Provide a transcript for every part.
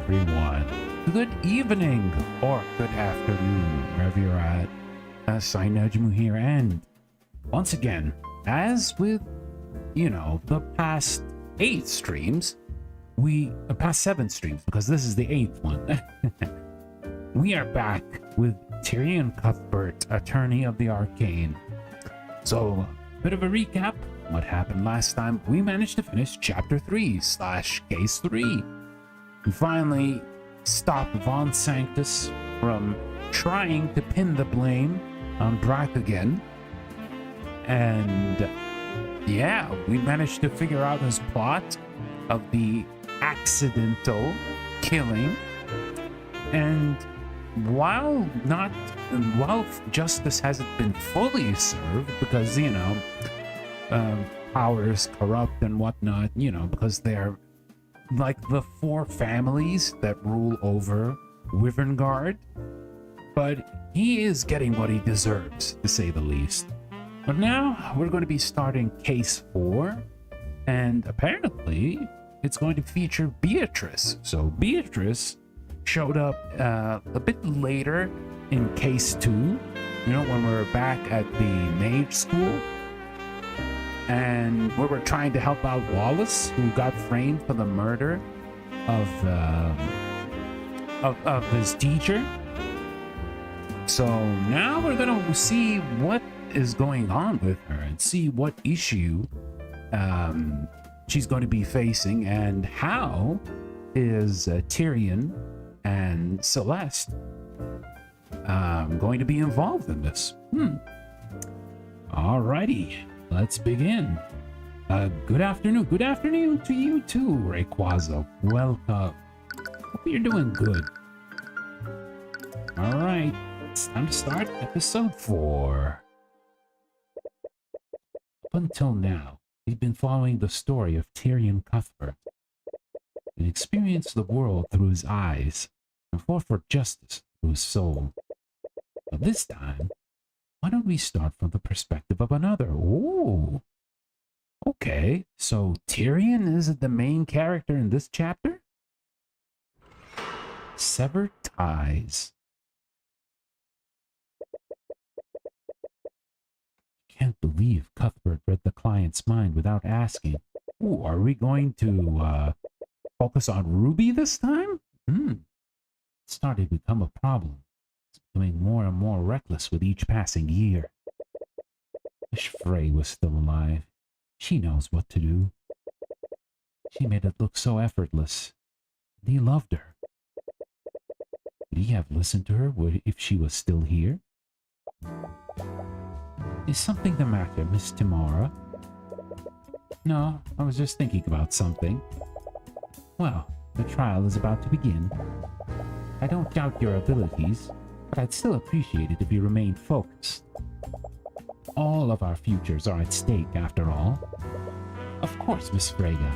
everyone. Good evening or good afternoon, wherever you're at. Najumu here, and once again, as with, the past 8 streams, past 7 streams, because this is the 8th one, we are back with TYRION CUTHBERT, attorney of the Arcane. So, bit of a recap. What happened last time? We managed to finish chapter 3/case 3. We finally stopped Von Sanctus from trying to pin the blame on Brack again. And yeah, we managed to figure out his plot of the accidental killing. And while justice hasn't been fully served, because power is corrupt and whatnot, because they're like the 4 families that rule over Wyverngard, but he is getting what he deserves, to say the least. But now we're going to be starting case 4, and apparently it's going to feature Beatrice. So Beatrice showed up a bit later in case 2, when we're back at the mage school, and we were trying to help out Wallace, who got framed for the murder of his teacher. So now we're gonna see what is going on with her and see what issue she's going to be facing, and how is Tyrion and Celeste going to be involved in this. Alrighty, let's begin. Good afternoon to you too, Rayquaza. Welcome. Hope you're doing good. Alright, it's time to start episode 4. Up until now, we've been following the story of TYRION CUTHBERT, and experienced the world through his eyes, and fought for justice through his soul. But this time, why don't we start from the perspective of another? Ooh. Okay, so Tyrion is the main character in this chapter? Severed ties. Can't believe Cuthbert read the client's mind without asking. Ooh, are we going to focus on Ruby this time? It's starting to become a problem. It's becoming more and more reckless with each passing year. Wish Frey was still alive. She knows what to do. She made it look so effortless. And he loved her. Would he have listened to her if she was still here? Is something the matter, Miss Tamara? No, I was just thinking about something. Well, the trial is about to begin. I don't doubt your abilities, but I'd still appreciate it if you remained focused. All of our futures are at stake, after all. Of course, Miss Freyga.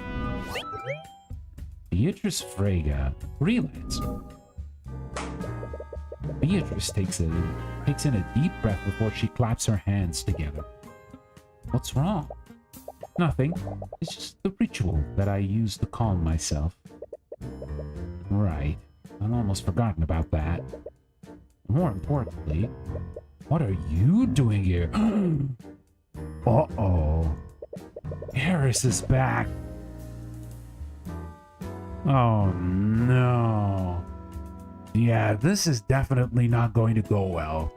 Beatrice Freyga, freelancer. Beatrice takes in a deep breath before she claps her hands together. What's wrong? Nothing. It's just the ritual that I use to calm myself. Right. I'd almost forgotten about that. More importantly, what are you doing here? Uh-oh. Harris is back. Oh, no. Yeah, this is definitely not going to go well.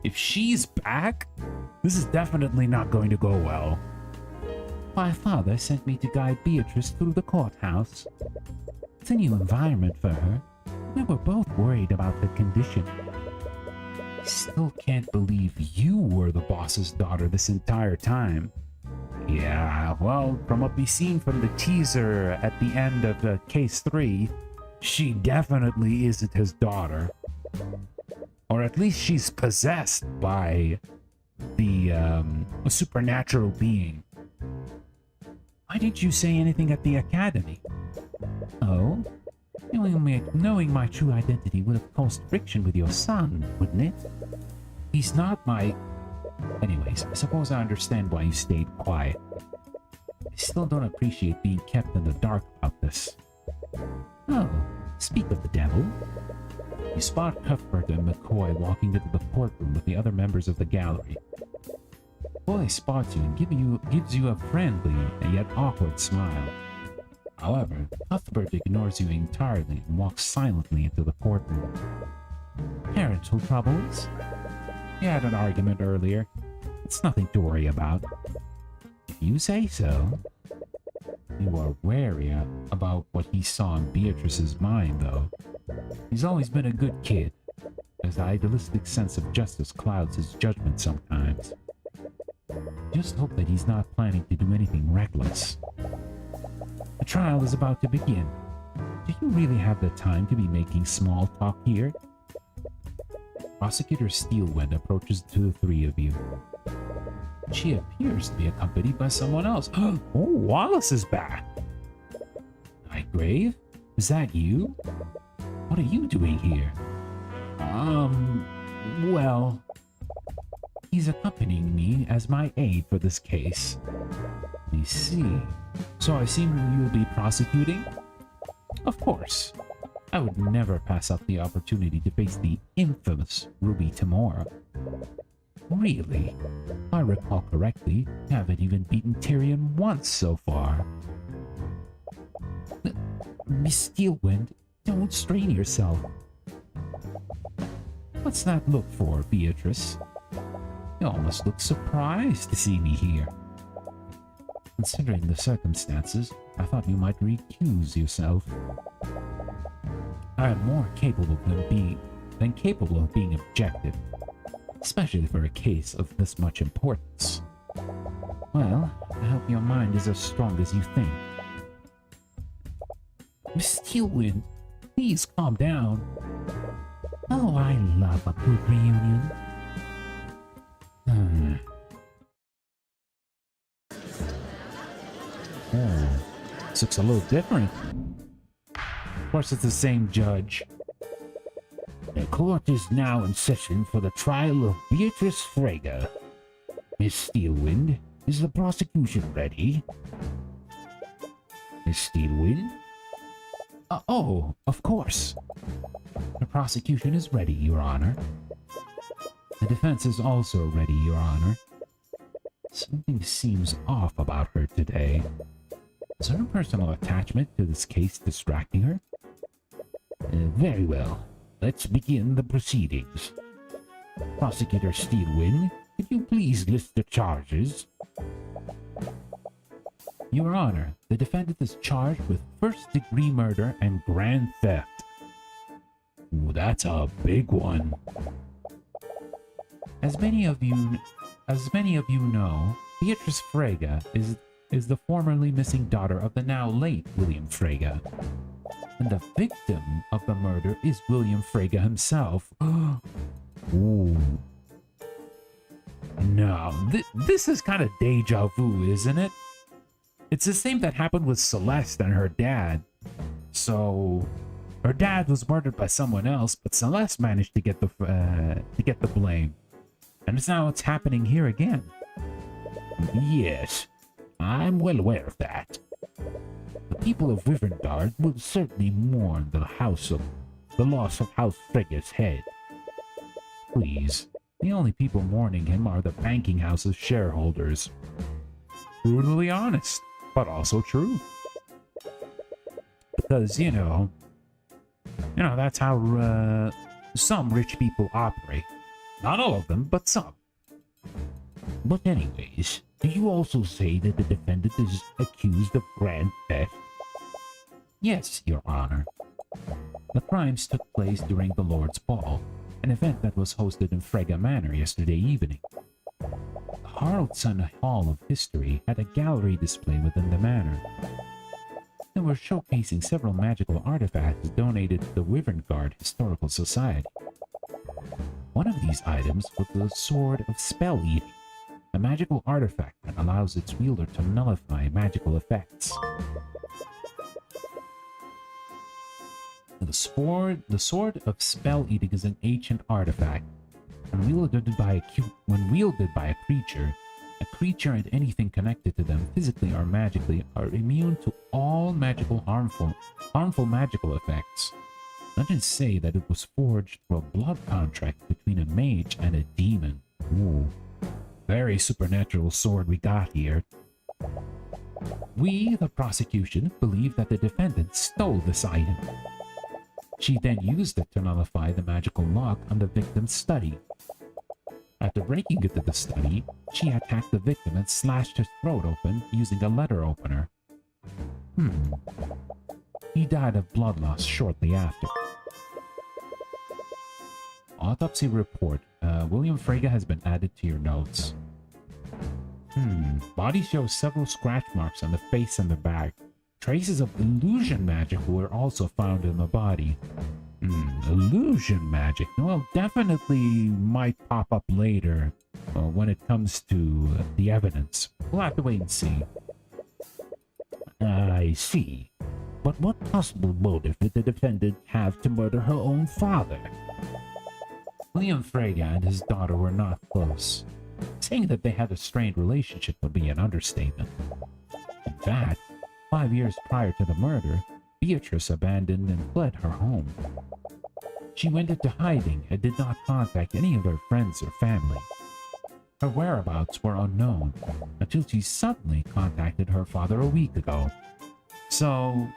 If she's back, this is definitely not going to go well. My father sent me to guide Beatrice through the courthouse. It's a new environment for her. We were both worried about her condition. I still can't believe you were the boss's daughter this entire time. Yeah, well, from what we've seen from the teaser at the end of case 3, she definitely isn't his daughter. Or at least she's possessed by a supernatural being. Why didn't you say anything at the academy? Oh? Knowing my true identity would have caused friction with your son, wouldn't it? He's not my... Anyways, I suppose I understand why you stayed quiet. I still don't appreciate being kept in the dark about this. Oh, speak of the devil. You spot Cuthbert and McCoy walking into the courtroom with the other members of the gallery. McCoy spots you and gives you a friendly and yet awkward smile. However, Cuthbert ignores you entirely and walks silently into the courtroom. Parental troubles? You had an argument earlier. It's nothing to worry about. If you say so. You are wary about what he saw in Beatrice's mind, though. He's always been a good kid. His idealistic sense of justice clouds his judgment sometimes. Just hope that he's not planning to do anything reckless. The trial is about to begin. Do you really have the time to be making small talk here? Prosecutor Steelwind approaches to the three of you. She appears to be accompanied by someone else. Oh, Wallace is back. Nightgrave? Is that you? What are you doing here? Well, he's accompanying me as my aide for this case. I see. So I assume you'll be prosecuting? Of course. I would never pass up the opportunity to face the infamous Ruby tomorrow. Really? If I recall correctly, you haven't even beaten Tyrion once so far. Miss Steelwind, don't strain yourself. What's that look for, Beatrice? You almost look surprised to see me here. Considering the circumstances, I thought you might recuse yourself. I am more capable than capable of being objective, especially for a case of this much importance. Well, I hope your mind is as strong as you think. Miss Steelwind, please calm down. Oh, I love a good reunion. Oh, this looks a little different. Of course, it's the same judge. The court is now in session for the trial of Beatrice Frege. Miss Steelwind, is the prosecution ready? Miss Steelwind? Oh, of course. The prosecution is ready, Your Honor. The defense is also ready, Your Honor. Something seems off about her today. Is her personal attachment to this case distracting her? Very well. Let's begin the proceedings. Prosecutor Steelwind, could you please list the charges? Your Honor, the defendant is charged with first-degree murder and grand theft. Ooh, that's a big one. As many of you know, Beatrice Frege is the formerly missing daughter of the now late William Frege. And the victim of the murder is William Frege himself. Ooh. No, this is kind of deja vu, isn't it? It's the same that happened with Celeste and her dad. So, her dad was murdered by someone else, but Celeste managed to get the blame. And now it's happening here again. Yes, I'm well aware of that. The people of Rivendard will certainly mourn the loss of House Frege's head. Please, the only people mourning him are the banking house's shareholders. Brutally honest, but also true. Because, you know, that's how some rich people operate. Not all of them, but some. But anyways, do you also say that the defendant is accused of grand theft? Yes, Your Honor. The crimes took place during the Lord's Ball, an event that was hosted in Frege Manor yesterday evening. The Haraldson Hall of History had a gallery display within the manor. They were showcasing several magical artifacts donated to the Wyverngard Historical Society. One of these items was the Sword of Spell Eating, a magical artifact that allows its wielder to nullify magical effects. The Sword of Spell Eating is an ancient artifact. When wielded by a creature, A creature and anything connected to them, physically or magically, are immune to all harmful magical effects. Legends say that it was forged through a blood contract between a mage and a demon. Ooh, very supernatural sword we got here. We, the prosecution, believe that the defendant stole this item. She then used it to nullify the magical lock on the victim's study. After breaking into the study, she attacked the victim and slashed his throat open using a letter opener. He died of blood loss shortly after. Autopsy report. William Frege has been added to your notes. Body shows several scratch marks on the face and the back. Traces of illusion magic were also found in the body. Illusion magic. Well, definitely might pop up later when it comes to the evidence. We'll have to wait and see. I see. But what possible motive did the defendant have to murder her own father? William Frege and his daughter were not close. Saying that they had a strained relationship would be an understatement. In fact, 5 years prior to the murder, Beatrice abandoned and fled her home. She went into hiding and did not contact any of her friends or family. Her whereabouts were unknown until she suddenly contacted her father a week ago. So,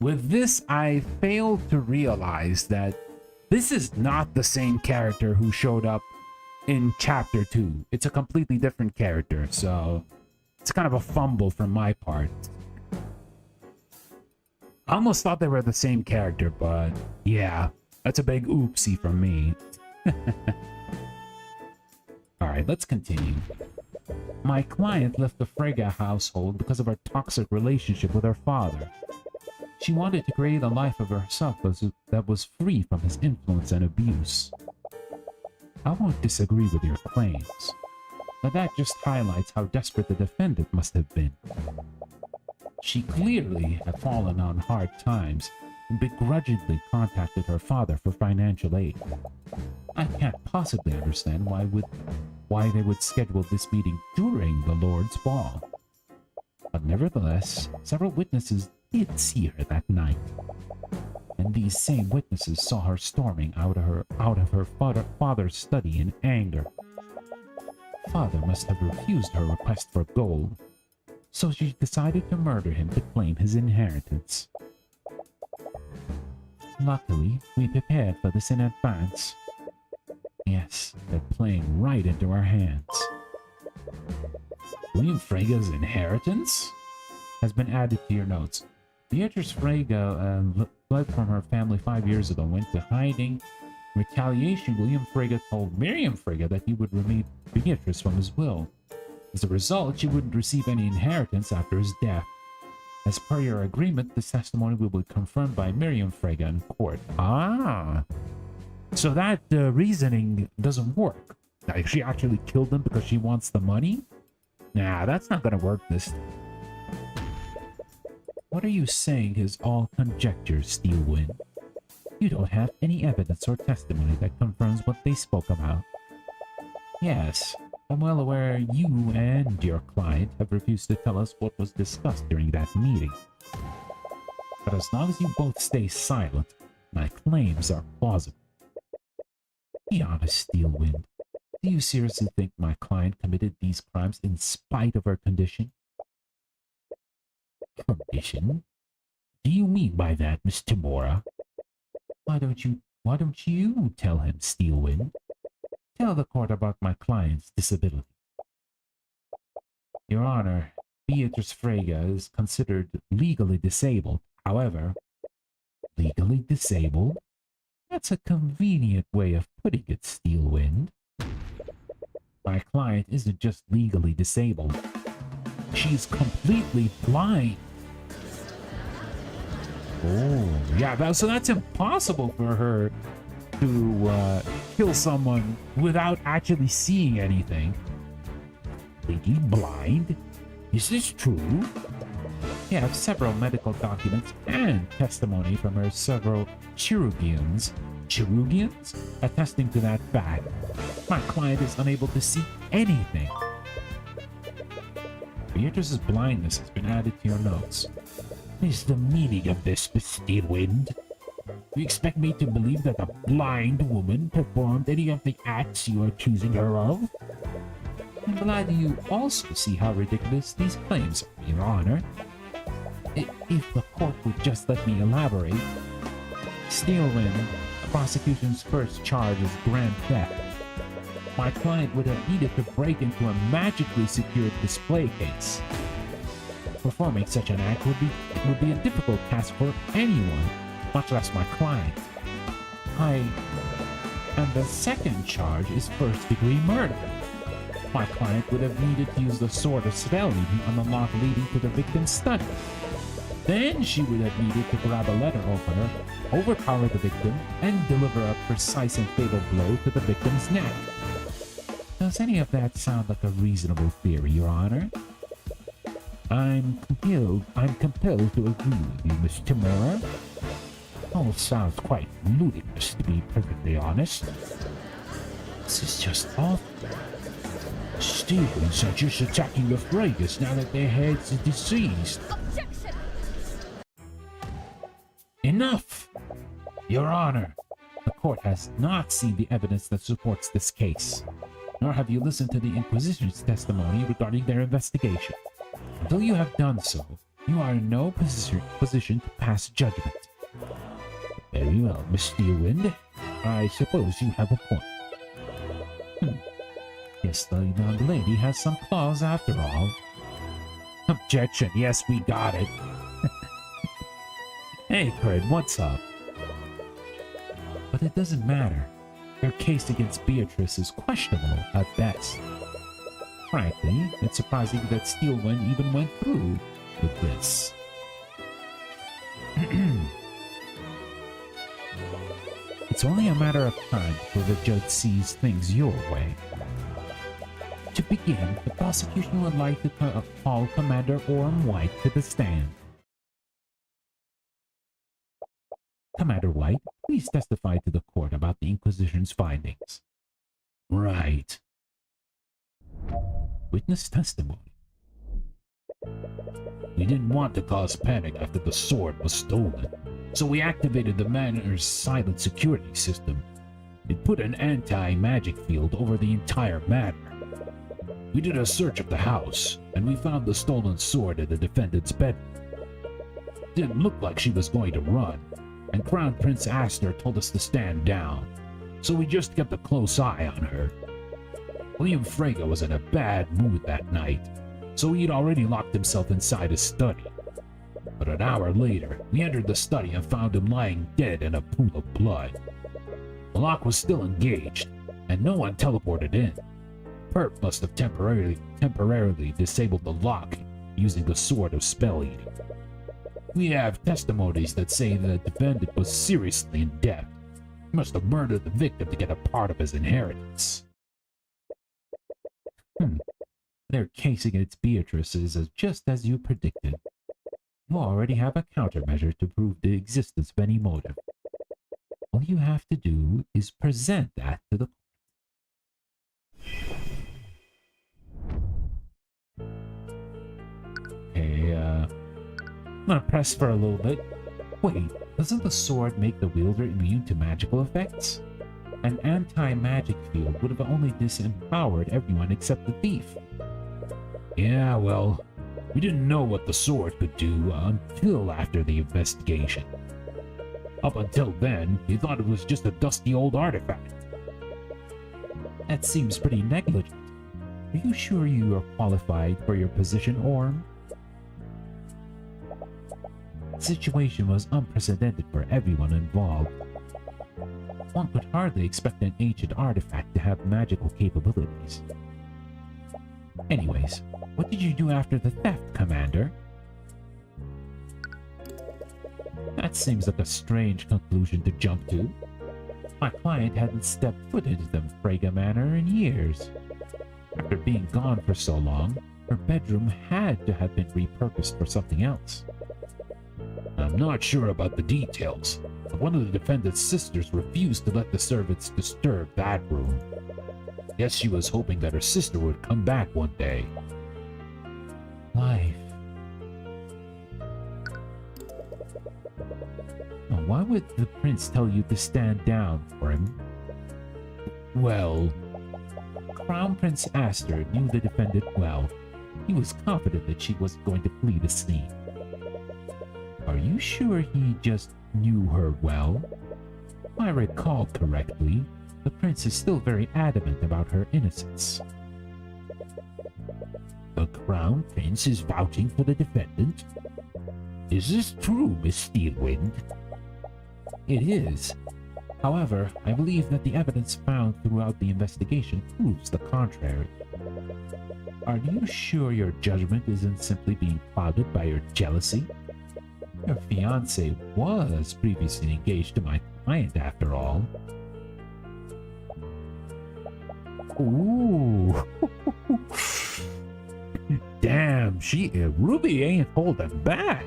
with this, I failed to realize that this is not the same character who showed up in Chapter 2. It's a completely different character, so it's kind of a fumble from my part. I almost thought they were the same character, but yeah, that's a big oopsie from me. Alright, let's continue. My client left the Frege household because of her toxic relationship with her father. She wanted to create a life of herself that was free from his influence and abuse. I won't disagree with your claims, but that just highlights how desperate the defendant must have been. She clearly had fallen on hard times and begrudgingly contacted her father for financial aid. I can't possibly understand why they would schedule this meeting during the Lord's Ball. But nevertheless, several witnesses did see her that night. And these same witnesses saw her storming out of her father's study in anger. Father must have refused her request for gold, so she decided to murder him to claim his inheritance. Luckily, we prepared for this in advance. Yes, they're playing right into our hands. William Frege's inheritance has been added to your notes. Beatrice Frege fled from her family 5 years ago, went to hiding. In retaliation, William Frege told Miriam Frege that he would remove Beatrice from his will. As a result, she wouldn't receive any inheritance after his death. As per your agreement, this testimony will be confirmed by Miriam Frege in court. Ah, so that reasoning doesn't work. Like, she actually killed him because she wants the money? Nah, that's not gonna work this time. What are you saying is all conjecture, Steelwind? You don't have any evidence or testimony that confirms what they spoke about. Yes, I'm well aware you and your client have refused to tell us what was discussed during that meeting. But as long as you both stay silent, my claims are plausible. Be honest, Steelwind. Do you seriously think my client committed these crimes in spite of her condition? Condition? Do you mean by that, Miss Timora? Why don't you tell him, Steelwind? Tell the court about my client's disability. Your Honor, Beatrice Frege is considered legally disabled. However, legally disabled? That's a convenient way of putting it, Steelwind. My client isn't just legally disabled. She's completely blind. Oh, yeah, so that's impossible for her to kill someone without actually seeing anything. Completely blind? Is this true? We have several medical documents and testimony from her several chirurgeons attesting to that fact. My client is unable to see anything. Beatrice's blindness has been added to your notes. What is the meaning of this, Mr. Wind? You expect me to believe that a blind woman performed any of the acts you are accusing her of? I'm glad you also see how ridiculous these claims are, Your Honor. If the court would just let me elaborate. Steelwind, the prosecution's first charge is grand theft. My client would have needed to break into a magically secured display case. Performing such an act would be a difficult task for anyone, much less my client. And the second charge is first-degree murder. My client would have needed to use the sword of spell reading on the lock leading to the victim's study. Then she would have needed to grab a letter opener, overpower the victim, and deliver a precise and fatal blow to the victim's neck. Does any of that sound like a reasonable theory, Your Honor? I'm compelled to agree with you, Miss Tamura. All sounds quite ludicrous, to be perfectly honest. This is just awful. Steelwinds are just attacking the Fragas now that their heads are deceased. Objection! Enough! Your Honor, the court has not seen the evidence that supports this case, nor have you listened to the Inquisition's testimony regarding their investigation. Until you have done so, you are in no position to pass judgment. Very well, Miss Steelwind. I suppose you have a point. Yes, the young lady has some claws after all. Objection. Yes, we got it. Hey, Cred, what's up? But it doesn't matter. Your case against Beatrice is questionable at best. Frankly, it's surprising that Steelwind even went through with this. It's only a matter of time before the judge sees things your way. To begin, the prosecution would like to call Commander Orm White to the stand. Commander White, please testify to the court about the Inquisition's findings. Right. Witness testimony. We didn't want to cause panic after the sword was stolen, so we activated the manor's silent security system. It put an anti-magic field over the entire manor. We did a search of the house, and we found the stolen sword in the defendant's bedroom. It didn't look like she was going to run, and Crown Prince Aster told us to stand down, so we just kept a close eye on her. William Fraga was in a bad mood that night, so he'd already locked himself inside his study. But an hour later, we entered the study and found him lying dead in a pool of blood. The lock was still engaged, and no one teleported in. Perp must have temporarily disabled the lock using the sword of spell eating. We have testimonies that say the defendant was seriously in debt. He must have murdered the victim to get a part of his inheritance. Their case against Beatrice is just as you predicted. You already have a countermeasure to prove the existence of any motive. All you have to do is present that to the Okay, I'm gonna press for a little bit. Wait, doesn't the sword make the wielder immune to magical effects? An anti-magic field would have only disempowered everyone except the thief. Yeah, well, we didn't know what the sword could do until after the investigation. Up until then, we thought it was just a dusty old artifact. That seems pretty negligent. Are you sure you are qualified for your position, Orm? The situation was unprecedented for everyone involved. One could hardly expect an ancient artifact to have magical capabilities. Anyways, what did you do after the theft, Commander? That seems like a strange conclusion to jump to. My client hadn't stepped foot into the Fraga Manor in years. After being gone for so long, her bedroom had to have been repurposed for something else. I'm not sure about the details, one of the defendant's sisters refused to let the servants disturb that room. Guess she was hoping that her sister would come back one day. Life. Now, why would the prince tell you to stand down for him? Well, Crown Prince Aster knew the defendant well. He was confident that she wasn't going to flee the scene. Are you sure he just knew her well? If I recall correctly, the prince is still very adamant about her innocence. The Crown Prince is vouching for the defendant? Is this true, Miss Steelwind? It is. However, I believe that the evidence found throughout the investigation proves the contrary. Are you sure your judgment isn't simply being clouded by your jealousy? Your fiancé was previously engaged to my client, after all. Ooh. Damn, Ruby ain't holding back.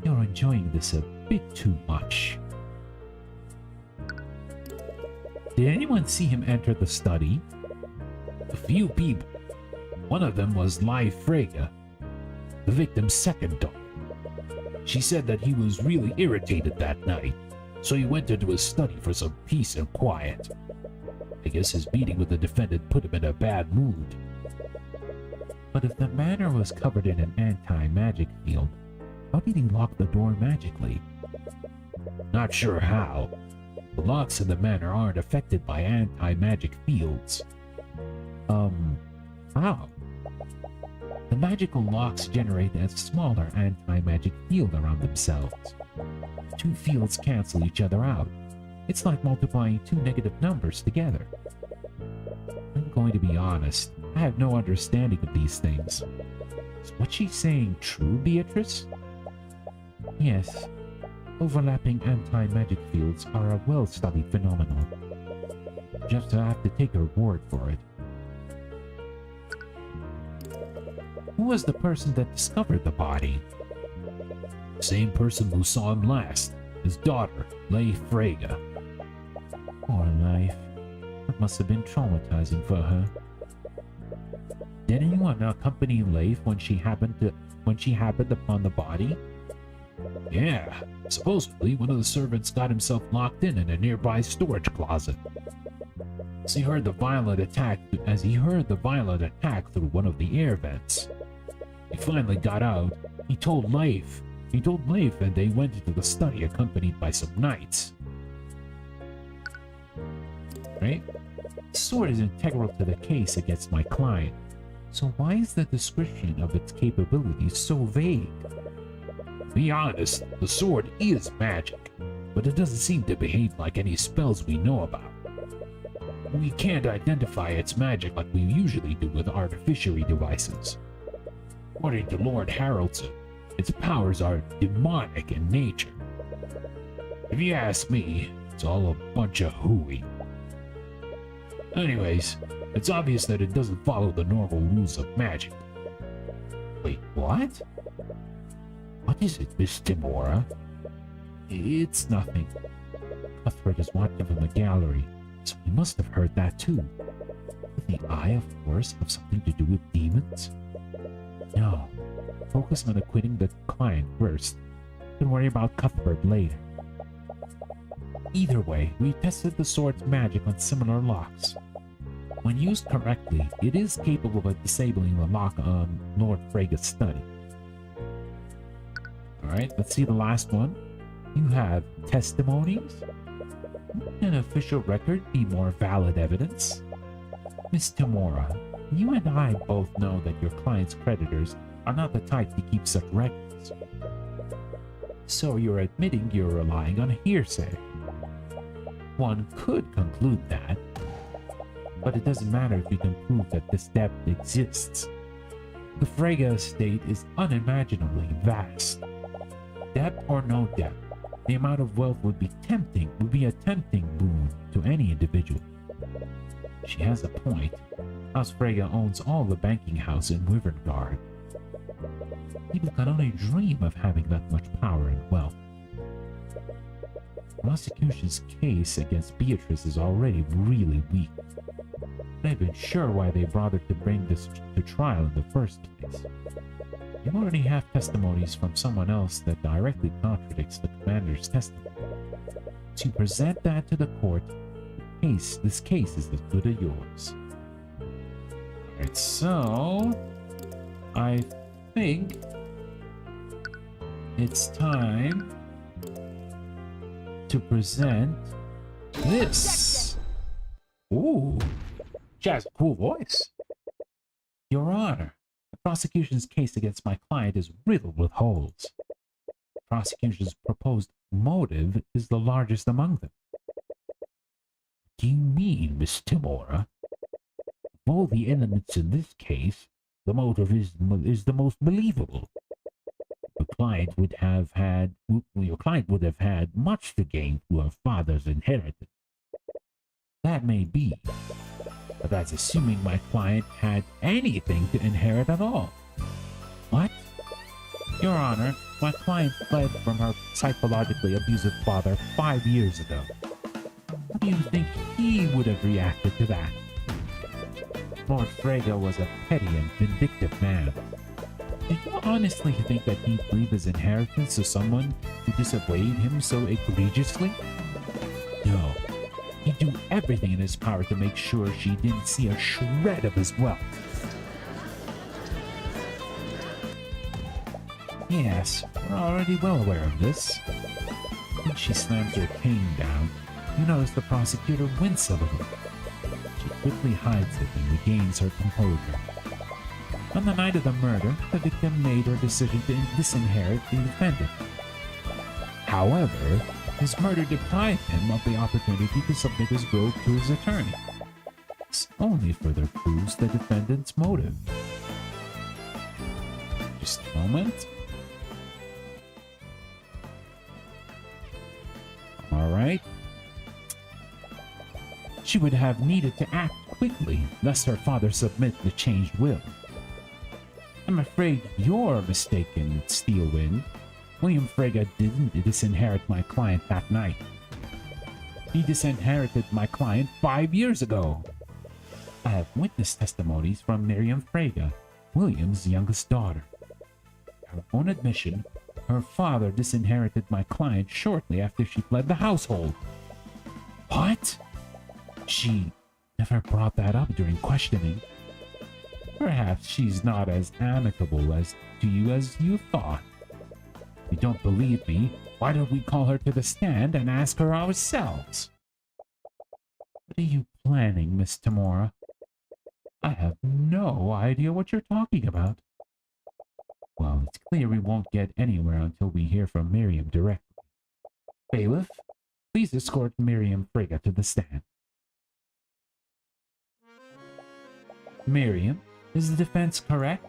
You're enjoying this a bit too much. Did anyone see him enter the study? A few people. One of them was Freyga, the victim's second daughter. She said that he was really irritated that night, so he went into his study for some peace and quiet. I guess his meeting with the defendant put him in a bad mood. But if the manor was covered in an anti-magic field, how did he lock the door magically? Not sure how. The locks in the manor aren't affected by anti-magic fields. How? The magical locks generate a smaller anti-magic field around themselves. Two fields cancel each other out. It's like multiplying two negative numbers together. I'm going to be honest, I have no understanding of these things. Is what she's saying true, Beatrice? Yes. Overlapping anti-magic fields are a well-studied phenomenon. Just have to take her word for it. Who was the person that discovered the body? Same person who saw him last. His daughter, Freyga. Poor Leif. That must have been traumatizing for her. Did anyone accompany Leif when she happened upon the body? Yeah, supposedly one of the servants got himself locked in a nearby storage closet. As he heard the violent attack through one of the air vents. He finally got out. He told Leif, and they went into the study accompanied by some knights. Right? The sword is integral to the case against my client. So why is the description of its capabilities so vague? To be honest, the sword is magic, but it doesn't seem to behave like any spells we know about. We can't identify its magic like we usually do with artificial devices. According to Lord Haraldson, its powers are demonic in nature. If you ask me, it's all a bunch of hooey. Anyways, it's obvious that it doesn't follow the normal rules of magic. Wait, what? What is it, Miss Timora? It's nothing. Cuthbert is watching from the gallery, so he must have heard that too. Does the Eye of Horus have something to do with demons? No. Focus on acquitting the client first. Then worry about Cuthbert later. Either way, we tested the sword's magic on similar locks. When used correctly, it is capable of disabling the lock on Lord Freyga's study. Alright, let's see the last one. You have testimonies? Wouldn't an official record be more valid evidence? Miss Timora, you and I both know that your client's creditors are not the type to keep such records. So you're admitting you're relying on hearsay. One could conclude that, but it doesn't matter if we can prove that this debt exists. The Freyga estate is unimaginably vast. Debt or no debt, the amount of wealth would be a tempting boon to any individual. She has a point. House Freyga owns all the banking house in Wyverngard. People can only dream of having that much power and wealth. prosecution's case against Beatrice is already really weak. I'm not even sure why they bothered to bring this to trial in the first place. You already have testimonies from someone else that directly contradicts the commander's testimony. To present that to the court, this case is as good as yours. Alright, so I think it's time to present this. Ooh, she has a cool voice. Your Honor, the prosecution's case against my client is riddled with holes. The prosecution's proposed motive is the largest among them. Do you mean, Miss Timora? Of all the elements in this case, the motive is the most believable. Your client would have had much to gain through her father's inheritance. That may be, but that's assuming my client had anything to inherit at all. What? Your Honor, my client fled from her psychologically abusive father 5 years ago. How do you think he would have reacted to that? Lord Frege was a petty and vindictive man. Do you honestly think that he'd leave his inheritance to someone who disobeyed him so egregiously? No. He'd do everything in his power to make sure she didn't see a shred of his wealth. Yes, we're already well aware of this. When she slams her cane down, you notice the prosecutor wince a little. She quickly hides it and regains her composure. On the night of the murder, the victim made her decision to disinherit the defendant. However, his murder deprived him of the opportunity to submit his will to his attorney. This only further proves the defendant's motive. Just a moment. Alright. She would have needed to act quickly, lest her father submit the changed will. I'm afraid you're mistaken, Steelwind. William Frege didn't disinherit my client that night. He disinherited my client 5 years ago. I have witness testimonies from Miriam Frege, William's youngest daughter. Her own admission, her father disinherited my client shortly after she fled the household. What? She never brought that up during questioning. Perhaps she's not as amicable to you as you thought. If you don't believe me, why don't we call her to the stand and ask her ourselves? What are you planning, Miss Timora? I have no idea what you're talking about. Well, it's clear we won't get anywhere until we hear from Miriam directly. Bailiff, please escort Miriam Frege to the stand. Miriam, is the defense correct?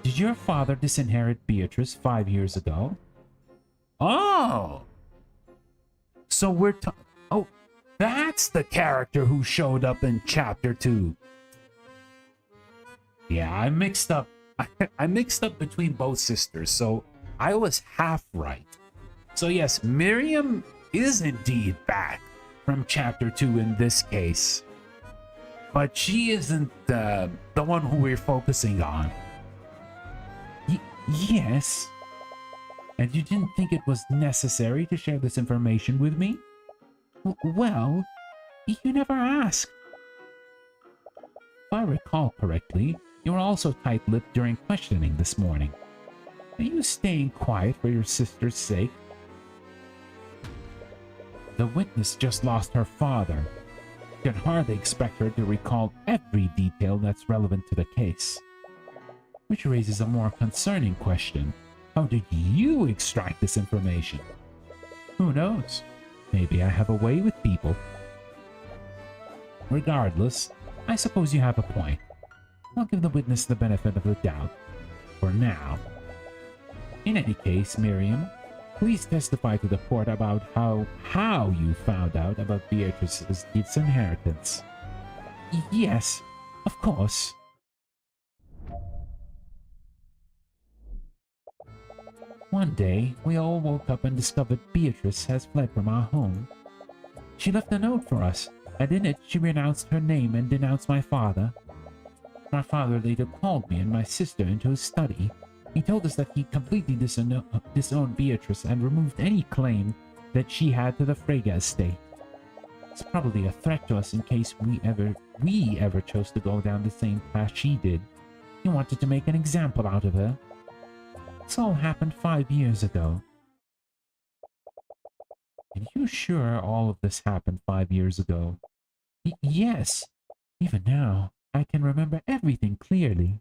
Did your father disinherit Beatrice 5 years ago? Oh! So we're oh, that's the character who showed up in Chapter 2. Yeah, I mixed up between both sisters, so I was half right. So yes, Miriam is indeed back from Chapter 2 in this case. But she isn't the one who we're focusing on. Yes. And you didn't think it was necessary to share this information with me? Well, you never asked. If I recall correctly, you were also tight-lipped during questioning this morning. Are you staying quiet for your sister's sake? The witness just lost her father. You can hardly expect her to recall every detail that's relevant to the case. Which raises a more concerning question. How did you extract this information? Who knows? Maybe I have a way with people. Regardless, I suppose you have a point. I'll give the witness the benefit of the doubt. For now. In any case, Miriam, please testify to the court about how you found out about Beatrice's disinheritance. Yes, of course. One day, we all woke up and discovered Beatrice has fled from our home. She left a note for us, and in it she renounced her name and denounced my father. My father later called me and my sister into his study. He told us that he completely disowned Beatrice and removed any claim that she had to the Frege estate. It's probably a threat to us in case we ever chose to go down the same path she did. He wanted to make an example out of her. This all happened 5 years ago. Are you sure all of this happened 5 years ago? Yes. Even now, I can remember everything clearly.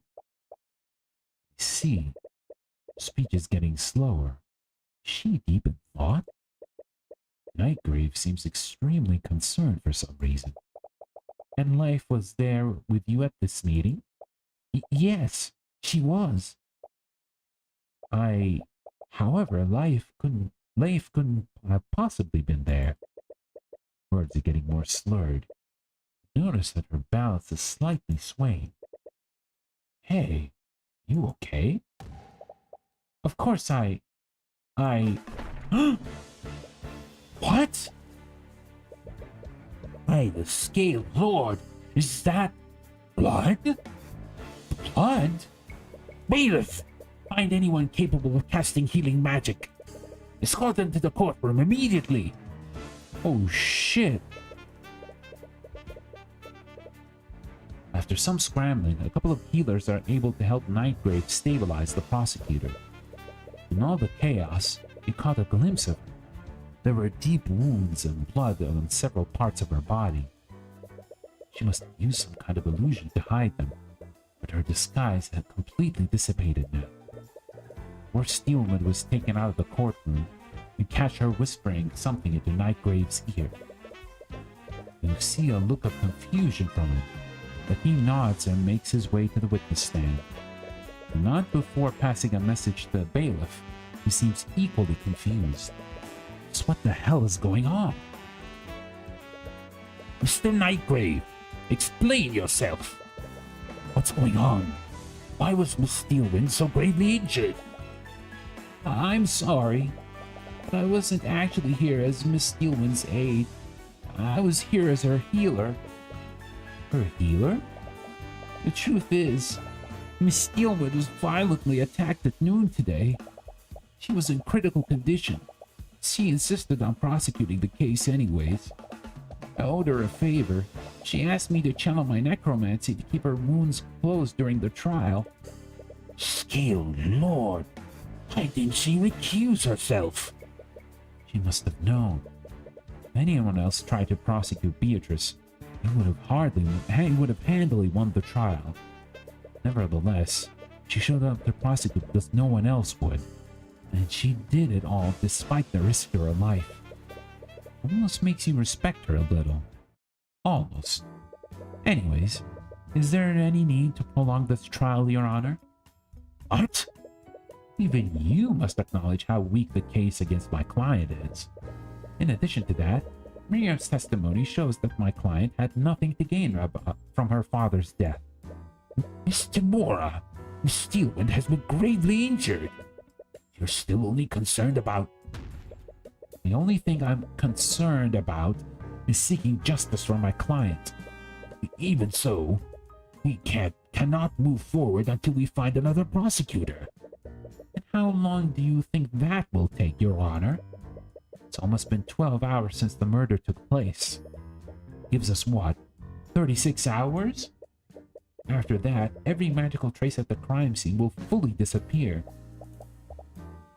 I see. Speech is getting slower. Is she deep in thought? Nightgrave seems extremely concerned for some reason. And Life was there with you at this meeting? Yes, she was. However, Life couldn't have possibly been there. Words are getting more slurred. Notice that her balance is slightly swaying. Hey, you okay? Of course What? By the Scale Lord, is that blood? Blood? Bailiff! Find anyone capable of casting healing magic. Escort them to the courtroom immediately. Oh shit. After some scrambling, a couple of healers are able to help Nightgrave stabilize the prosecutor. In all the chaos, he caught a glimpse of her. There were deep wounds and blood on several parts of her body. She must have used some kind of illusion to hide them, but her disguise had completely dissipated now. Before Steelman was taken out of the courtroom, you catch her whispering something into Nightgrave's ear. You see a look of confusion from him, but he nods and makes his way to the witness stand. Not before passing a message to the bailiff, who seems equally confused. So what the hell is going on? Mr. Nightgrave, explain yourself. What's going on? Why was Miss Steelwind so gravely injured? I'm sorry, but I wasn't actually here as Miss Steelwind's aide. I was here as her healer. Her healer? The truth is, Miss Steelwind was violently attacked at noon today. She was in critical condition. She insisted on prosecuting the case anyways. I owed her a favor. She asked me to channel my necromancy to keep her wounds closed during the trial. Scale Lord! Why didn't she recuse herself? She must have known. If anyone else tried to prosecute Beatrice, he would have handily won the trial. Nevertheless, she showed up to prosecute because no one else would. And she did it all despite the risk to her life. Almost makes you respect her a little. Almost. Anyways, is there any need to prolong this trial, Your Honor? What? Even you must acknowledge how weak the case against my client is. In addition to that, Maria's testimony shows that my client had nothing to gain from her father's death. Miss Timora, Miss Steelwind has been gravely injured. You're still only concerned about... The only thing I'm concerned about is seeking justice for my client. Even so, we cannot move forward until we find another prosecutor. And how long do you think that will take, Your Honor? It's almost been 12 hours since the murder took place. Gives us what, 36 hours? After that, every magical trace at the crime scene will fully disappear.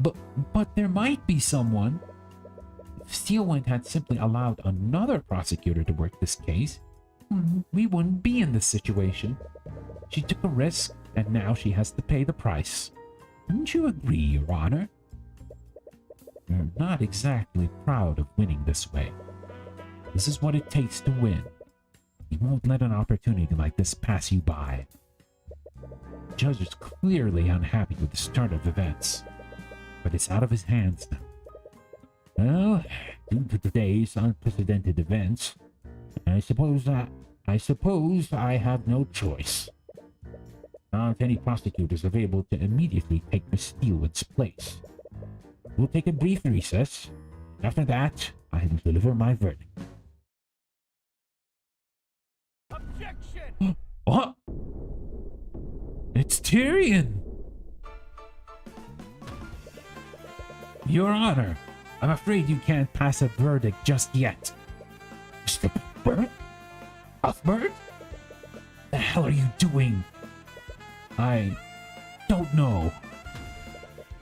But there might be someone. If Steelwind had simply allowed another prosecutor to work this case, we wouldn't be in this situation. She took a risk, and now she has to pay the price. Wouldn't you agree, Your Honor? You're not exactly proud of winning this way. This is what it takes to win. You won't let an opportunity like this pass you by. The judge is clearly unhappy with this turn of events, but it's out of his hands now. Well, due to today's unprecedented events, I suppose I have no choice. There aren't any prosecutors available to immediately take Miss Steelwood's place. We'll take a brief recess. After that, I'll deliver my verdict. Objection! What? It's Tyrion! Your Honor, I'm afraid you can't pass a verdict just yet. Mr. Cuthbert? Cuthbert? What the hell are you doing? I don't know.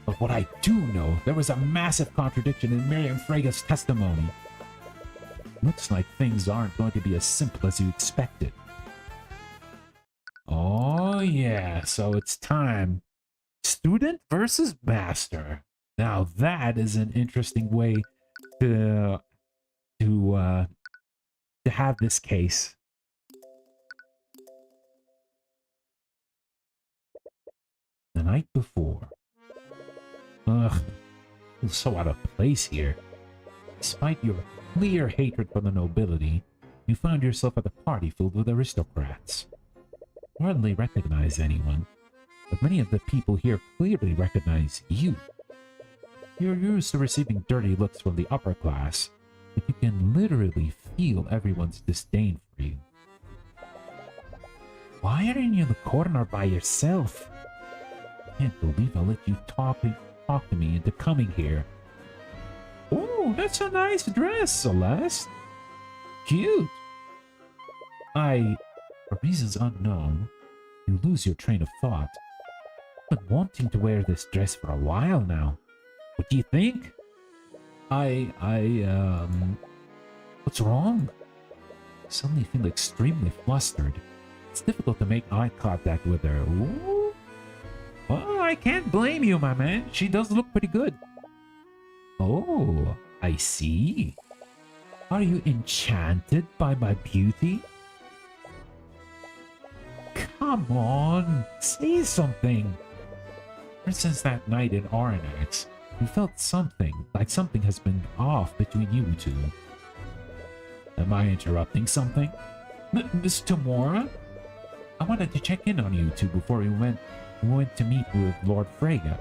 But what I do know, there was a massive contradiction in Miriam Frega's testimony. Looks like things aren't going to be as simple as you expected. Oh yeah, so it's time. Student versus master. Now that is an interesting way to have this case. The night before. Ugh, feels so out of place here. Despite your clear hatred for the nobility, you found yourself at a party filled with aristocrats. You hardly recognize anyone, but many of the people here clearly recognize you. You're used to receiving dirty looks from the upper class, but you can literally feel everyone's disdain for you. Why aren't you in the corner by yourself? I can't believe I let you talk to me into coming here. Oh, that's a nice dress, Celeste. Cute. For reasons unknown, you lose your train of thought. I've been wanting to wear this dress for a while now. What do you think? What's wrong? I suddenly feel extremely flustered. It's difficult to make eye contact with her. Ooh. Well, I can't blame you, my man. She does look pretty good. Oh, I see. Are you enchanted by my beauty? Come on, say something. Ever since that night in Aranax, we felt something, like something has been off between you two. Am I interrupting something? Miss Tamora? I wanted to check in on you two before we went to meet with Lord Frega.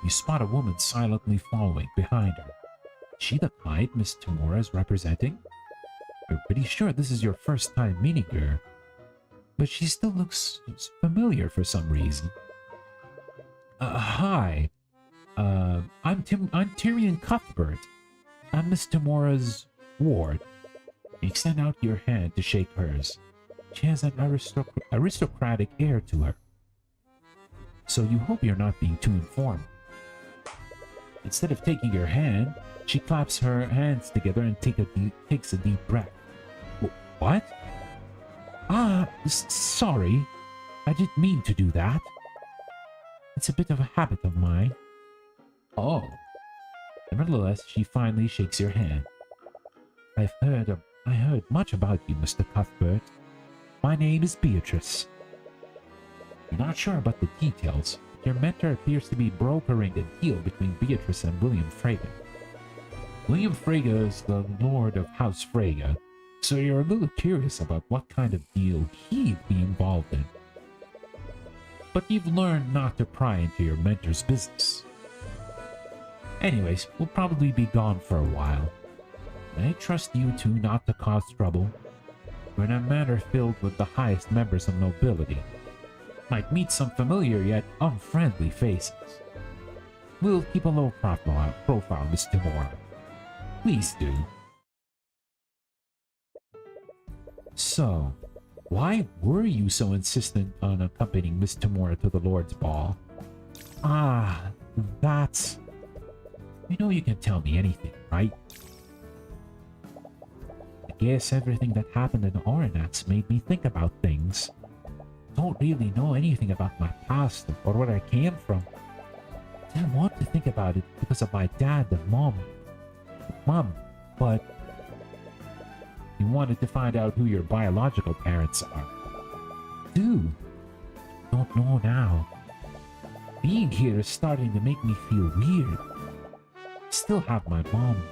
You spot a woman silently following behind her. Is she the kind Miss Tamora is representing? We're pretty sure this is your first time meeting her, but she still looks familiar for some reason. Hi. I'm Tyrion Cuthbert. I'm Miss Tamora's ward. You extend out your hand to shake hers. She has an aristocratic air to her. So you hope you're not being too informal. Instead of taking your hand, she claps her hands together and takes a deep breath. What? Sorry. I didn't mean to do that. It's a bit of a habit of mine. Oh. Nevertheless, she finally shakes your hand. I heard much about you, Mr. Cuthbert. My name is Beatrice. You're not sure about the details. Your mentor appears to be brokering a deal between Beatrice and William Frega. William Frega is the Lord of House Frega, so you're a little curious about what kind of deal he'd be involved in. But you've learned not to pry into your mentor's business. Anyways, we'll probably be gone for a while. I trust you two not to cause trouble. We're in a manor filled with the highest members of nobility. Might meet some familiar yet unfriendly faces. We'll keep a low profile, Miss Tamora. Please do. So, why were you so insistent on accompanying Miss Tamora to the Lord's ball? That's... You know you can tell me anything, right? I guess everything that happened in Aranax made me think about things. Don't really know anything about my past or where I came from. Didn't want to think about it because of my dad and mom, but you wanted to find out who your biological parents are. Dude, don't know now. Being here is starting to make me feel weird. I still have my mom,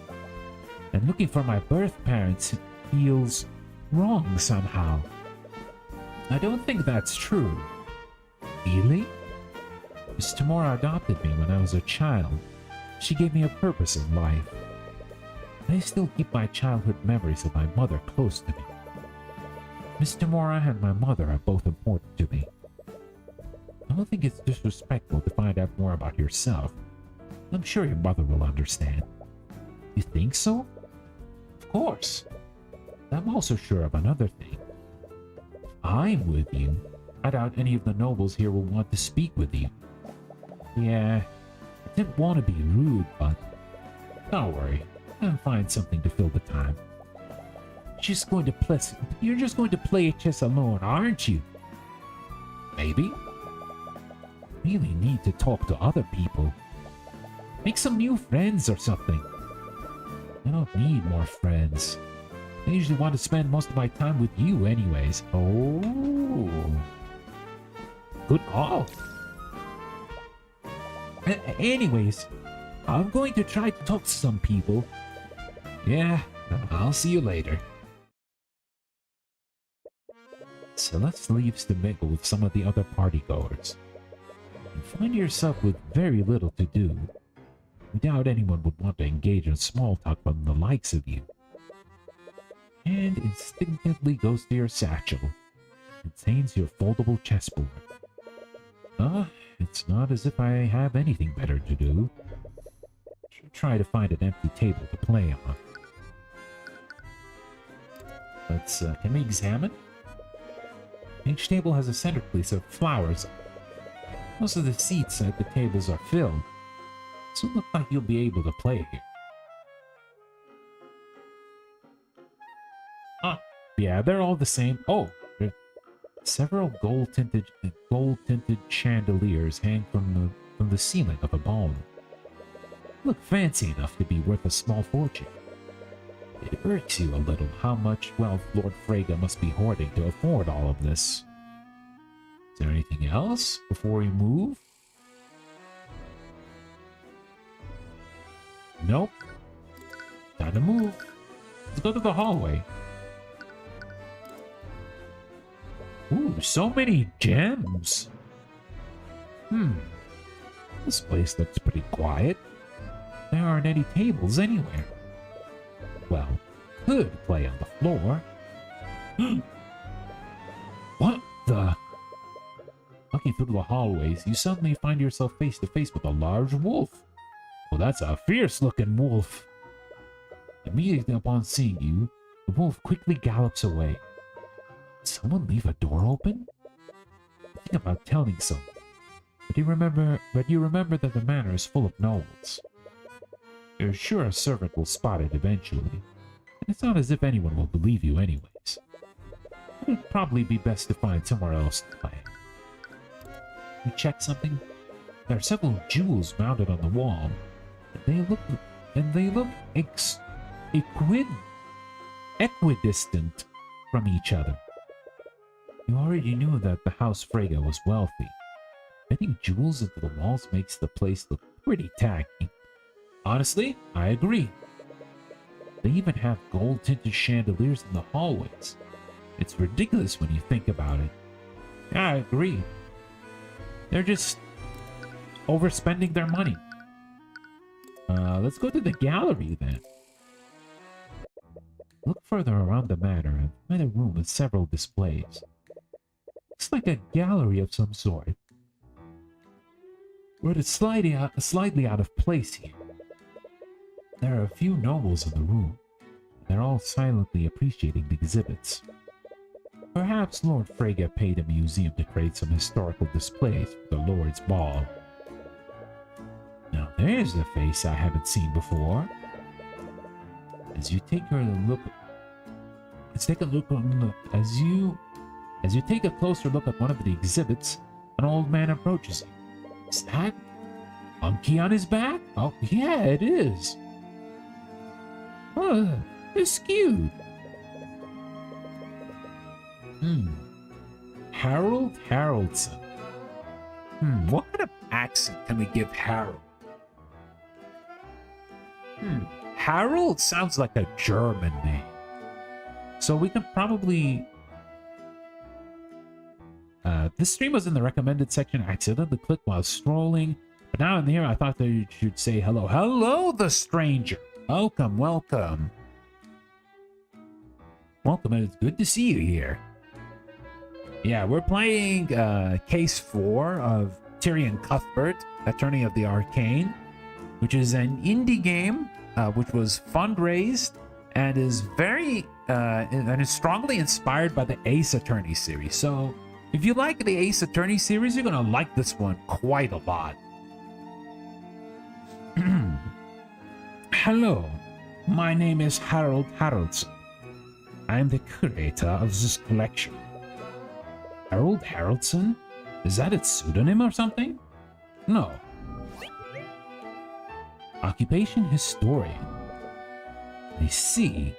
and looking for my birth parents feels wrong somehow. I don't think that's true. Really? Miss Tamora adopted me when I was a child. She gave me a purpose in life. I still keep my childhood memories of my mother close to me. Miss Tamora and my mother are both important to me. I don't think it's disrespectful to find out more about yourself. I'm sure your mother will understand. You think so? Of course. I'm also sure of another thing. If I'm with you, I doubt any of the nobles here will want to speak with you. Yeah, I didn't want to be rude, but don't worry. I'll find something to fill the time. You're just going to play chess alone, aren't you? Maybe. Really need to talk to other people. Make some new friends or something. I don't need more friends. I usually want to spend most of my time with you anyways. Oh. Good call. Anyways, I'm going to try to talk to some people. Yeah, I'll see you later. Celeste leaves to mingle with some of the other partygoers. You find yourself with very little to do. I doubt anyone would want to engage in small talk from the likes of you. And instinctively goes to your satchel. It contains your foldable chessboard. It's not as if I have anything better to do. Should try to find an empty table to play on. Can we examine? Each table has a centerpiece of flowers. Most of the seats at the tables are filled, so it looks like you'll be able to play here. Yeah, they're all the same. Oh, several gold-tinted chandeliers hang from the ceiling of a ballroom. Look fancy enough to be worth a small fortune. It irks you a little how much wealth Lord Frege must be hoarding to afford all of this. Is there anything else before we move? Nope. Time to move. Let's go to the hallway. Ooh, so many gems. This place looks pretty quiet. There aren't any tables anywhere. Well, could play on the floor. What the? Looking through the hallways, you suddenly find yourself face to face with a large wolf. Well, that's a fierce-looking wolf. Immediately upon seeing you, the wolf quickly gallops away. Did someone leave a door open? Think about telling someone, but you remember that the manor is full of nobles. You're sure a servant will spot it eventually, and it's not as if anyone will believe you anyways. It'd probably be best to find somewhere else to play. You check something? There are several jewels mounted on the wall, and they look equidistant from each other. You already knew that the House Frege was wealthy. Fitting jewels into the walls makes the place look pretty tacky. Honestly, I agree. They even have gold-tinted chandeliers in the hallways. It's ridiculous when you think about it. Yeah, I agree. They're just overspending their money. Let's go to the gallery then. Look further around the manor and find a room with several displays. Looks like a gallery of some sort. But it's slightly out of place here. There are a few nobles in the room. They're all silently appreciating the exhibits. Perhaps Lord Frege paid a museum to create some historical displays for the Lord's Ball. Now there's a face I haven't seen before. As you take a closer look at one of the exhibits, an old man approaches you. Is that monkey on his back? Oh, yeah, it is. Skewed. Harold Haraldson. What kind of accent can we give Harold? Harold sounds like a German name. So we can probably This stream was in the recommended section. I accidentally clicked while strolling. But now in here, I thought that you should say hello. Hello, the stranger. Welcome, welcome. Welcome, and it's good to see you here. Yeah, we're playing Case 4 of TYRION CUTHBERT, Attorney of the Arcane, which is an indie game which was fundraised and is strongly inspired by the Ace Attorney series. So if you like the Ace Attorney series, you're gonna like this one quite a lot. Hello, my name is Harold Haraldson. I am the curator of this collection. Harold Haraldson? Is that its pseudonym or something? No. Occupation historian. I see.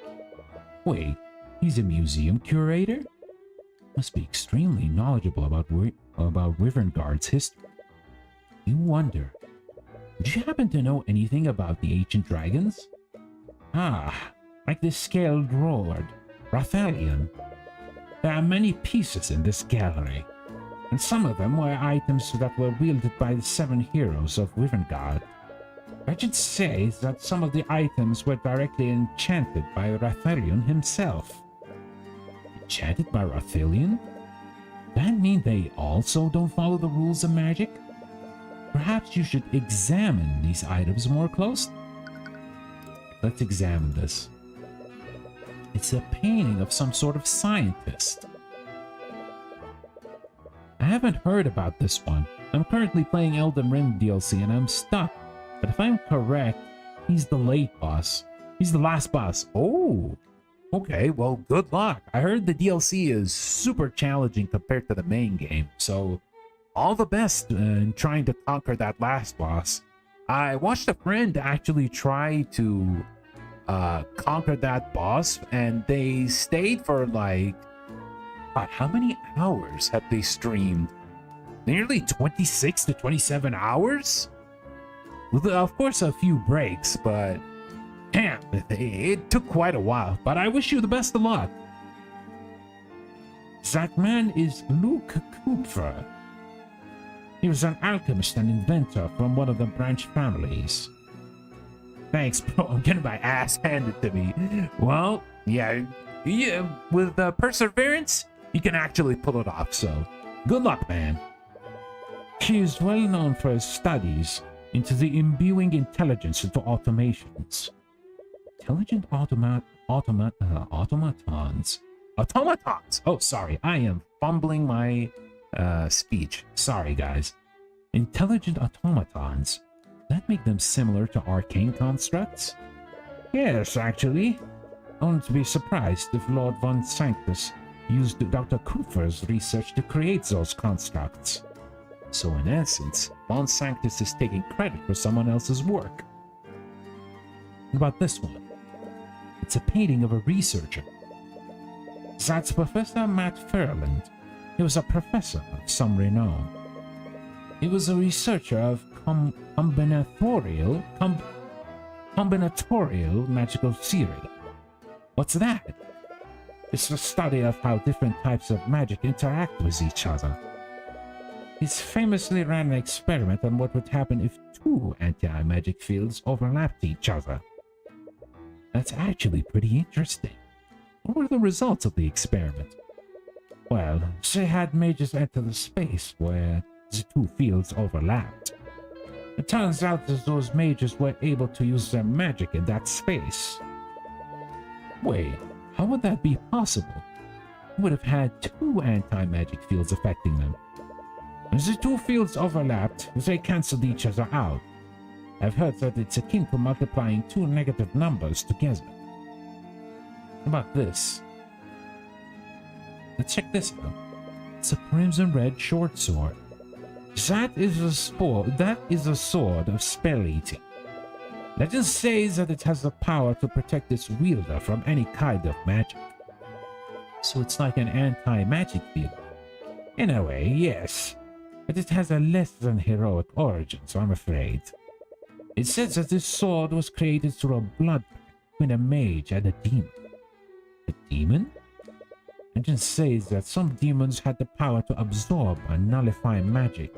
Wait, he's a museum curator? Must be extremely knowledgeable about Wyvernguard's history. You wonder, would you happen to know anything about the ancient dragons? Ah, like the scaled lord, Rathelion. There are many pieces in this gallery, and some of them were items that were wielded by the 7 heroes of Wyvernguard. Legend says that some of the items were directly enchanted by Rathelion himself. Enchanted by Rathelion? That mean they also don't follow the rules of magic? Perhaps you should examine these items more closely. Let's examine this. It's a painting of some sort of scientist. I haven't heard about this one. I'm currently playing Elden Ring DLC and I'm stuck. But if I'm correct, he's the late boss. He's the last boss. Oh, okay, well, good luck. I heard the DLC is super challenging compared to the main game, so all the best in trying to conquer that last boss. I watched a friend actually try to conquer that boss, and they stayed for like, God, how many hours have they streamed? Nearly 26 to 27 hours? With, of course, a few breaks, but damn, it took quite a while. But I wish you the best of luck. That man is Luke Kupfer. He was an alchemist and inventor from one of the branch families. Thanks, bro. I'm getting my ass handed to me. Well, yeah, with perseverance, you can actually pull it off. So, good luck, man. He is well known for his studies into the imbuing intelligence into automations. Intelligent automatons. Automatons! Oh, sorry. I am fumbling my speech. Sorry, guys. Intelligent automatons. That make them similar to arcane constructs? Yes, actually. I wouldn't be surprised if Lord von Sanctus used Dr. Kupfer's research to create those constructs. So in essence, Von Sanctus is taking credit for someone else's work. What about this one? It's a painting of a researcher. That's Professor Matt Fairland. He was a professor of some renown. He was a researcher of combinatorial magical theory. What's that? It's the study of how different types of magic interact with each other. He's famously ran an experiment on what would happen if 2 anti-magic fields overlapped each other. That's actually pretty interesting. What were the results of the experiment? Well, they had mages enter the space where the 2 fields overlapped. It turns out that those mages were able to use their magic in that space. Wait, how would that be possible? You would have had 2 anti-magic fields affecting them. As the 2 fields overlapped, they cancelled each other out. I've heard that it's akin to multiplying 2 negative numbers together. How about this? Let's check this out. It's a crimson red short sword. That is a sword of spell eating. Legend says that it has the power to protect its wielder from any kind of magic. So it's like an anti-magic field. In a way, yes. But it has a less than heroic origins, I'm afraid. It says that this sword was created through a blood pact between a mage and a demon. A demon? Legend says that some demons had the power to absorb and nullify magic.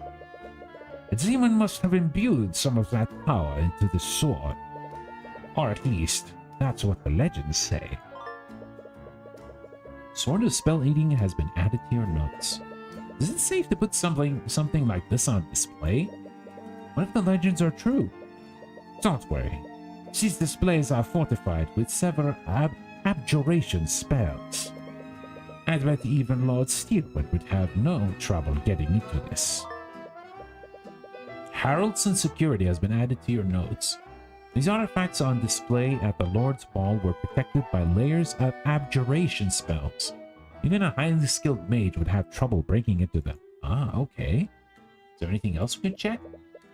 The demon must have imbued some of that power into the sword. Or at least, that's what the legends say. Sword of Spell Eating has been added to your notes. Is it safe to put something like this on display? What if the legends are true? Don't worry. These displays are fortified with several abjuration spells. I bet even Lord Steelwood would have no trouble getting into this. Haraldson Security has been added to your notes. These artifacts on display at the Lord's Ball were protected by layers of abjuration spells. Even a highly skilled mage would have trouble breaking into them. Ah, okay. Is there anything else we can check?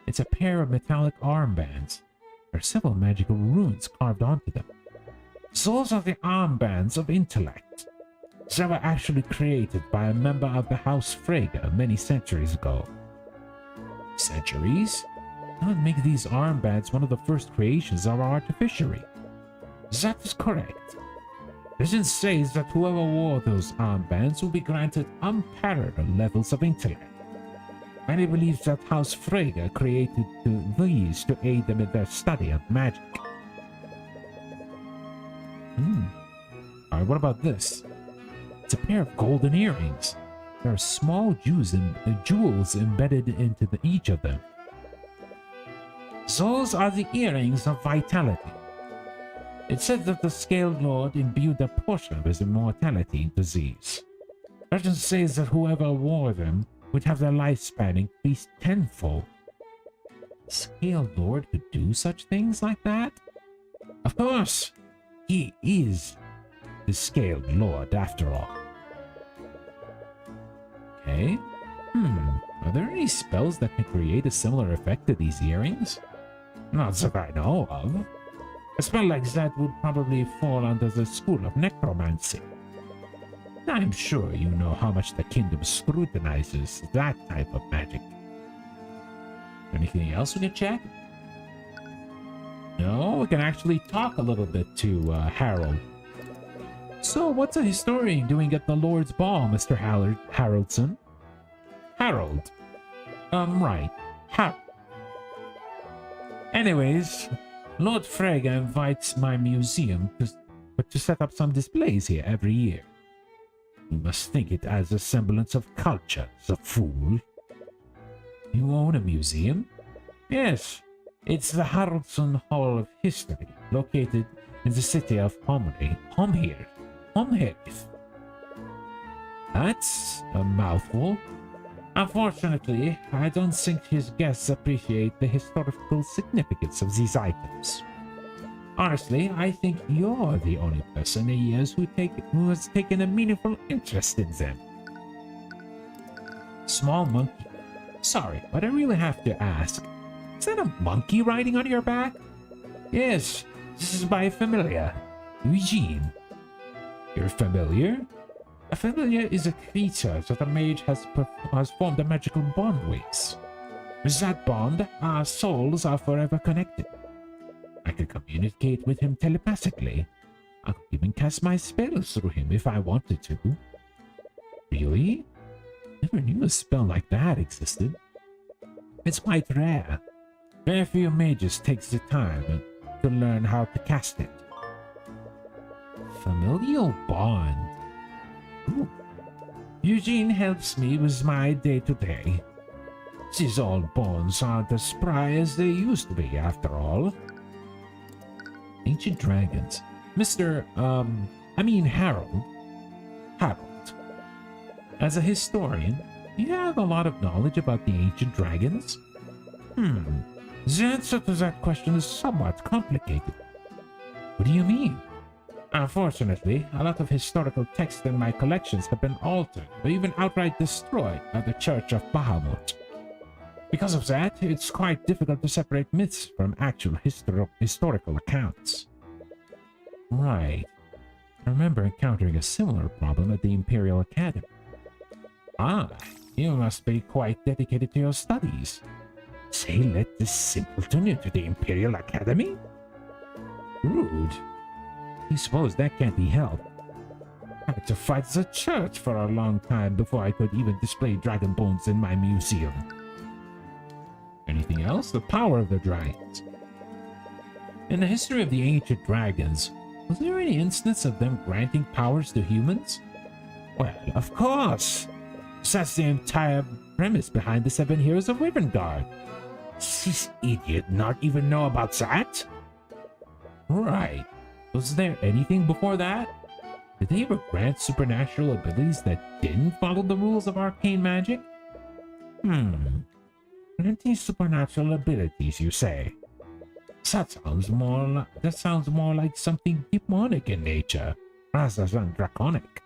It's a pair of metallic armbands. There are several magical runes carved onto them. Those are the armbands of intellect. They were actually created by a member of the House Frege many centuries ago. Centuries? That would make these armbands one of the first creations of our artificery. That is correct. Legend says that whoever wore those armbands will be granted unparalleled levels of intellect. Many believe that House Frege created these to aid them in their study of magic. Alright, what about this? It's a pair of golden earrings. There are small jewels embedded into each of them. Those are the earrings of vitality. It said that the Scaled Lord imbued a portion of his immortality into these. Legend says that whoever wore them would have their lifespan increased tenfold. The Scaled Lord could do such things like that? Of course! He is the Scaled Lord after all. Okay. Are there any spells that can create a similar effect to these earrings? Not that I know of. A spell like that would probably fall under the school of necromancy. I'm sure you know how much the kingdom scrutinizes that type of magic. Anything else we can check? No, we can actually talk a little bit to Harold. So, what's a historian doing at the Lord's Ball, Mr. Haraldson? Harold. Right. Harold. Anyways, Lord Frege invites my museum to set up some displays here every year. You must think it as a semblance of culture, the fool. You own a museum? Yes, it's the Haraldson Hall of History, located in the city of Homhirth. That's a mouthful. Unfortunately, I don't think his guests appreciate the historical significance of these items. Honestly, I think you're the only person in years who has taken a meaningful interest in them. Small monkey. Sorry, but I really have to ask. Is that a monkey riding on your back? Yes, this is my familiar, Eugene. Your familiar? A familiar is a creature that a mage has formed a magical bond with. With that bond, our souls are forever connected. I can communicate with him telepathically. I could even cast my spells through him if I wanted to. Really? Never knew a spell like that existed. It's quite rare. Very few mages take the time to learn how to cast it. Familial bond. Ooh. Eugene helps me with my day-to-day. These old bones aren't as spry as they used to be, after all. Ancient dragons. Harold. Harold. As a historian, you have a lot of knowledge about the ancient dragons? The answer to that question is somewhat complicated. What do you mean? Unfortunately, a lot of historical texts in my collections have been altered or even outright destroyed by the Church of Bahamut. Because of that, it's quite difficult to separate myths from actual historical accounts. Right. I remember encountering a similar problem at the Imperial Academy. Ah, you must be quite dedicated to your studies. Say, let this simpleton into the Imperial Academy? Rude. I suppose that can't be helped. I had to fight the church for a long time before I could even display dragon bones in my museum. Anything else? The power of the dragons. In the history of the ancient dragons, was there any instance of them granting powers to humans? Well, of course. That's the entire premise behind the 7 Heroes of Rivendard. Does this idiot not even know about that? Right. Was there anything before that? Did they ever grant supernatural abilities that didn't follow the rules of arcane magic? Granting supernatural abilities, you say? That sounds more like something demonic in nature, rather than draconic.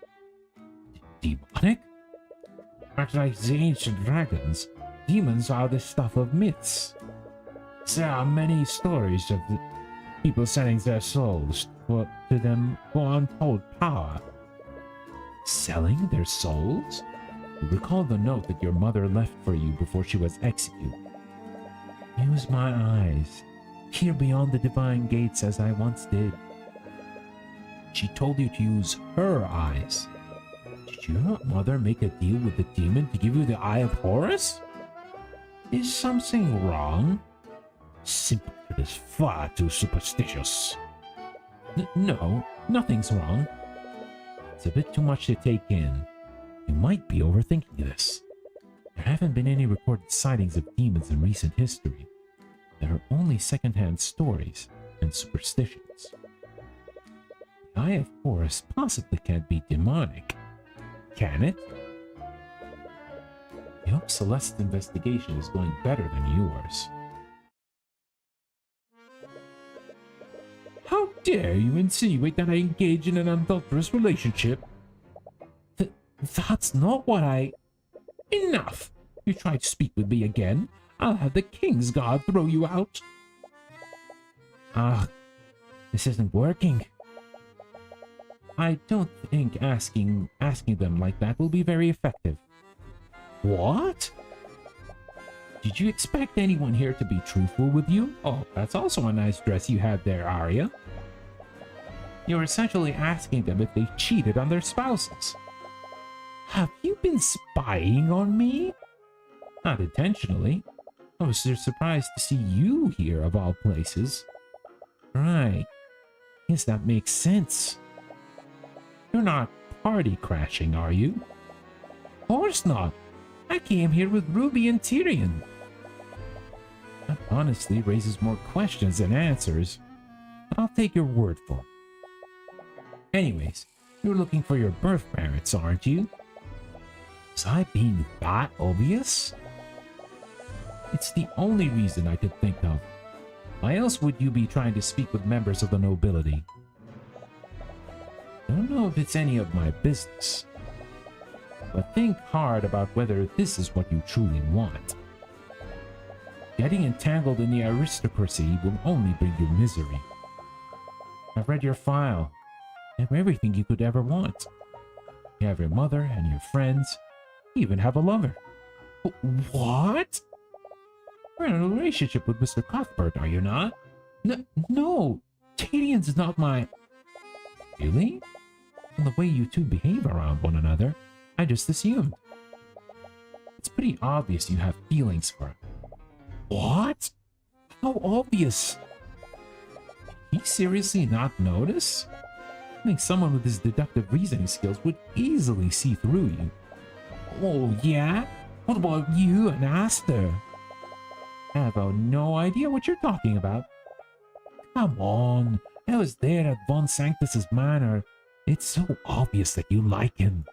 Demonic? Much like the ancient dragons, demons are the stuff of myths. There are many stories of people selling their souls to them for untold power. Selling their souls? You recall the note that your mother left for you before she was executed. Use my eyes. Peer beyond the divine gates as I once did. She told you to use her eyes. Did your mother make a deal with the demon to give you the Eye of Horus? Is something wrong? Simpleton is far too superstitious. No, nothing's wrong. It's a bit too much to take in. You might be overthinking this. There haven't been any recorded sightings of demons in recent history. There are only second-hand stories and superstitions. The Eye of Horus possibly can't be demonic, can it? I hope Celeste's investigation is going better than yours. How dare you insinuate that I engage in an adulterous relationship? That's not what I... Enough! You try to speak with me again, I'll have the King's Guard throw you out. This isn't working. I don't think asking them like that will be very effective. What? Did you expect anyone here to be truthful with you? Oh, that's also a nice dress you have there, Arya. You're essentially asking them if they cheated on their spouses. Have you been spying on me? Not intentionally. I was surprised to see you here, of all places. Right. Yes, that makes sense. You're not party crashing, are you? Of course not. I came here with Ruby and Tyrion. That honestly raises more questions than answers. I'll take your word for it. Anyways, you're looking for your birth parents, aren't you? Was I being that obvious? It's the only reason I could think of. Why else would you be trying to speak with members of the nobility? Don't know if it's any of my business. But think hard about whether this is what you truly want. Getting entangled in the aristocracy will only bring you misery. I've read your file. You have everything you could ever want. You have your mother and your friends. You even have a lover. What? You're in a relationship with Mr. Cuthbert, are you not? No. Tyrion's not my... Really? From the way you two behave around one another, I just assumed. It's pretty obvious you have feelings for him. What? How obvious? Did he seriously not notice? I think someone with his deductive reasoning skills would easily see through you. Oh, yeah? What about you and Aster? I have no idea what you're talking about. Come on, I was there at Von Sanctus's manor. It's so obvious that you like him.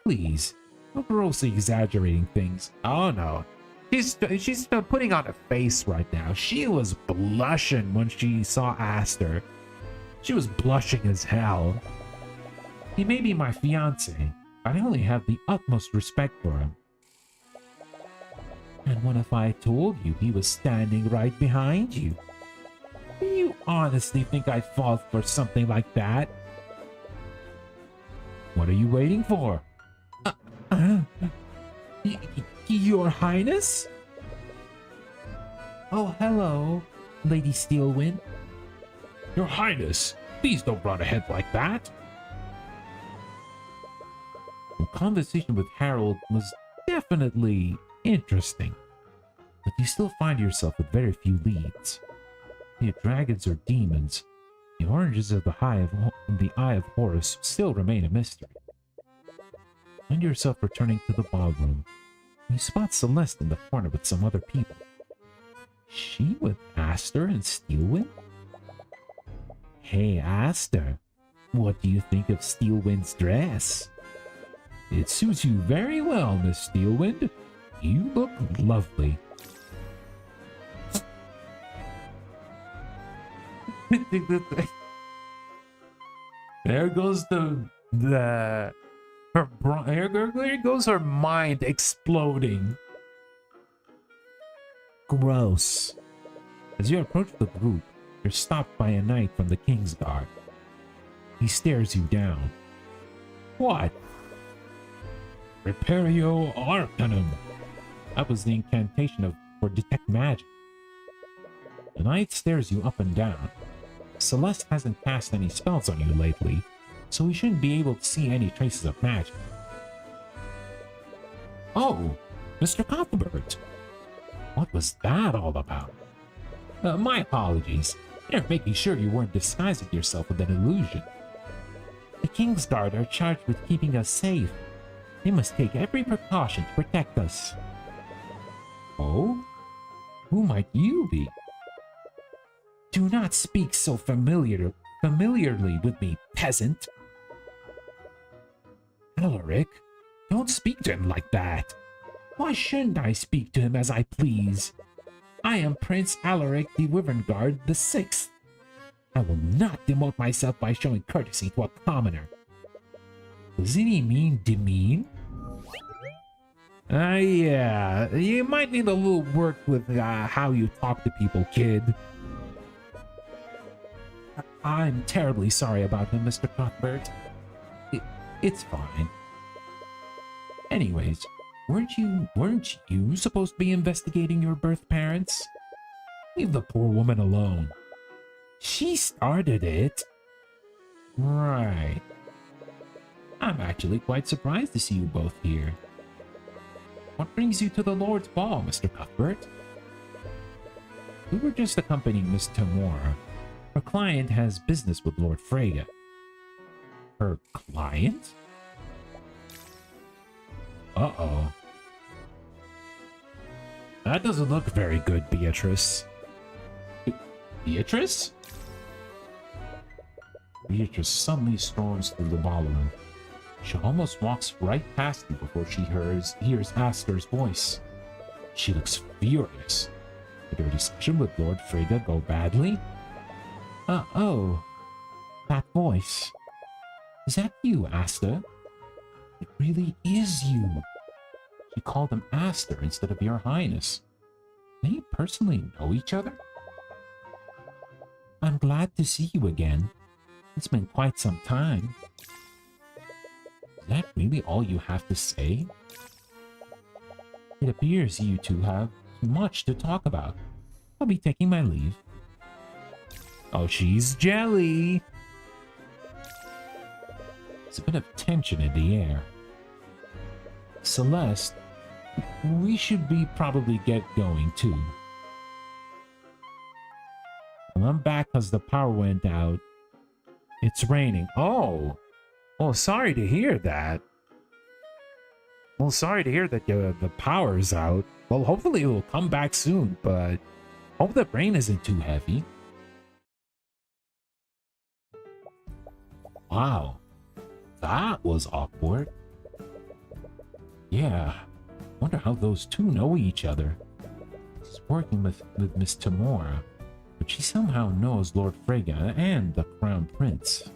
Please, I'm grossly exaggerating things. Oh no, she's putting on a face right now. She was blushing when she saw Aster. She was blushing as hell. He may be my fiance, but I only have the utmost respect for him. And what if I told you he was standing right behind you? Do you honestly think I'd fall for something like that? What are you waiting for? Your Highness? Oh, hello, Lady Steelwind. Your Highness, please don't run ahead like that. The conversation with Harold was definitely interesting, but you still find yourself with very few leads. Be it dragons or demons, the origins of the Eye of Horus still remain a mystery. Find yourself returning to the ballroom. You spot Celeste in the corner with some other people. She with Aster and Steelwind? Hey, Aster, what do you think of Steelwind's dress? It suits you very well, Miss Steelwind. You look lovely. There goes there goes her mind exploding. Gross. As you approach the group, you're stopped by a knight from the King's Guard. He stares you down. What? Reperio Arcanum. That was the incantation for detect magic. The knight stares you up and down. Celeste hasn't cast any spells on you lately, so we shouldn't be able to see any traces of magic. Oh, Mr. Cuthbert. What was that all about? My apologies. They're making sure you weren't disguising yourself with an illusion. The King's Guard are charged with keeping us safe. They must take every precaution to protect us. Oh? Who might you be? Do not speak so familiarly with me, peasant. Alaric, don't speak to him like that. Why shouldn't I speak to him as I please? I am Prince Alaric the Wyvernguard the Sixth. I will not demote myself by showing courtesy to a commoner. Doesn't he mean demean? Yeah, you might need a little work with how you talk to people, kid. I'm terribly sorry about him, Mr. Cuthbert. It's fine. Anyways, weren't you supposed to be investigating your birth parents? Leave the poor woman alone. She started it. Right. I'm actually quite surprised to see you both here. What brings you to the Lord's Ball, Mr. Cuthbert? We were just accompanying Miss Tamora. Her client has business with Lord Freyga. Her client? Uh-oh. That doesn't look very good, Beatrice. Beatrice? Beatrice suddenly storms through the ballroom. She almost walks right past you before she hears Aster's voice. She looks furious. Did her discussion with Lord Freyga go badly? Oh. That voice. Is that you, Aster? It really is you. She called him Aster instead of Your Highness. They personally know each other? I'm glad to see you again. It's been quite some time. Is that really all you have to say? It appears you two have much to talk about. I'll be taking my leave. Oh, she's jelly. There's a bit of tension in the air. Celeste, we should probably get going too. Well, I'm back because the power went out. It's raining. Oh. Well, sorry to hear that. Well, sorry to hear that the power's out. Well, hopefully it will come back soon, but hope the rain isn't too heavy. Wow. That was awkward. Yeah. Wonder how those two know each other. She's working with Miss Tamora, but she somehow knows Lord Freyga and the Crown Prince.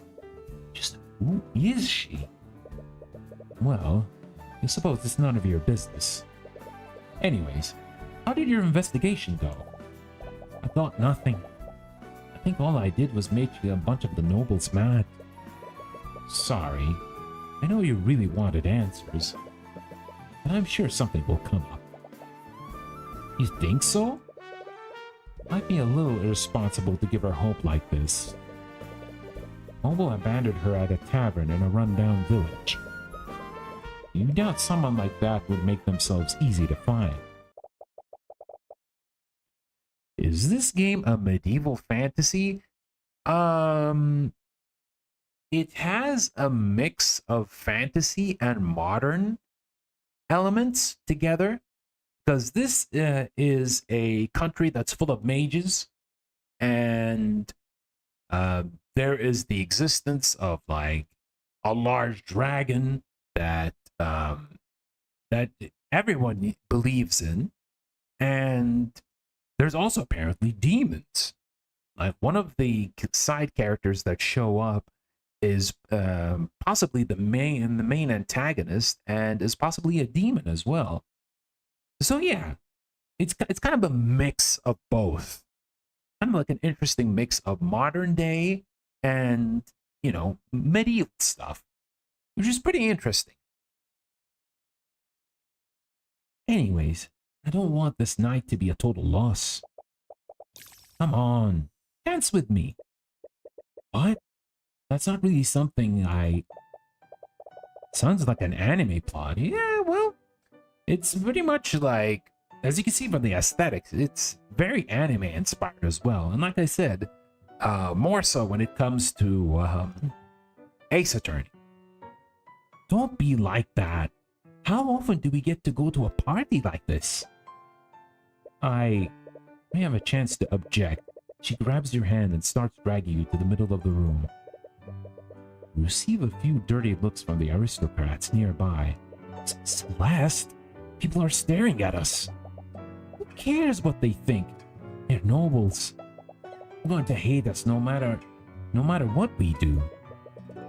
Just who is she? Well, I suppose it's none of your business. Anyways, how did your investigation go? I thought nothing. I think all I did was make a bunch of the nobles mad. Sorry. I know you really wanted answers. And I'm sure something will come up. You think so? Might be a little irresponsible to give her hope like this. Noble abandoned her at a tavern in a rundown village. doubt someone like that would make themselves easy to find. Is this game a medieval fantasy? It has a mix of fantasy and modern elements together, because this is a country that's full of mages, and there is the existence of like a large dragon that that everyone believes in, and there's also apparently demons. Like one of the side characters that show up is possibly the main antagonist, and is possibly a demon as well. So yeah, it's kind of a mix of both. Kind of like an interesting mix of modern day and, you know, medieval stuff, which is pretty interesting. Anyways, I don't want this night to be a total loss. Come on, dance with me. What? That's not really something I... Sounds like an anime plot. Yeah, well, it's pretty much like, as you can see from the aesthetics, it's very anime inspired as well. And like I said, more so when it comes to Ace Attorney. Don't be like that. How often do we get to go to a party like this? I have a chance to object. She grabs your hand and starts dragging you to the middle of the room. You receive a few dirty looks from the aristocrats nearby. Celeste, people are staring at us. Who cares what they think? They're nobles. They're going to hate us no matter what we do.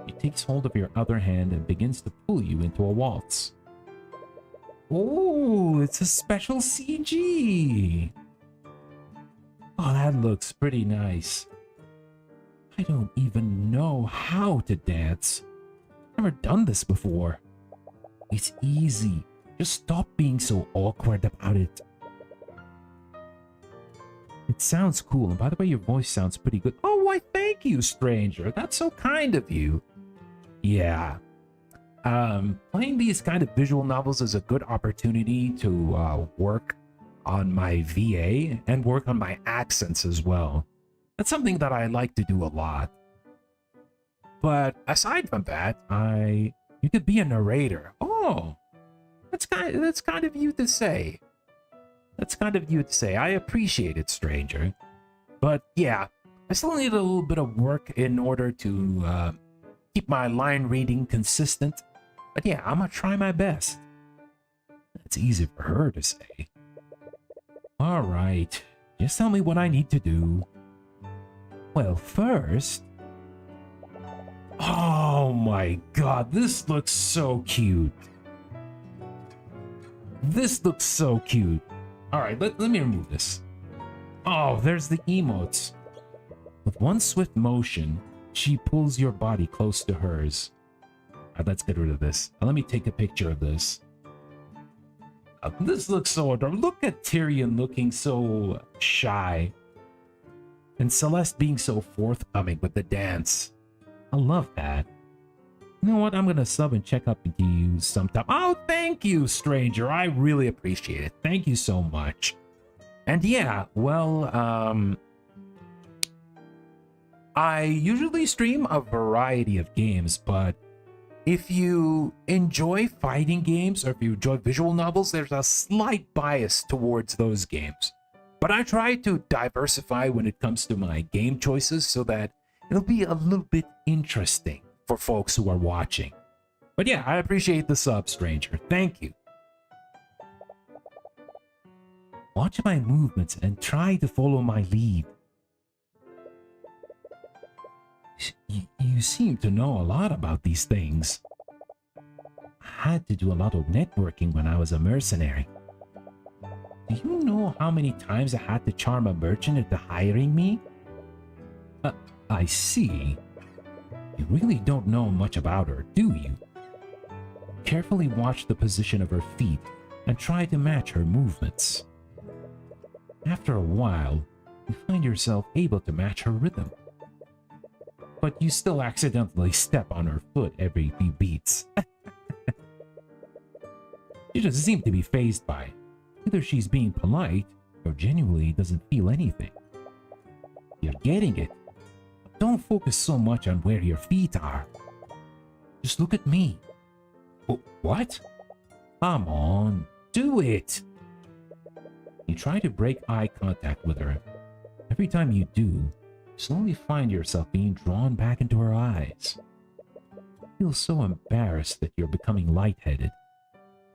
He takes hold of your other hand and begins to pull you into a waltz. Oh, it's a special CG. Oh, that looks pretty nice. I don't even know how to dance. Never done this before. It's easy. Just stop being so awkward about it. It sounds cool, and by the way, your voice sounds pretty good. Oh, why thank you, stranger. That's so kind of you. Yeah. Playing these kind of visual novels is a good opportunity to work on my VA and work on my accents as well. That's something that I like to do a lot. But aside from that, you could be a narrator. Oh, that's kind of you to say. That's kind of you to say. I appreciate it, stranger. But yeah, I still need a little bit of work in order to keep my line reading consistent. But yeah, I'm gonna try my best. It's easy for her to say. All right, just tell me what I need to do. Well, first... Oh my god, this looks so cute. This looks so cute. Alright, let me remove this. Oh, there's the emotes. With one swift motion, she pulls your body close to hers. Alright, let's get rid of this. Let me take a picture of this. This looks so adorable. Look at Tyrion looking so shy. And Celeste being so forthcoming with the dance. I love that. You know what? I'm gonna sub and check up into you sometime. Oh, thank you, stranger. I really appreciate it. Thank you so much. And yeah, well, I usually stream a variety of games, but if you enjoy fighting games or if you enjoy visual novels, there's a slight bias towards those games. But I try to diversify when it comes to my game choices so that it'll be a little bit interesting for folks who are watching. But yeah, I appreciate the sub, stranger. Thank you. Watch my movements and try to follow my lead. You seem to know a lot about these things. I had to do a lot of networking when I was a mercenary. Do you know how many times I had to charm a merchant into hiring me? I see. You really don't know much about her, do you? Carefully watch the position of her feet and try to match her movements. After a while, you find yourself able to match her rhythm. But you still accidentally step on her foot every few beats. She doesn't seem to be fazed by it. Either she's being polite, or genuinely doesn't feel anything. You're getting it. Don't focus so much on where your feet are. Just look at me. What? Come on, do it. You try to break eye contact with her. Every time you do, you slowly find yourself being drawn back into her eyes. You feel so embarrassed that you're becoming lightheaded.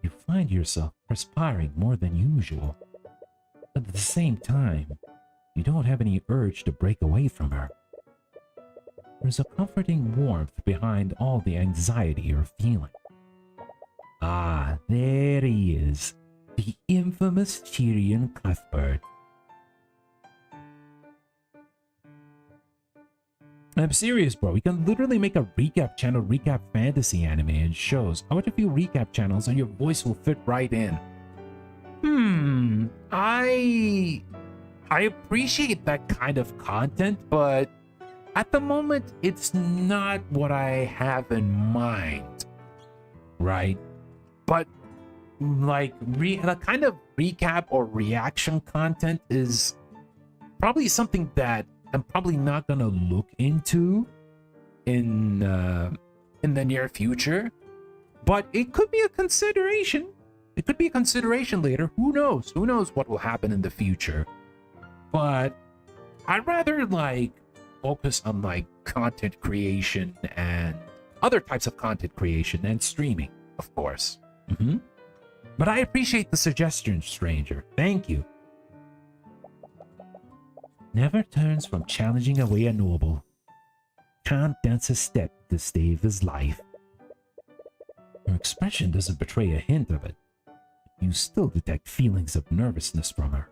You find yourself perspiring more than usual. But at the same time, you don't have any urge to break away from her. There's a comforting warmth behind all the anxiety you're feeling. Ah, there he is, the infamous TYRION Cuthbert. I'm serious, bro. We can literally make a recap channel, recap fantasy anime and shows. I watch a few recap channels and your voice will fit right in. I appreciate that kind of content, but at the moment, it's not what I have in mind, right? But like the kind of recap or reaction content is probably something that I'm probably not gonna look into in the near future, but it could be a consideration. It could be a consideration later. Who knows? Who knows what will happen in the future? But I'd rather like focus on like content creation and other types of content creation and streaming, of course. But I appreciate the suggestion, stranger. Thank you. Never turns from challenging away a noble. Can't dance a step to save his life. Her expression doesn't betray a hint of it. You still detect feelings of nervousness from her.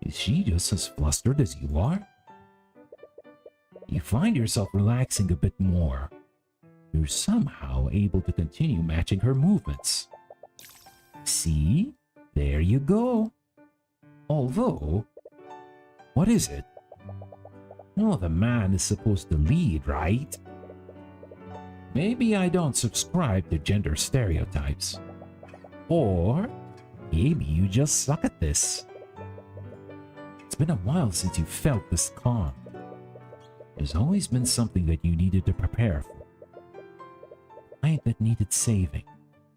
Is she just as flustered as you are? You find yourself relaxing a bit more. You're somehow able to continue matching her movements. See? There you go. Although, what is it? Well, the man is supposed to lead, right? Maybe I don't subscribe to gender stereotypes. Or maybe you just suck at this. It's been a while since you felt this calm. There's always been something that you needed to prepare for. A client that needed saving.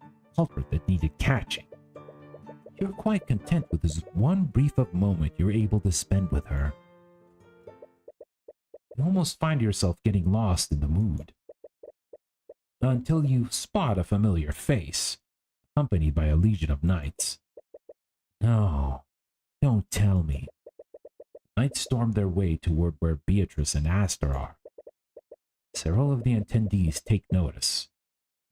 A culprit that needed catching. You're quite content with this one brief of moment you're able to spend with her. You almost find yourself getting lost in the mood. Until you spot a familiar face, accompanied by a legion of knights. No, don't tell me. Knights storm their way toward where Beatrice and Aster are. Several of the attendees take notice.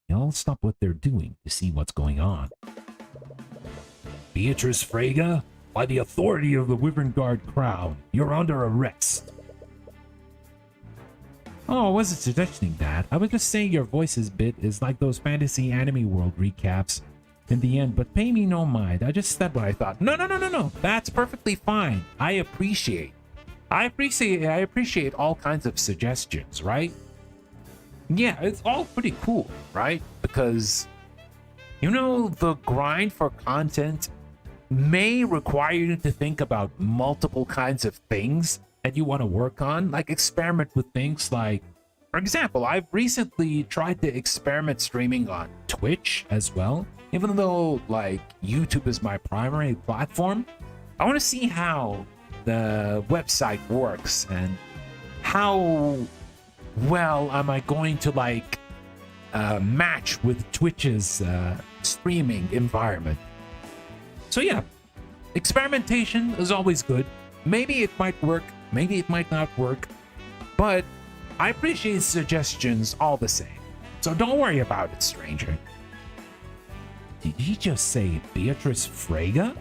They all stop what they're doing to see what's going on. Beatrice Freyga, by the authority of the Wyvern Guard Crown, you're under arrest. Oh, I wasn't suggesting that. I was just saying your voice's bit is like those fantasy anime world recaps in the end, but pay me no mind. I just said what I thought. No. That's perfectly fine. I appreciate all kinds of suggestions, right? Yeah, it's all pretty cool, right? Because, you know, the grind for content may require you to think about multiple kinds of things that you want to work on, like experiment with things like, for example, I've recently tried to experiment streaming on Twitch as well. Even though like YouTube is my primary platform, I want to see how the website works and how well am I going to like match with Twitch's streaming environment. So yeah, experimentation is always good. Maybe it might work, maybe it might not work, but I appreciate suggestions all the same. So don't worry about it, stranger. Did he just say Beatrice Freyga?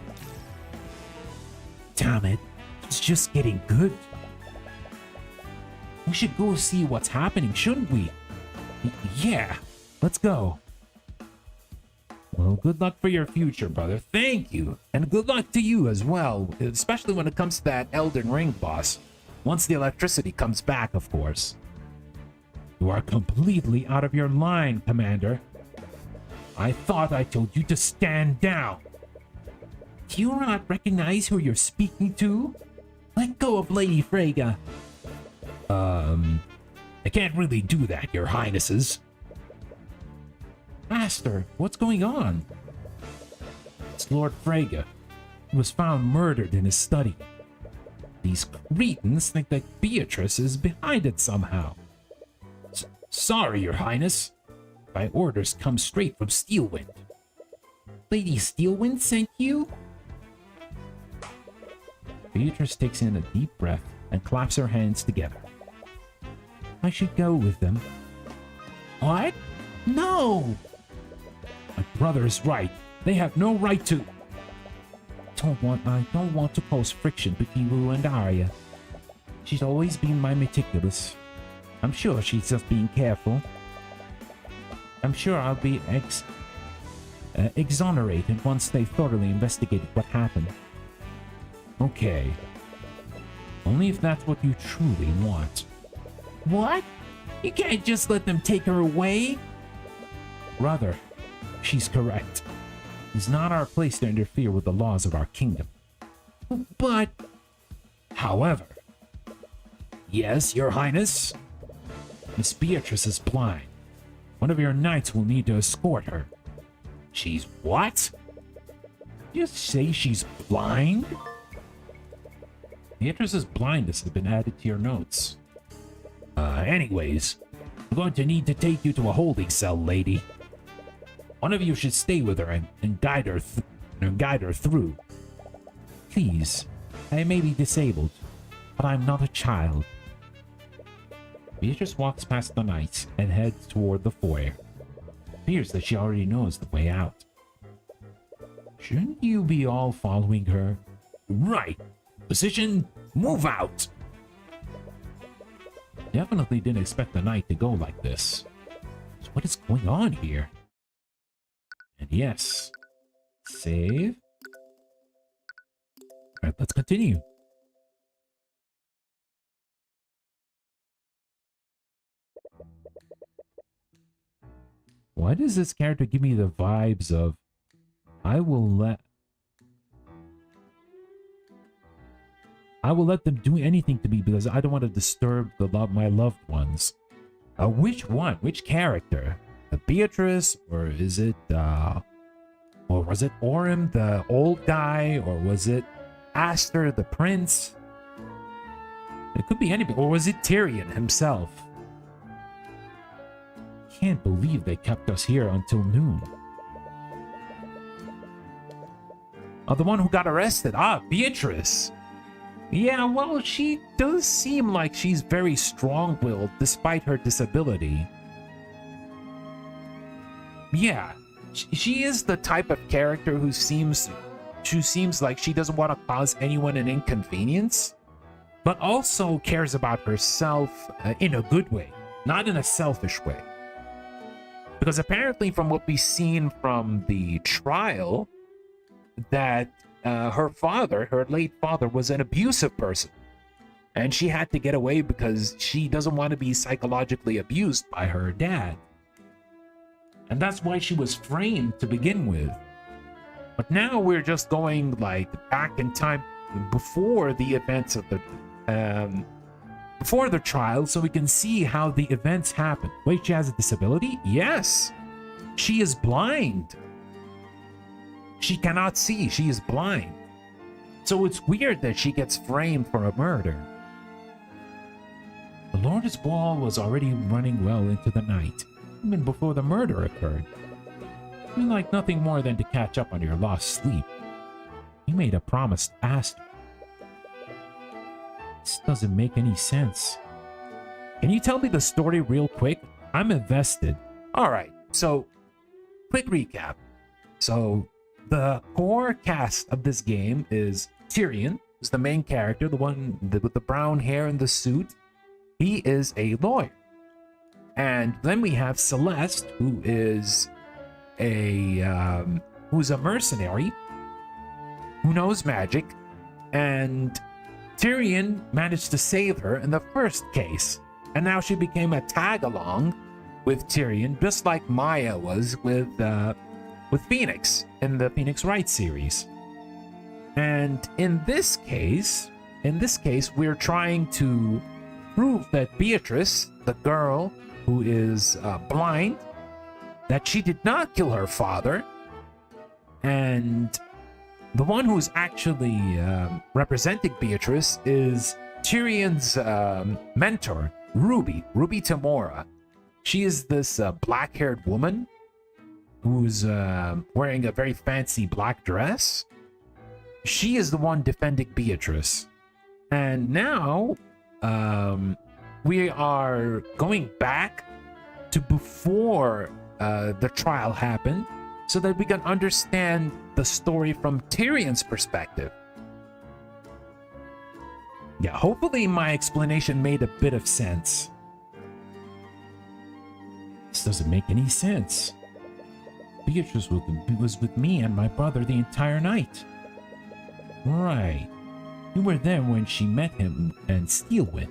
Damn it, it's just getting good. We should go see what's happening, shouldn't we? Yeah, let's go. Well, good luck for your future, brother. Thank you. And good luck to you as well, especially when it comes to that Elden Ring boss. Once the electricity comes back, of course. You are completely out of your line, Commander. I thought I told you to stand down. Do you not recognize who you're speaking to? Let go of Lady Freyga. I can't really do that, your highnesses. Master, what's going on? It's Lord Freyga. He was found murdered in his study. These cretins think that Beatrice is behind it somehow. Sorry, your highness. My orders come straight from Steelwind. Lady Steelwind sent you? Beatrice takes in a deep breath and claps her hands together. I should go with them. What? No! My brother is right. They have no right to. I don't want to cause friction between Wu and Arya. She's always been my meticulous. I'm sure she's just being careful. I'm sure I'll be exonerated once they thoroughly investigated what happened. Okay. Only if that's what you truly want. What? You can't just let them take her away? Brother, she's correct. It's not our place to interfere with the laws of our kingdom. But... However... Yes, your highness? Miss Beatrice is blind. One of your knights will need to escort her. She's what? You say she's blind? Beatrice's blindness has been added to your notes. Anyways, I'm going to need to take you to a holding cell, lady. One of you should stay with her and guide her through. Please, I may be disabled, but I'm not a child. Beatrice walks past the knights and heads toward the foyer. It appears that she already knows the way out. Shouldn't you be all following her? Right. Position, move out. Definitely didn't expect the night to go like this. So what is going on here? And yes, save. Alright, let's continue. Why does this character give me the vibes of I will let them do anything to me because I don't want to disturb my loved ones. Which one? Which character? Beatrice, or is it or was it Orym, the old guy, or was it Aster, the prince? It could be anybody. Or was it Tyrion himself? Can't believe they kept us here until noon. Oh, the one who got arrested. Beatrice. Yeah, well, she does seem like she's very strong-willed despite her disability. Yeah, she is the type of character who seems like she doesn't want to cause anyone an inconvenience, but also cares about herself in a good way, not in a selfish way. Because apparently from what we've seen from the trial, that her late father, was an abusive person. And she had to get away because she doesn't want to be psychologically abused by her dad. And that's why she was framed to begin with. But now we're just going like back in time before the events of the before the trial, so we can see how the events happen. Wait, she has a disability? Yes. She is blind. She cannot see. She is blind. So it's weird that she gets framed for a murder. The Lord's Ball was already running well into the night, even before the murder occurred. You'd like nothing more than to catch up on your lost sleep. You made a promise to Aster. This doesn't make any sense. Can you tell me the story real quick? I'm invested. All right, so quick recap. So the core cast of this game is Tyrion, who's the main character, the one with the brown hair and the suit. He is a lawyer. And then we have Celeste, who is who's a mercenary who knows magic, and Tyrion managed to save her in the first case, and now she became a tag-along with Tyrion, just like Maya was with with Phoenix in the Phoenix Wright series. And in this case, we're trying to prove that Beatrice, the girl who is blind, that she did not kill her father, and the one who's actually representing Beatrice is Tyrion's mentor, Ruby Tamora. She is this black-haired woman who's wearing a very fancy black dress. She is the one defending Beatrice. And now we are going back to before the trial happened so that we can understand the story from Tyrion's perspective. Yeah, hopefully my explanation made a bit of sense. This doesn't make any sense. Beatrice was with me and my brother the entire night. Right. You were there when she met him and Steelwind.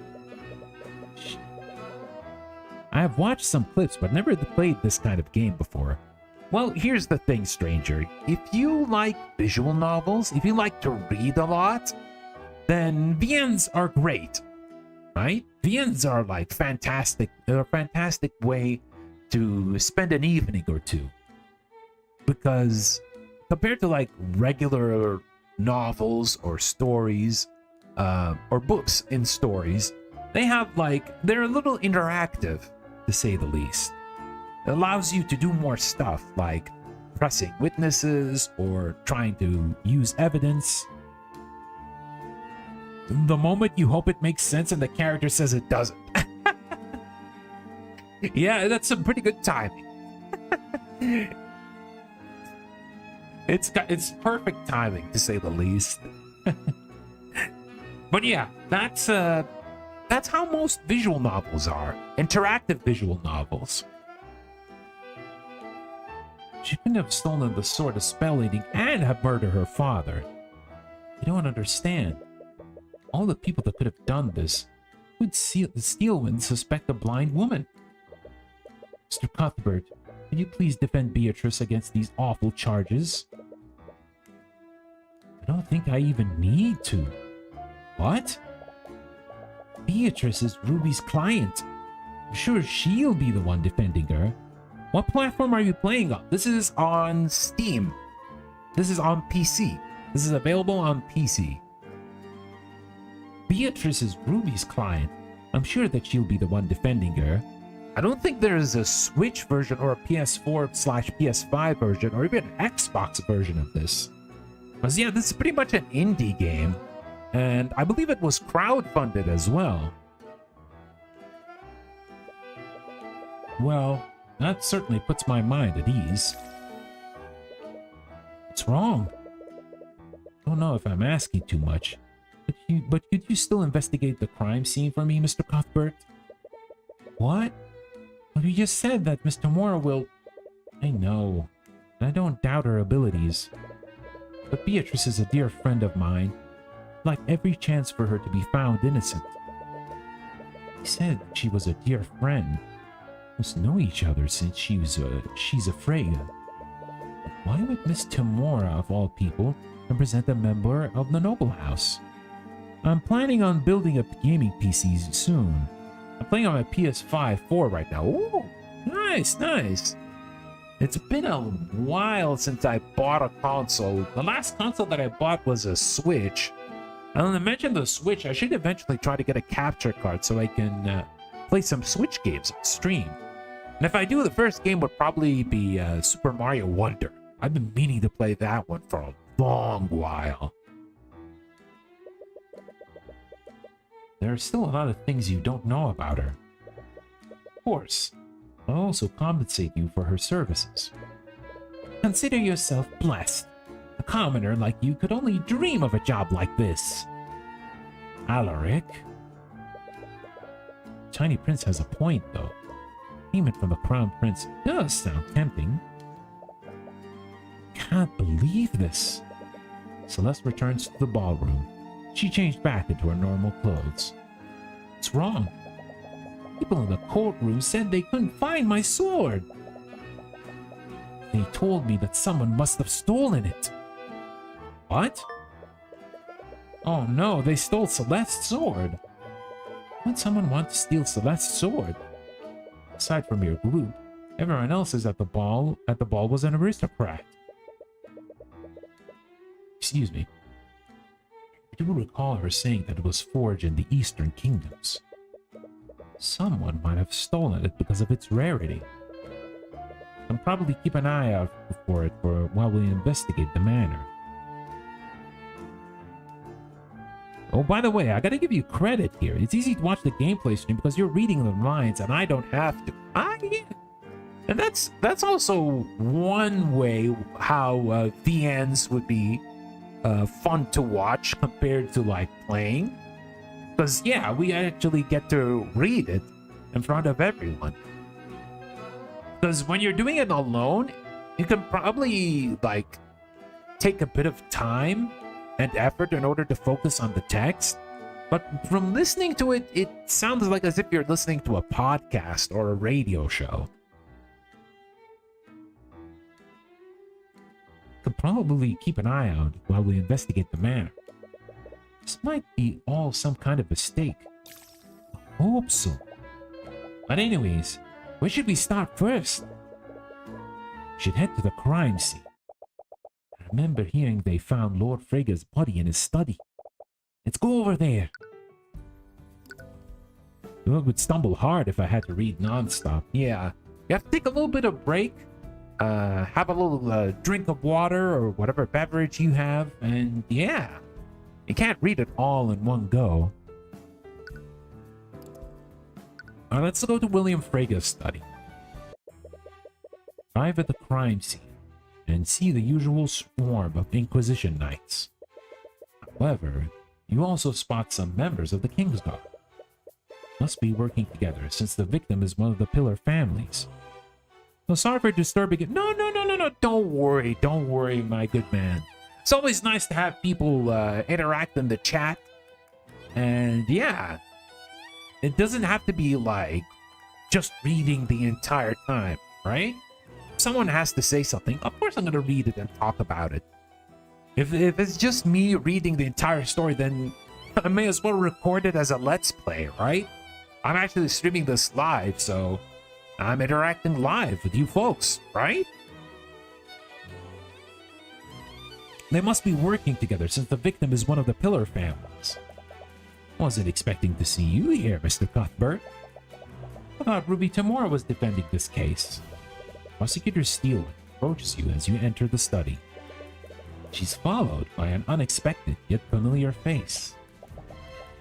I have watched some clips but never played this kind of game before. Well, here's the thing, stranger. If you like visual novels, if you like to read a lot, then VNs are great, right? VNs are like fantastic. They're a fantastic way to spend an evening or two. Because compared to like regular novels or stories, or books in stories, they're a little interactive, to say the least. It allows you to do more stuff like pressing witnesses or trying to use evidence. The moment you hope it makes sense and the character says it doesn't. Yeah, that's some pretty good timing. It's perfect timing, to say the least. But yeah, that's how most visual novels are. Interactive visual novels. She couldn't have stolen the sword of spell eating and have murdered her father. You don't understand. All the people that could have done this would Steelwind suspect a blind woman. Mr. Cuthbert, could you please defend Beatrice against these awful charges? I don't think I even need to. What? Beatrice is Ruby's client. I'm sure she'll be the one defending her. What platform are you playing on? This is on Steam. This is on PC. This is available on PC. Beatrice is Ruby's client. I'm sure that she'll be the one defending her. I don't think there is a Switch version or a PS4/PS5 version or even an Xbox version of this. Because yeah, this is pretty much an indie game. And I believe it was crowdfunded as well. Well, that certainly puts my mind at ease. What's wrong? I don't know if I'm asking too much. But could you still investigate the crime scene for me, Mr. Cuthbert? What? Well, you just said that Miss Tamora will... I know. I don't doubt her abilities. But Beatrice is a dear friend of mine. I'd like every chance for her to be found innocent. He said she was a dear friend. We must know each other since she's afraid. But why would Miss Tamora, of all people, represent a member of the noble house? I'm planning on building a gaming PC soon. I'm playing on my PS5-4 right now. Ooh, nice, nice. It's been a while since I bought a console. The last console that I bought was a Switch. And I mentioned the Switch, I should eventually try to get a capture card so I can play some Switch games on stream. And if I do, the first game would probably be Super Mario Wonder. I've been meaning to play that one for a long while. There are still a lot of things you don't know about her. Of course, I'll also compensate you for her services. Consider yourself blessed. A commoner like you could only dream of a job like this. Alaric? Tiny Prince has a point, though. Payment from the Crown Prince does sound tempting. Can't believe this. Celeste returns to the ballroom. She changed back into her normal clothes. What's wrong? People in the courtroom said they couldn't find my sword. They told me that someone must have stolen it. What? Oh no, they stole Celeste's sword. Would someone want to steal Celeste's sword? Aside from your group, everyone else is at the ball was an aristocrat. Excuse me. I do recall her saying that it was forged in the Eastern Kingdoms. Someone might have stolen it because of its rarity. I'll probably keep an eye out for it while we investigate the manor. Oh, by the way, I gotta give you credit here. It's easy to watch the gameplay stream because you're reading the lines and I don't have to. Yeah. And that's also one way how VNs would be fun to watch compared to like playing. Because yeah, we actually get to read it in front of everyone. Because when you're doing it alone, you can probably like take a bit of time and effort in order to focus on the text. But from listening to it, it sounds like as if you're listening to a podcast or a radio show. Could probably keep an eye out while we investigate the manor. This might be all some kind of mistake. I hope so. But anyways, where should we start first? We should head to the crime scene. I remember hearing they found Lord Frega's body in his study. Let's go over there. I would stumble hard if I had to read non-stop. Yeah, you have to take a little bit of break. Have a little drink of water or whatever beverage you have. And yeah, you can't read it all in one go. Alright, let's go to William Frega's study. Arrive at the crime scene and see the usual swarm of Inquisition Knights. However, you also spot some members of the Kingsguard. Must be working together since the victim is one of the Pillar families. So sorry for disturbing it. No. Don't worry, my good man. It's always nice to have people interact in the chat. And yeah, it doesn't have to be like just reading the entire time, right? If someone has to say something, of course I'm going to read it and talk about it. If it's just me reading the entire story, then I may as well record it as a Let's Play, right? I'm actually streaming this live, so I'm interacting live with you folks, right? They must be working together since the victim is one of the Pillar families. Wasn't expecting to see you here, Mr. Cuthbert. I thought Ruby Tamora was defending this case. Prosecutor Steele approaches you as you enter the study. She's followed by an unexpected yet familiar face.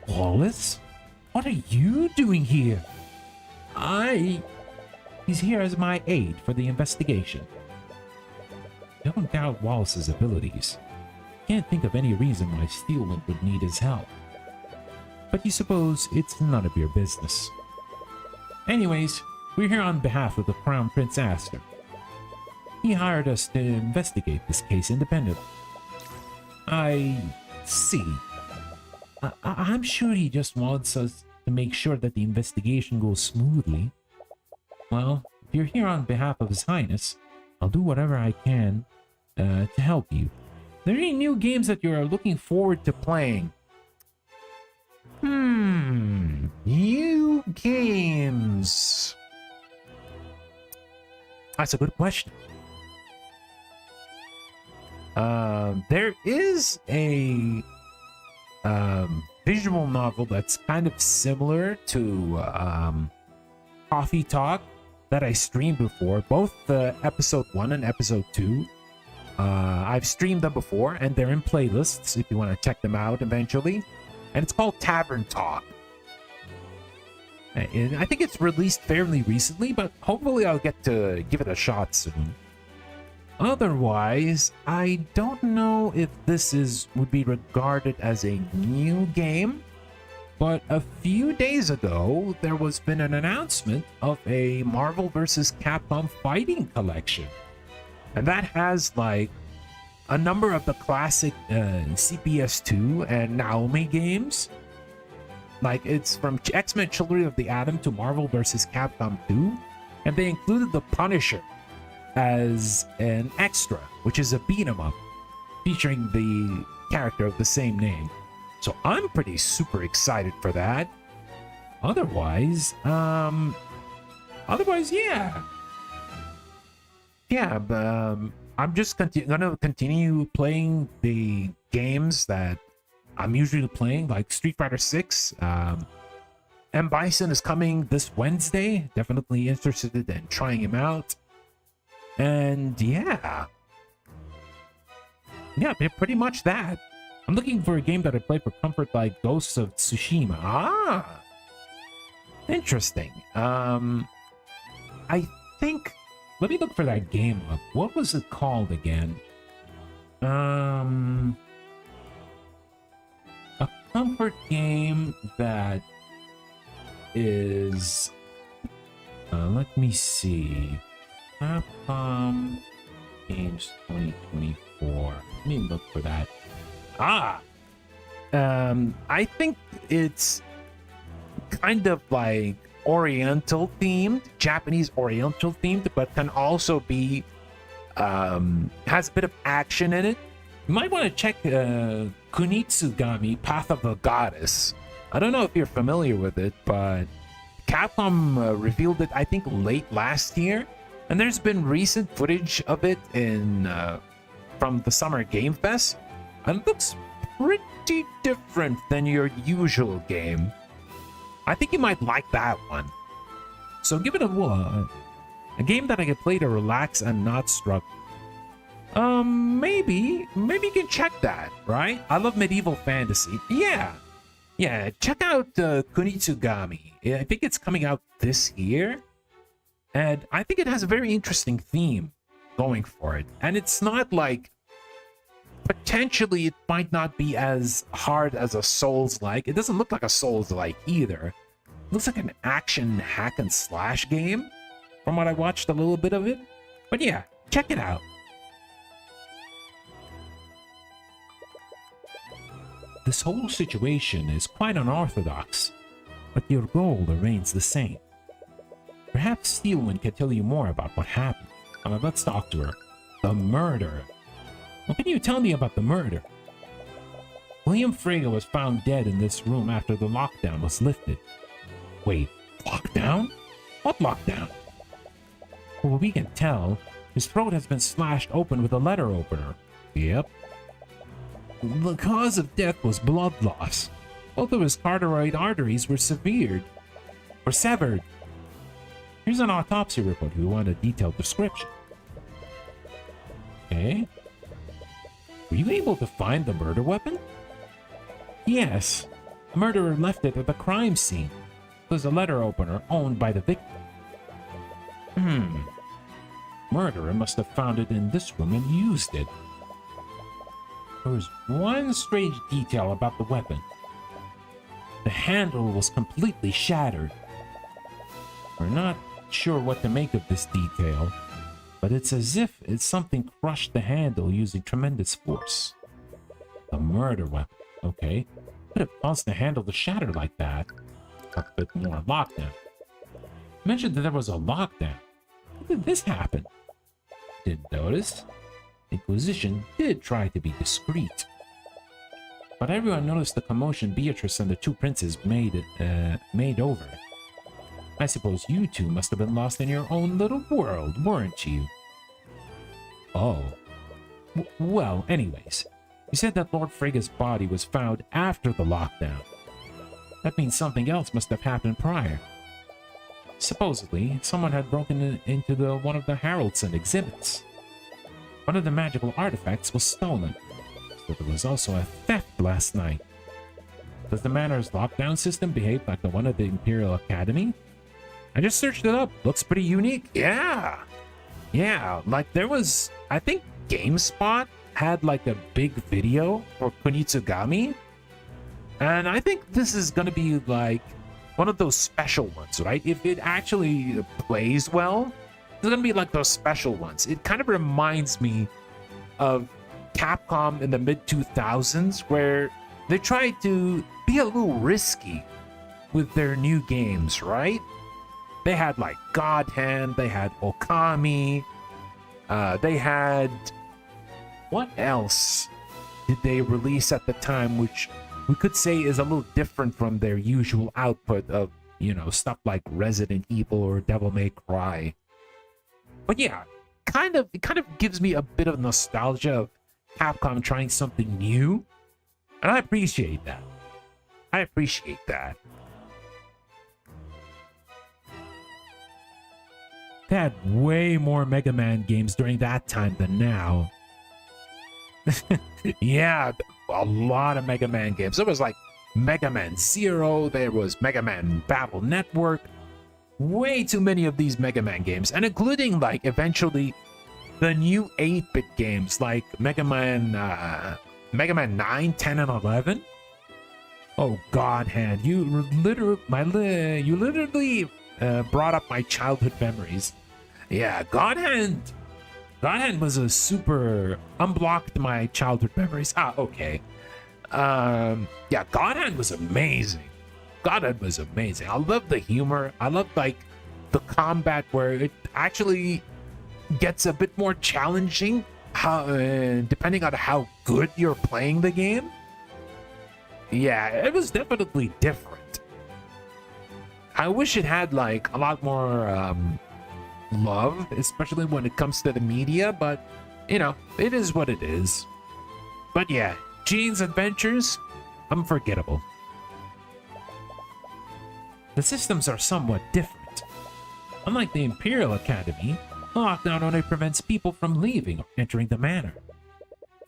Wallace? What are you doing here? He's here as my aide for the investigation. Don't doubt Wallace's abilities. Can't think of any reason why Steelwind would need his help. But you suppose it's none of your business. Anyways, we're here on behalf of the Crown Prince Aster. He hired us to investigate this case independently. I see. I'm sure he just wants us to make sure that the investigation goes smoothly. Well, if you're here on behalf of His Highness, I'll do whatever I can to help you. Are there any new games that you're looking forward to playing? New games. That's a good question. There is a visual novel that's kind of similar to Coffee Talk that I streamed before, both episode 1 and episode 2. I've streamed them before, and they're in playlists if you want to check them out eventually. And it's called Tavern Talk. And I think it's released fairly recently, but hopefully I'll get to give it a shot soon. Otherwise, I don't know if this would be regarded as a new game, but a few days ago, there was been an announcement of a Marvel vs. Capcom fighting collection. And that has like a number of the classic CPS2 and Naomi games. Like it's from X-Men Children of the Atom to Marvel vs. Capcom 2. And they included the Punisher as an extra, which is a beat 'em up featuring the character of the same name. So I'm pretty super excited for that. Otherwise, yeah. Yeah, I'm just gonna continue playing the games that I'm usually playing, like Street Fighter 6. M. Bison is coming this Wednesday. Definitely interested in trying him out. And yeah, pretty much that. I'm looking for a game that I play for comfort, like Ghosts of Tsushima. Ah, interesting. I think, let me look for that game up. What was it called again? A comfort game that is, let me see. Capcom Games 2024. Let me look for that. I think it's kind of like Oriental themed, Japanese Oriental themed, but can also be has a bit of action in it. You might want to check Kunitsugami Path of the Goddess. I don't know if you're familiar with it, but Capcom revealed it, I think, late last year, and there's been recent footage of it in from the Summer Game Fest, and it looks pretty different than your usual game. I think you might like that one. So give it a whirl. A game that I can play to relax and not struggle. Maybe you can check that, right? I love medieval fantasy. Yeah, check out Kunitsugami. I think it's coming out this year, and I think it has a very interesting theme going for it. And it's not like, potentially it might not be as hard as a Souls-like. It doesn't look like a Souls-like either. It looks like an action hack and slash game from what I watched a little bit of it. But yeah, check it out. This whole situation is quite unorthodox, but your goal remains the same. Perhaps Steelwind can tell you more about what happened. Let's talk to her. The murder. What can you tell me about the murder? William Frege was found dead in this room after the lockdown was lifted. Wait, lockdown? What lockdown? For what we can tell, his throat has been slashed open with a letter opener. Yep. The cause of death was blood loss. Both of his carotid arteries were severed. Here's an autopsy report if you want a detailed description. Okay. Were you able to find the murder weapon? Yes. The murderer left it at the crime scene. It was a letter opener owned by the victim. Murderer must have found it in this room and used it. There was one strange detail about the weapon. The handle was completely shattered. We're not sure what to make of this detail, but it's as if something crushed the handle using tremendous force. The murder weapon, okay. Could have caused the handle to shatter like that. A bit more lockdown. You mentioned that there was a lockdown. How did this happen? Didn't notice. The Inquisition did try to be discreet. But everyone noticed the commotion Beatrice and the two princes made over it. I suppose you two must have been lost in your own little world, weren't you? Oh. Well, anyways. You said that Lord Frege's body was found after the lockdown. That means something else must have happened prior. Supposedly, someone had broken into one of the Haraldson exhibits. One of the magical artifacts was stolen. So there was also a theft last night. Does the manor's lockdown system behave like the one at the Imperial Academy? I just searched it up. Looks pretty unique. Yeah, like there was, I think GameSpot had like a big video for Kunitsugami. And I think this is going to be like one of those special ones, right? If it actually plays well, it's going to be like those special ones. It kind of reminds me of Capcom in the mid-2000s, where they tried to be a little risky with their new games, right? They had like God Hand, they had Okami, They had... What else did they release at the time, which we could say is a little different from their usual output of, you know, stuff like Resident Evil or Devil May Cry. But yeah, it kind of gives me a bit of nostalgia of Capcom trying something new. And I appreciate that. I appreciate that. They had way more Mega Man games during that time than now. Yeah, a lot of Mega Man games. There was like Mega Man Zero, there was Mega Man Battle Network. Way too many of these Mega Man games, and including like eventually the new 8-bit games like Mega Man 9, 10, and 11. Oh God, hand, you literally brought up my childhood memories. Yeah, God Hand was a super unblocked my childhood memories. Okay. Yeah, God Hand was amazing. God Hand was amazing. I love the humor. I love like the combat where it actually gets a bit more challenging depending on how good you're playing the game. Yeah, it was definitely different. I wish it had like a lot more love, especially when it comes to the media, but you know, it is what it is. But yeah, Gene's adventures, unforgettable. The systems are somewhat different. Unlike the Imperial Academy, lockdown only prevents people from leaving or entering the manor.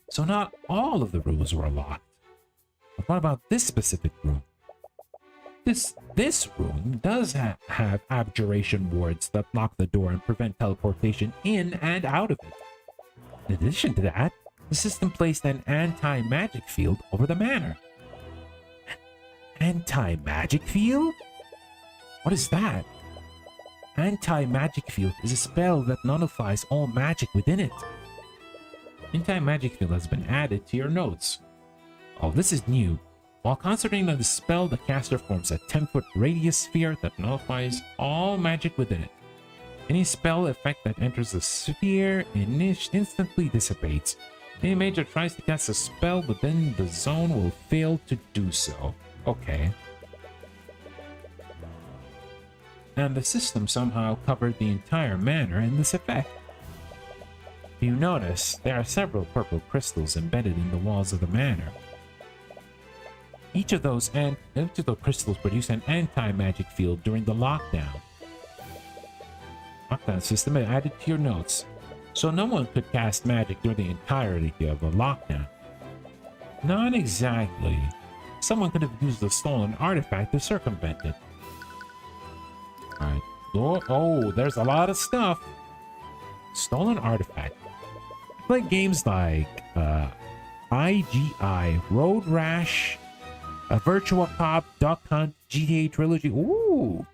So not all of the rooms were locked. But what about this specific room? This room does have abjuration wards that lock the door and prevent teleportation in and out of it. In addition to that, the system placed an anti-magic field over the manor. Anti-magic field? What is that? Anti-magic field is a spell that nullifies all magic within it. Anti-magic field has been added to your notes. Oh, this is new. While concentrating on the spell, the caster forms a 10-foot radius sphere that nullifies all magic within it. Any spell effect that enters the sphere instantly dissipates. Any mage that tries to cast a spell within the zone will fail to do so. Okay. And the system somehow covered the entire manor in this effect. If you notice, there are several purple crystals embedded in the walls of the manor. Each of those crystals produce an anti-magic field during the lockdown. Lockdown system added to your notes, so no one could cast magic during the entirety of a lockdown. Not exactly. Someone could have used the stolen artifact to circumvent it. Alright. Oh, there's a lot of stuff. Stolen artifact. Play games like IGI, Road Rash, Virtua Cop, Duck Hunt, GTA Trilogy. Ooh,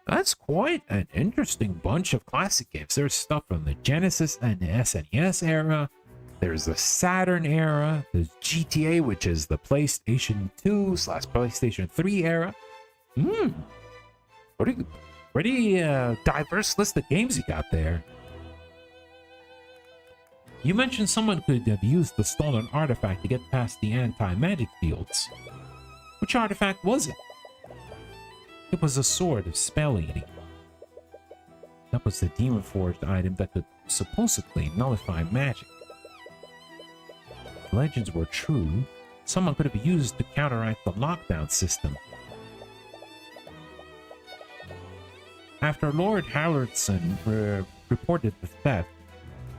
that's quite an interesting bunch of classic games. There's stuff from the Genesis and the SNES era. There's the Saturn era. There's GTA, which is the PlayStation 2/PlayStation 3 era. Pretty diverse list of games you got there. You mentioned someone could have used the stolen artifact to get past the anti-magic fields. Which artifact was it? It was a sword of spell eating. That was the demon forged item that could supposedly nullify magic. If the legends were true, someone could have used to counteract the lockdown system. After Lord Howardson reported the theft,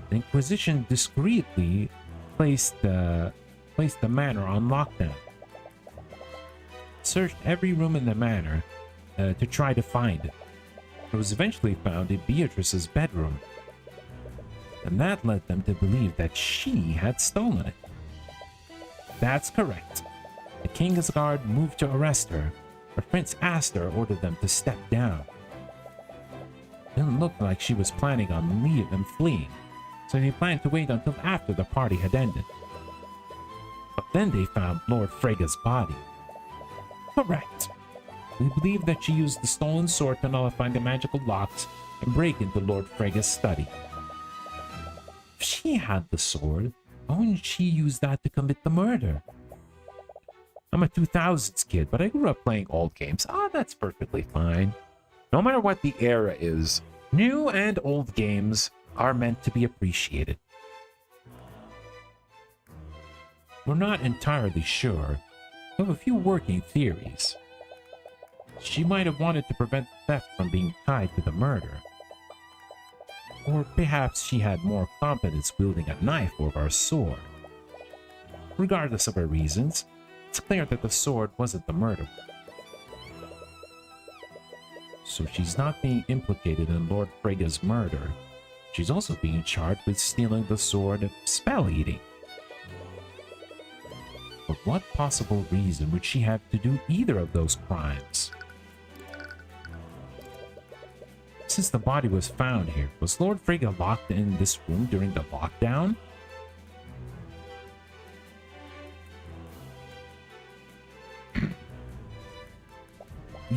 the Inquisition discreetly placed the manor on lockdown. Searched every room in the manor to try to find it. It was eventually found in Beatrice's bedroom, and that led them to believe that she had stolen it. That's correct. The King's Guard moved to arrest her, but Prince Aster ordered them to step down. It didn't look like she was planning on leaving and fleeing, so they planned to wait until after the party had ended. But then they found Lord Frega's body. Correct. We believe that she used the stolen sword to nullify the magical locks and break into Lord Frega's study. she had the sword, why wouldn't she use that to commit the murder? I'm a 2000s kid, but I grew up playing old games. That's perfectly fine. No matter what the era is, new and old games are meant to be appreciated. We're not entirely sure. We have a few working theories. She might have wanted to prevent theft from being tied to the murder. Or perhaps she had more confidence wielding a knife over a sword. Regardless of her reasons, it's clear that the sword wasn't the murder. So she's not being implicated in Lord Frega's murder. She's also being charged with stealing the sword and spell eating. But what possible reason would she have to do either of those crimes? Since the body was found here, was Lord Frege locked in this room during the lockdown?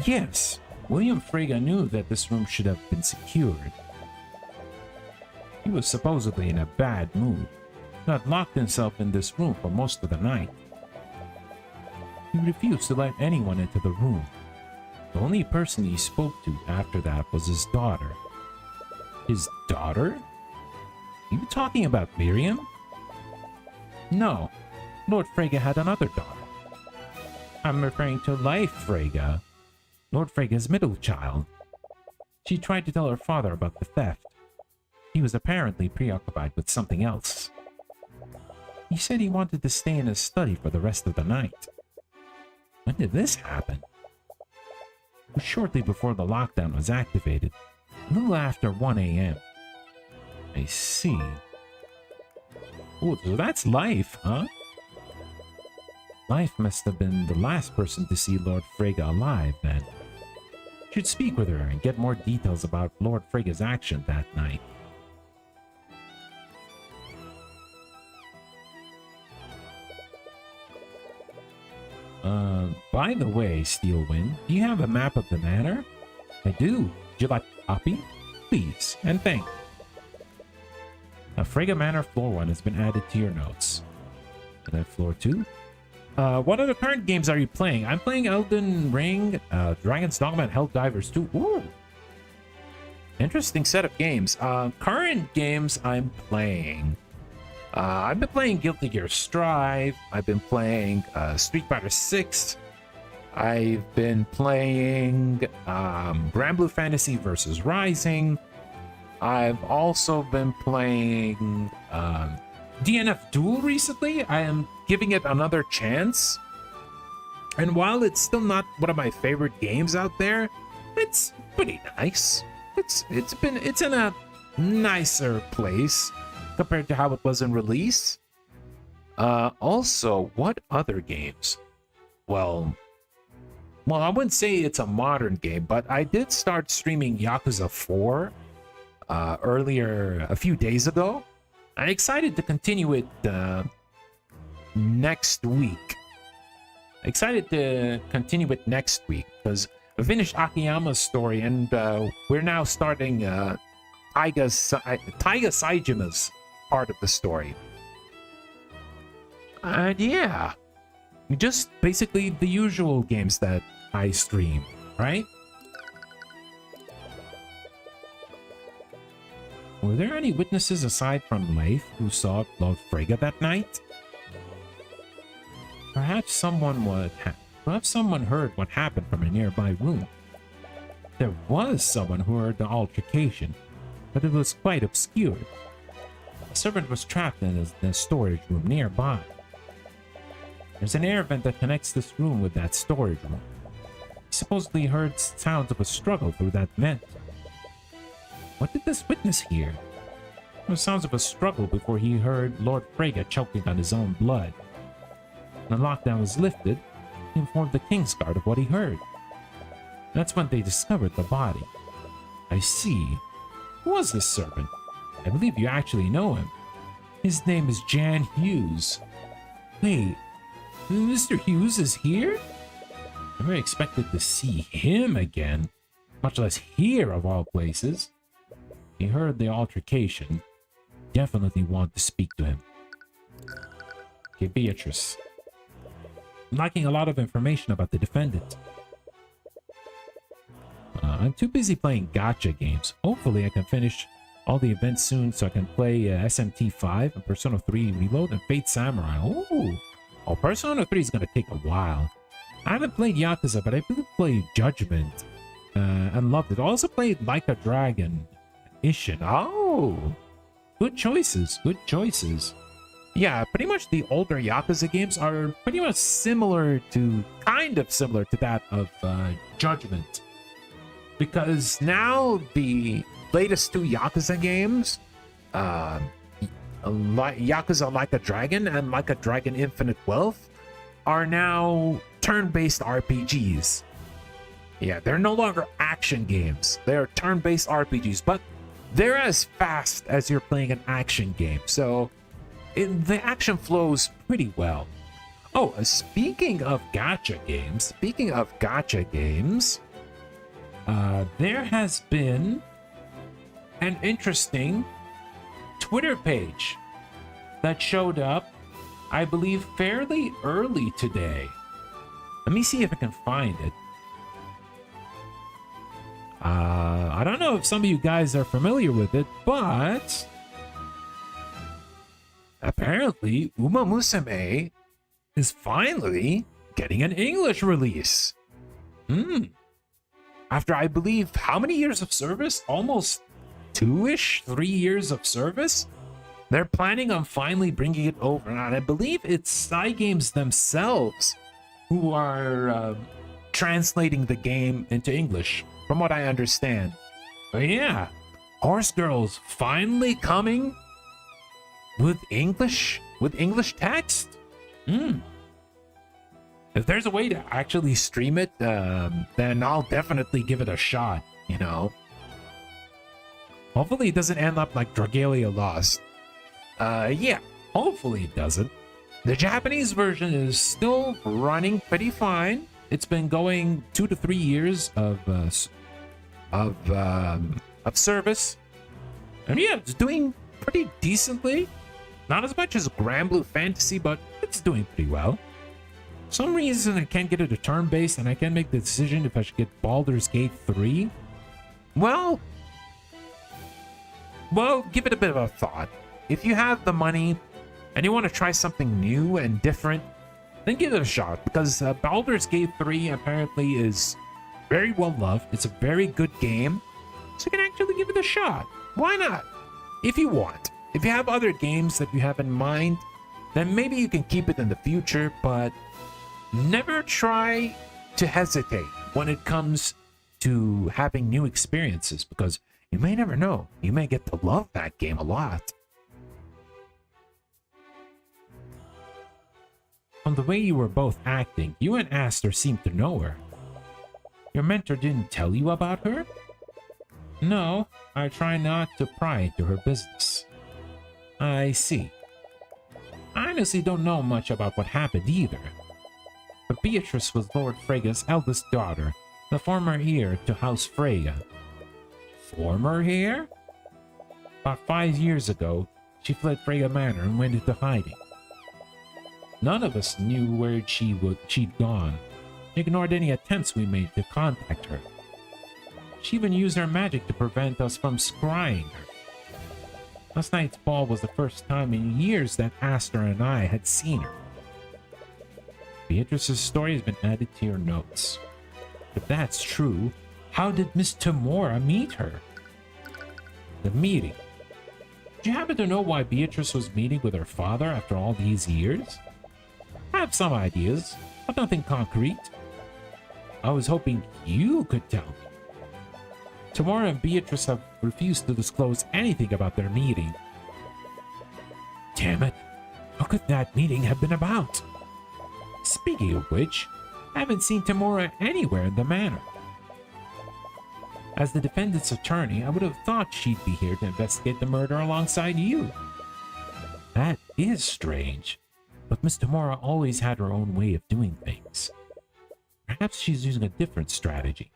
Yes, William Frege knew that this room should have been secured. He was supposedly in a bad mood, and had locked himself in this room for most of the night. He refused to let anyone into the room. The only person he spoke to after that was his daughter. His daughter? Are you talking about Miriam? No, Lord Frege had another daughter. I'm referring to Life Frege, Lord Frege's middle child. She tried to tell her father about the theft. He was apparently preoccupied with something else. He said he wanted to stay in his study for the rest of the night. When did this happen? It was shortly before the lockdown was activated, a little after 1 a.m. I see. Oh, so that's Life, huh? Life must have been the last person to see Lord Frege alive, then. Should speak with her and get more details about Lord Frege's action that night. By the way, Steelwind, do you have a map of the manor? I do. Would you like a copy? Please, and thank you. Frege Manor Floor 1 has been added to your notes. And then Floor 2? What other current games are you playing? I'm playing Elden Ring, Dragon's Dogma, and Helldivers 2. Ooh! Interesting set of games. Current games I'm playing. I've been playing Guilty Gear Strive. I've been playing Street Fighter 6. I've been playing Granblue Fantasy vs. Rising. I've also been playing DNF Duel recently. I am giving it another chance. And while it's still not one of my favorite games out there, it's pretty nice. It's in a nicer place compared to how it was in release. Also, what other games? Well, I wouldn't say it's a modern game, but I did start streaming Yakuza 4 earlier, a few days ago. I'm excited to continue it next week. Because I finished Akiyama's story, and we're now starting Taiga Saijima's part of the story. And yeah, just basically the usual games that I stream, right? Were there any witnesses aside from Leif who saw Lord Frege that night? Perhaps someone heard what happened from a nearby room. There was someone who heard the altercation, but it was quite obscured. A servant was trapped in a storage room nearby. There's an air vent that connects this room with that storage room. He supposedly heard sounds of a struggle through that vent. What did this witness hear? There were sounds of a struggle before he heard Lord Frege choking on his own blood. When the lockdown was lifted, he informed the Kingsguard of what he heard. That's when they discovered the body. I see. Who was this servant? I believe you actually know him. His name is Jan Hughes. Wait, Mr. Hughes is here? I never expected to see him again, much less here of all places. He heard the altercation. definitely want to speak to him. Okay, Beatrice. I'm lacking a lot of information about the defendant. I'm too busy playing gacha games. Hopefully I can finish all the events soon so I can play SMT 5 and Persona 3 Reload and Fate Samurai. Ooh. Oh, Persona 3 is going to take a while. I haven't played Yakuza, but I did play Judgment and loved it. I also played Like a Dragon, Ishin. Oh, good choices, good choices. Yeah, pretty much the older Yakuza games are pretty much kind of similar to that of Judgment. Because now the latest two Yakuza games, Yakuza Like a Dragon and Like a Dragon Infinite Wealth, are now turn-based RPGs. Yeah, they're no longer action games. They're turn-based RPGs, but they're as fast as you're playing an action game. So the action flows pretty well. Oh, speaking of gacha games, there has been an interesting Twitter page that showed up, I believe, fairly early today. Let me see if I can find it. I don't know if some of you guys are familiar with it, but apparently Uma Musume is finally getting an English release. After, I believe, how many years of service? Almost 3 years of service? They're planning on finally bringing it over, and I believe it's Cygames themselves who are translating the game into English, from what I understand. But yeah, Horse Girls finally coming with English text. If there's a way to actually stream it, then I'll definitely give it a shot, you know. Hopefully it doesn't end up like Dragalia Lost. Yeah, hopefully it doesn't. The Japanese version is still running pretty fine. It's been going 2 to 3 years of service. And yeah, it's doing pretty decently. Not as much as Grand Blue Fantasy, but it's doing pretty well. For some reason I can't get it to turn-based, and I can't make the decision if I should get Baldur's Gate 3. Well, give it a bit of a thought. If you have the money and you want to try something new and different, then give it a shot, because Baldur's Gate 3 apparently is very well loved. It's a very good game, so you can actually give it a shot. Why not? If you want. If you have other games that you have in mind, then maybe you can keep it in the future, but never try to hesitate when it comes to having new experiences, because you may never know. You may get to love that game a lot. From the way you were both acting, you and Aster seemed to know her. Your mentor didn't tell you about her? No, I try not to pry into her business. I see. I honestly don't know much about what happened either. But Beatrice was Lord Freya's eldest daughter, the former heir to House Freya. Former heir? About 5 years ago, she fled Freya Manor and went into hiding. None of us knew where she'd gone. She ignored any attempts we made to contact her. She even used her magic to prevent us from scrying her. Last night's ball was the first time in years that Aster and I had seen her. Beatrice's story has been added to your notes. If that's true, how did Miss Tamora meet her? The meeting. Do you happen to know why Beatrice was meeting with her father after all these years? I have some ideas, but nothing concrete. I was hoping you could tell me. Tamora and Beatrice have refused to disclose anything about their meeting. Damn it! What could that meeting have been about? Speaking of which, I haven't seen Tamora anywhere in the manor. As the defendant's attorney, I would have thought she'd be here to investigate the murder alongside you. That is strange, but Miss Tamora always had her own way of doing things. Perhaps she's using a different strategy.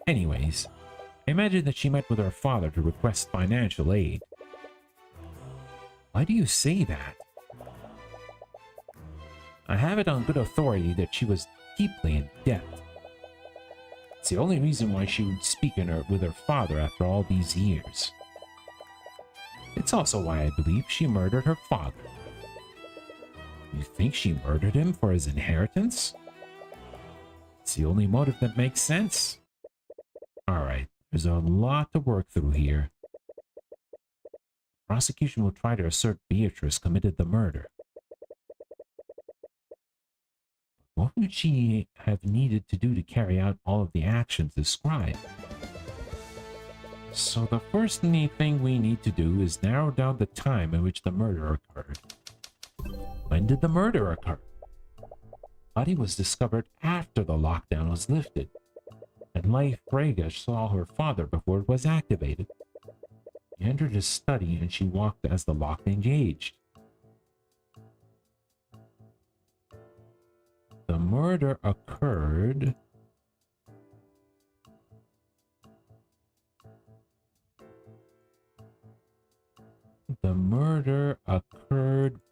Anyways, I imagine that she met with her father to request financial aid. Why do you say that? I have it on good authority that she was deeply in debt. It's the only reason why she would speak with her father after all these years. It's also why I believe she murdered her father. You think she murdered him for his inheritance? It's the only motive that makes sense. Alright, there's a lot to work through here. Prosecution will try to assert Beatrice committed the murder. What would she have needed to do to carry out all of the actions described? So the first thing we need to do is narrow down the time in which the murder occurred. When did the murder occur? Body was discovered after the lockdown was lifted, and Leif Frege saw her father before it was activated. He entered his study and she walked as the lock engaged. The murder occurred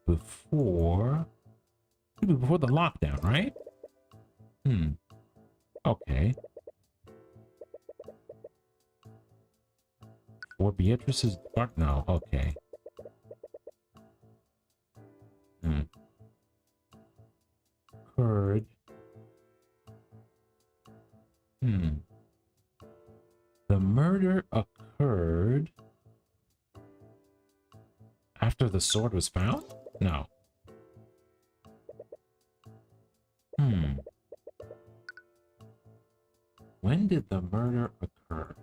before the lockdown, right? Okay. For Beatrice's part? No, okay. Occurred. The murder occurred after the sword was found? No. When did the murder occur?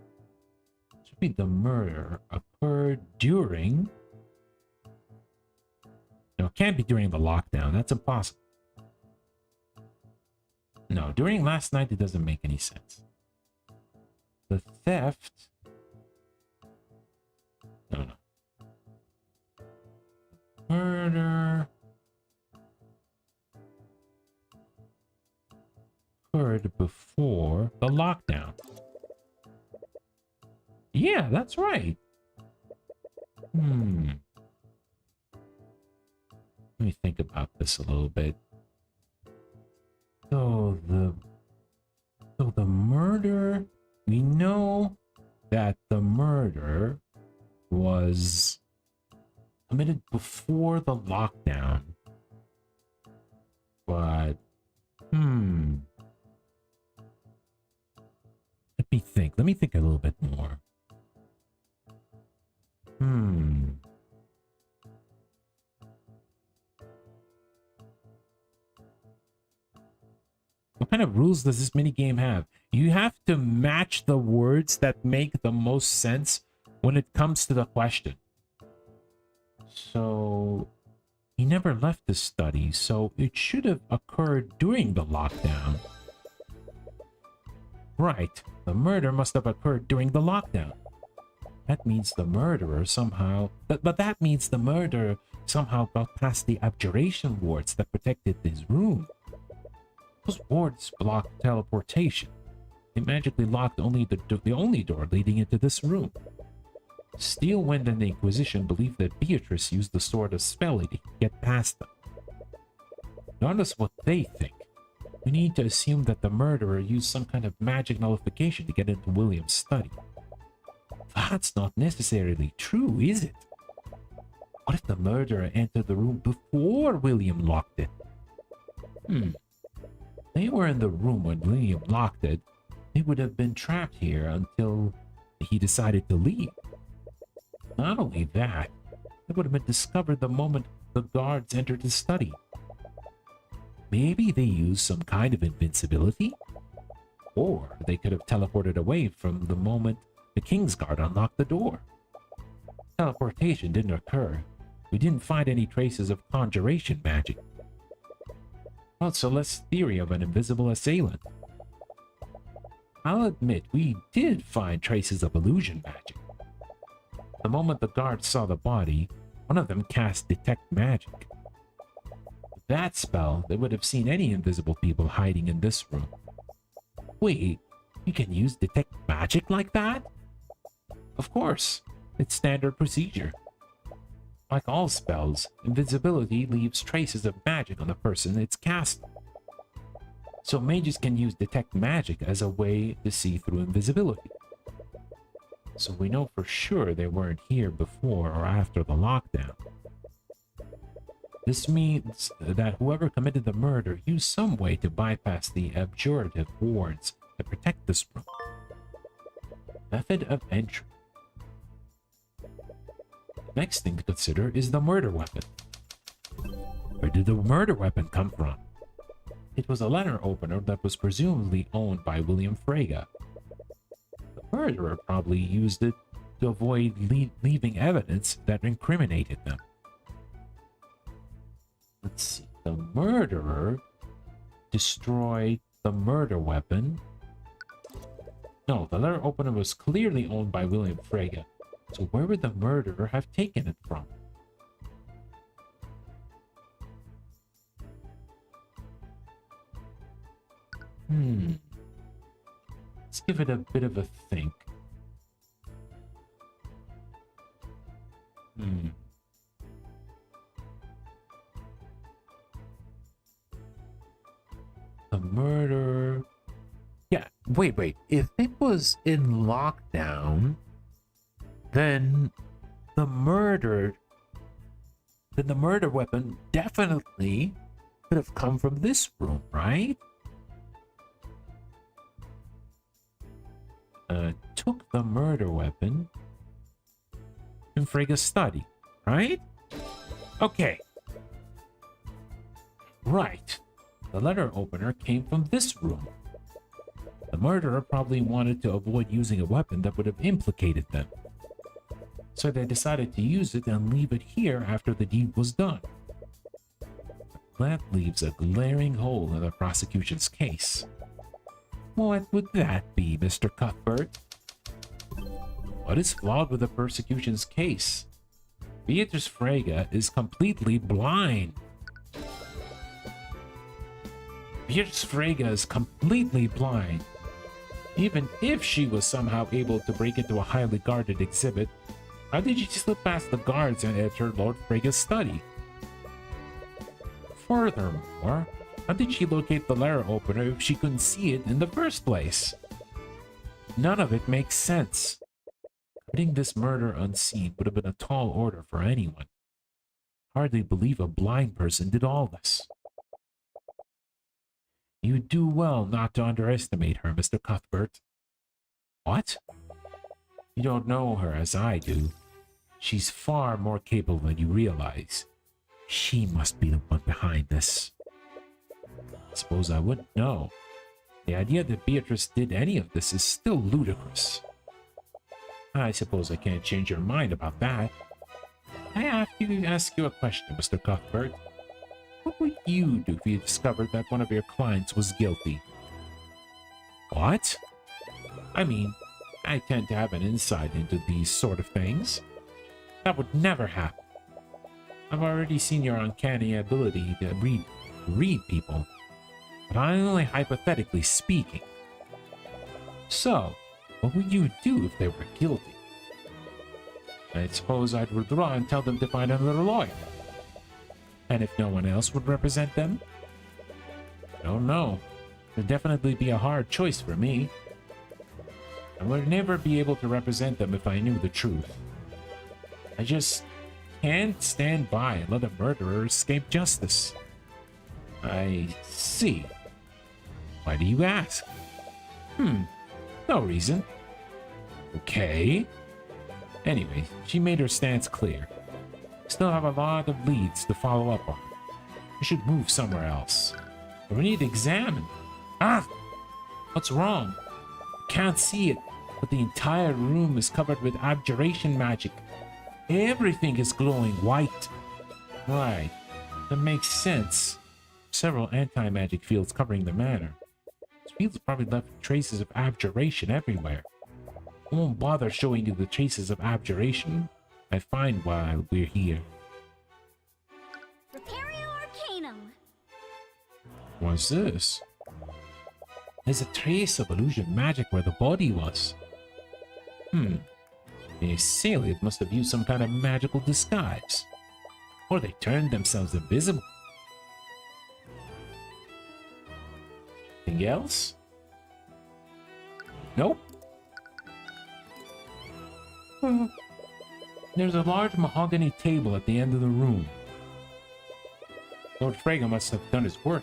Should be the murder occurred during... No, it can't be during the lockdown. That's impossible. No, during last night it doesn't make any sense. The theft... No. Murder... occurred before the lockdown. Yeah, that's right. Let me think about this a little bit. So the murder, we know that the murder was committed before the lockdown. But let me think a little bit more. What kind of rules does this minigame have? You have to match the words that make the most sense when it comes to the question. So, he never left the study, so it should have occurred during the lockdown. Right, the murder must have occurred during the lockdown. That means the murderer somehow... But that means the murderer somehow got past the abjuration wards that protected his room. Those wards blocked teleportation. They magically locked only the only door leading into this room. Steelwind and the Inquisition believe that Beatrice used the sword as spell to get past them. Regardless of what they think, we need to assume that the murderer used some kind of magic nullification to get into William's study. That's not necessarily true, is it? What if the murderer entered the room before William locked it? They were in the room when William locked it. They would have been trapped here until he decided to leave. Not only that, they would have been discovered the moment the guards entered the study. Maybe they used some kind of invincibility? Or they could have teleported away from the moment the Kingsguard unlocked the door. Teleportation didn't occur. We didn't find any traces of conjuration magic. Well, Celeste's theory of an invisible assailant. I'll admit, we did find traces of illusion magic. The moment the guards saw the body, one of them cast Detect Magic. With that spell, they would have seen any invisible people hiding in this room. Wait, you can use Detect Magic like that? Of course, it's standard procedure. Like all spells, invisibility leaves traces of magic on the person it's cast. So mages can use detect magic as a way to see through invisibility. So we know for sure they weren't here before or after the lockdown. This means that whoever committed the murder used some way to bypass the abjurative wards that protect this room. Method of entry. The next thing to consider is the murder weapon. Where did the murder weapon come from? It was a letter opener that was presumably owned by William Frege. The murderer probably used it to avoid leaving evidence that incriminated them. Let's see. The murderer destroyed the murder weapon. No, the letter opener was clearly owned by William Frege. So where would the murderer have taken it from? Let's give it a bit of a think. The murder... Yeah, wait. If it was in lockdown, then the murder weapon definitely could have come from this room, right? Took the murder weapon in Frege's study, right? Okay. Right. The letter opener came from this room. The murderer probably wanted to avoid using a weapon that would have implicated them. So they decided to use it and leave it here after the deed was done. That leaves a glaring hole in the prosecution's case. What would that be, Mr. Cuthbert? What is flawed with the prosecution's case? Beatrice Frege is completely blind. Beatrice Frege is completely blind. Even if she was somehow able to break into a highly guarded exhibit, how did she slip past the guards and enter Lord Frege's study? Furthermore, how did she locate the letter opener if she couldn't see it in the first place? None of it makes sense. Committing this murder unseen would have been a tall order for anyone. Hardly believe a blind person did all this. You do well not to underestimate her, Mr. Cuthbert. What? You don't know her as I do. She's far more capable than you realize. She must be the one behind this. I suppose I wouldn't know. The idea that Beatrice did any of this is still ludicrous. I suppose I can't change your mind about that. I have to ask you a question, Mr. Cuthbert. What would you do if you discovered that one of your clients was guilty? What? I mean, I tend to have an insight into these sort of things. That would never happen. I've already seen your uncanny ability to read people, but I'm only hypothetically speaking. So, what would you do if they were guilty? I suppose I'd withdraw and tell them to find another lawyer. And if no one else would represent them? I don't know. It would definitely be a hard choice for me. I would never be able to represent them if I knew the truth. I just can't stand by and let a murderer escape justice. I see. Why do you ask? No reason. Okay. Anyway, she made her stance clear. Still have a lot of leads to follow up on. We should move somewhere else. But we need to examine. What's wrong? I can't see it, but the entire room is covered with abjuration magic. Everything is glowing white. Right. That makes sense. Several anti-magic fields covering the manor. These fields probably left traces of abjuration everywhere. I won't bother showing you the traces of abjuration I find while we're here. Arcanum. What's this? There's a trace of illusion magic where the body was. The assailant must have used some kind of magical disguise. Or they turned themselves invisible. Anything else? Nope. There's a large mahogany table at the end of the room. Lord Frege must have done his work.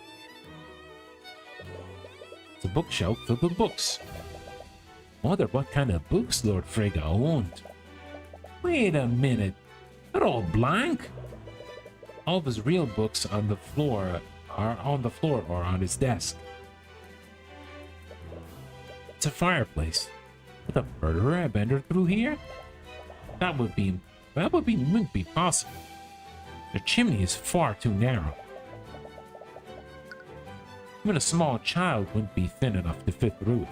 It's a bookshelf filled with books. Wonder what kind of books Lord Frege owned. Wait a minute. They're all blank. All of his real books on the floor are on the floor or on his desk. It's a fireplace. Would a murderer have entered through here? That wouldn't be possible. The chimney is far too narrow. Even a small child wouldn't be thin enough to fit through it.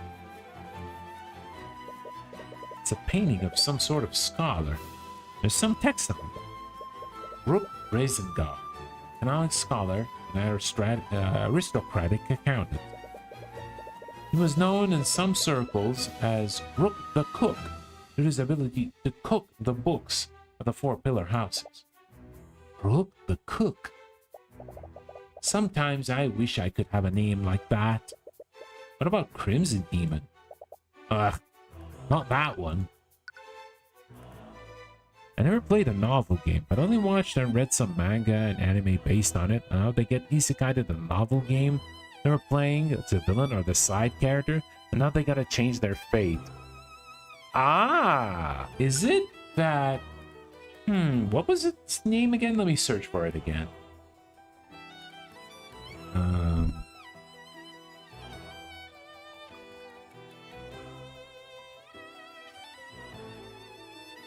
It's a painting of some sort of scholar. There's some text on it. Rook Razengard, canonic scholar and aristocratic accountant. He was known in some circles as Rook the Cook, due to his ability to cook the books of the Four Pillar Houses. Rook the Cook. Sometimes I wish I could have a name like that. What about Crimson Demon? Ugh, not that one. I never played a novel game, but only watched and read some manga and anime based on it. Now they get isekai to the novel game they were playing. It's a villain or the side character, and now they gotta change their fate. Ah, is it that... what was its name again? Let me search for it again.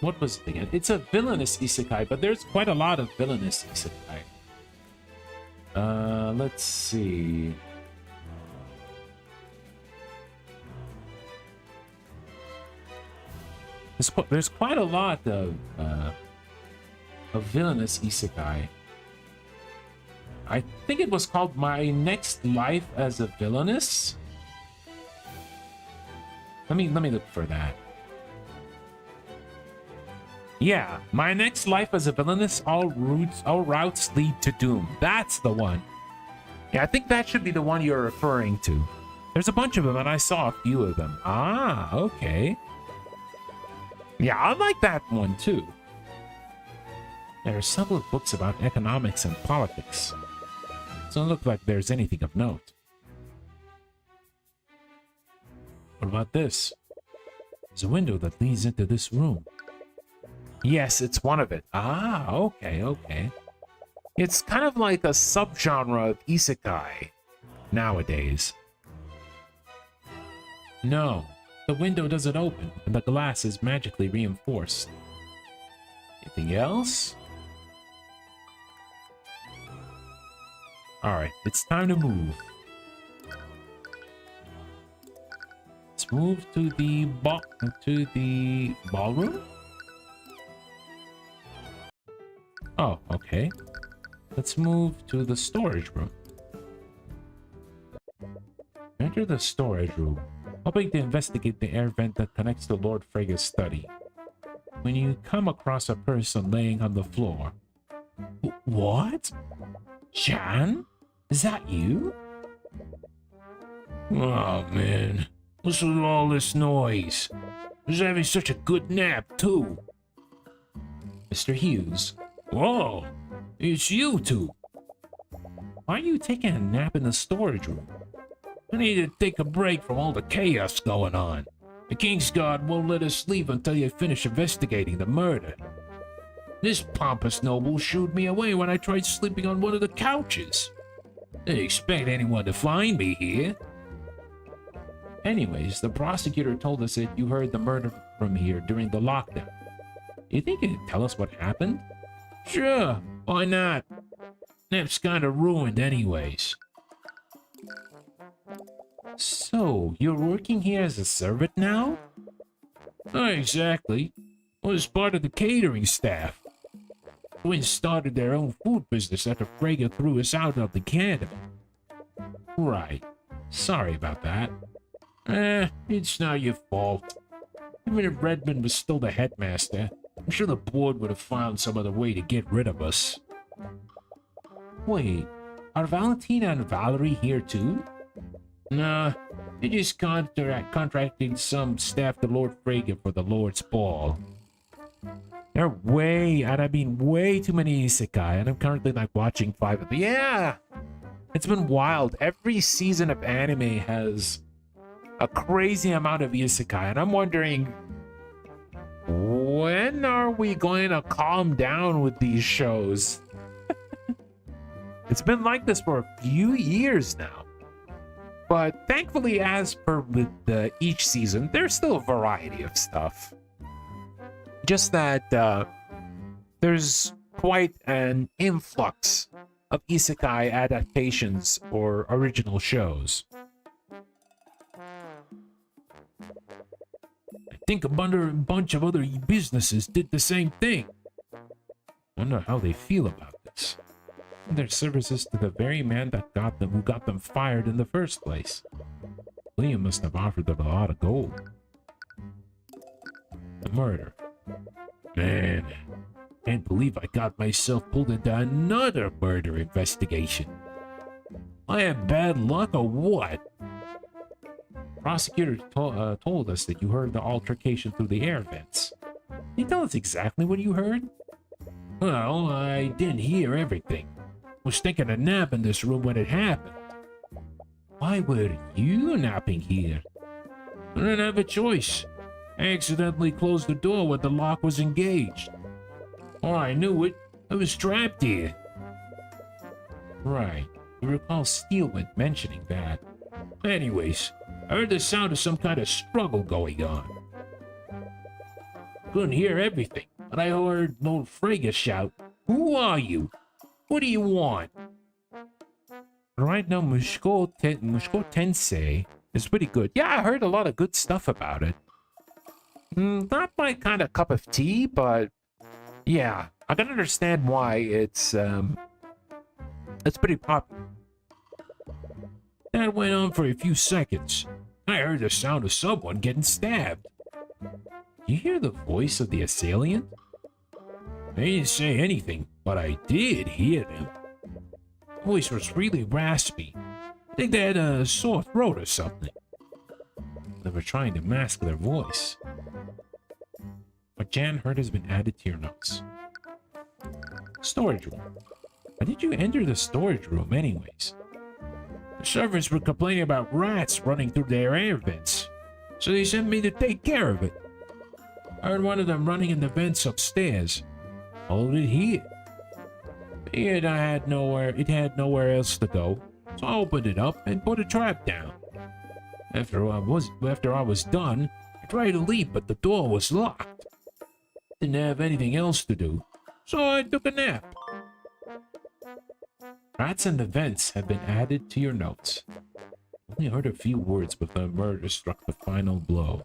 What was it again? It's a villainous isekai, but there's quite a lot of villainous isekai. Let's see. There's quite a lot of villainous isekai. I think it was called My Next Life as a Villainous. Let me look for that. Yeah, My Next Life as a Villainous, all routes lead to doom. That's the one. Yeah, I think that should be the one you're referring to. There's a bunch of them, and I saw a few of them. Ah, okay. Yeah, I like that one too. There are several books about economics and politics. Doesn't look like there's anything of note. What about this? There's a window that leads into this room. Yes, it's one of it. Ah, okay. It's kind of like a subgenre of isekai nowadays. No, the window doesn't open, and the glass is magically reinforced. Anything else? Alright, it's time to move. Let's move to the ballroom? Oh, okay. Let's move to the storage room. Enter the storage room, hoping to investigate the air vent that connects to Lord Frege's study. When you come across a person laying on the floor. What? Jan? Is that you? Oh man, what's with all this noise? I was having such a good nap too. Mr. Hughes. Whoa, it's you two. Why are you taking a nap in the storage room? I need to take a break from all the chaos going on. The King's Guard won't let us leave until you finish investigating the murder. This pompous noble shooed me away when I tried sleeping on one of the couches. Didn't expect anyone to find me here. Anyways, the prosecutor told us that you heard the murder from here during the lockdown. Do you think you can tell us what happened? Sure, why not? Nap's kinda ruined anyways. So, you're working here as a servant now? Not exactly. I was part of the catering staff. Twins started their own food business after Frege threw us out of the academy. Right. Sorry about that. It's not your fault. Even if Redmond was still the headmaster, I'm sure the board would have found some other way to get rid of us. Wait, are Valentina and Valerie here too? Nah, they just contracted some staff to Lord Frege for the Lord's Ball. There are way too many isekai, and I'm currently like watching 5 of them. Yeah! It's been wild. Every season of anime has a crazy amount of isekai, and I'm wondering, when are we going to calm down with these shows? It's been like this for a few years now. But thankfully, as per with each season, there's still a variety of stuff. Just that there's quite an influx of isekai adaptations or original shows. I think a bunch of other businesses did the same thing. Wonder how they feel about this. Their services to the very man that who got them fired in the first place. William must have offered them a lot of gold. The murder. Man, can't believe I got myself pulled into another murder investigation. I have bad luck or what? Prosecutor told us that you heard the altercation through the air vents. Can you tell us exactly what you heard? Well, I didn't hear everything. Was taking a nap in this room when it happened. Why were you napping here? I didn't have a choice. I accidentally closed the door when the lock was engaged. Or I knew it, I was trapped here. Right, I recall Steelman mentioning that. Anyways, I heard the sound of some kind of struggle going on. Couldn't hear everything, but I heard Lord Frege shout, "Who are you? What do you want?" Right now, Mushko Tensei is pretty good. Yeah, I heard a lot of good stuff about it. Not my kind of cup of tea, but yeah, I can understand why it's pretty popular. That went on for a few seconds. I heard the sound of someone getting stabbed. You hear the voice of the assailant? They didn't say anything, but I did hear them. The voice was really raspy. I think they had a sore throat or something. They were trying to mask their voice. What Jan heard has been added to your notes. Storage room. Why did you enter the storage room anyways? The servants were complaining about rats running through their air vents, so they sent me to take care of it. I heard one of them running in the vents upstairs. Followed it here. It had nowhere else to go, so I opened it up and put a trap down. After I was done, I tried to leave, but the door was locked. Didn't have anything else to do, so I took a nap. Rats in the vents have been added to your notes. Only heard a few words before the murder struck the final blow.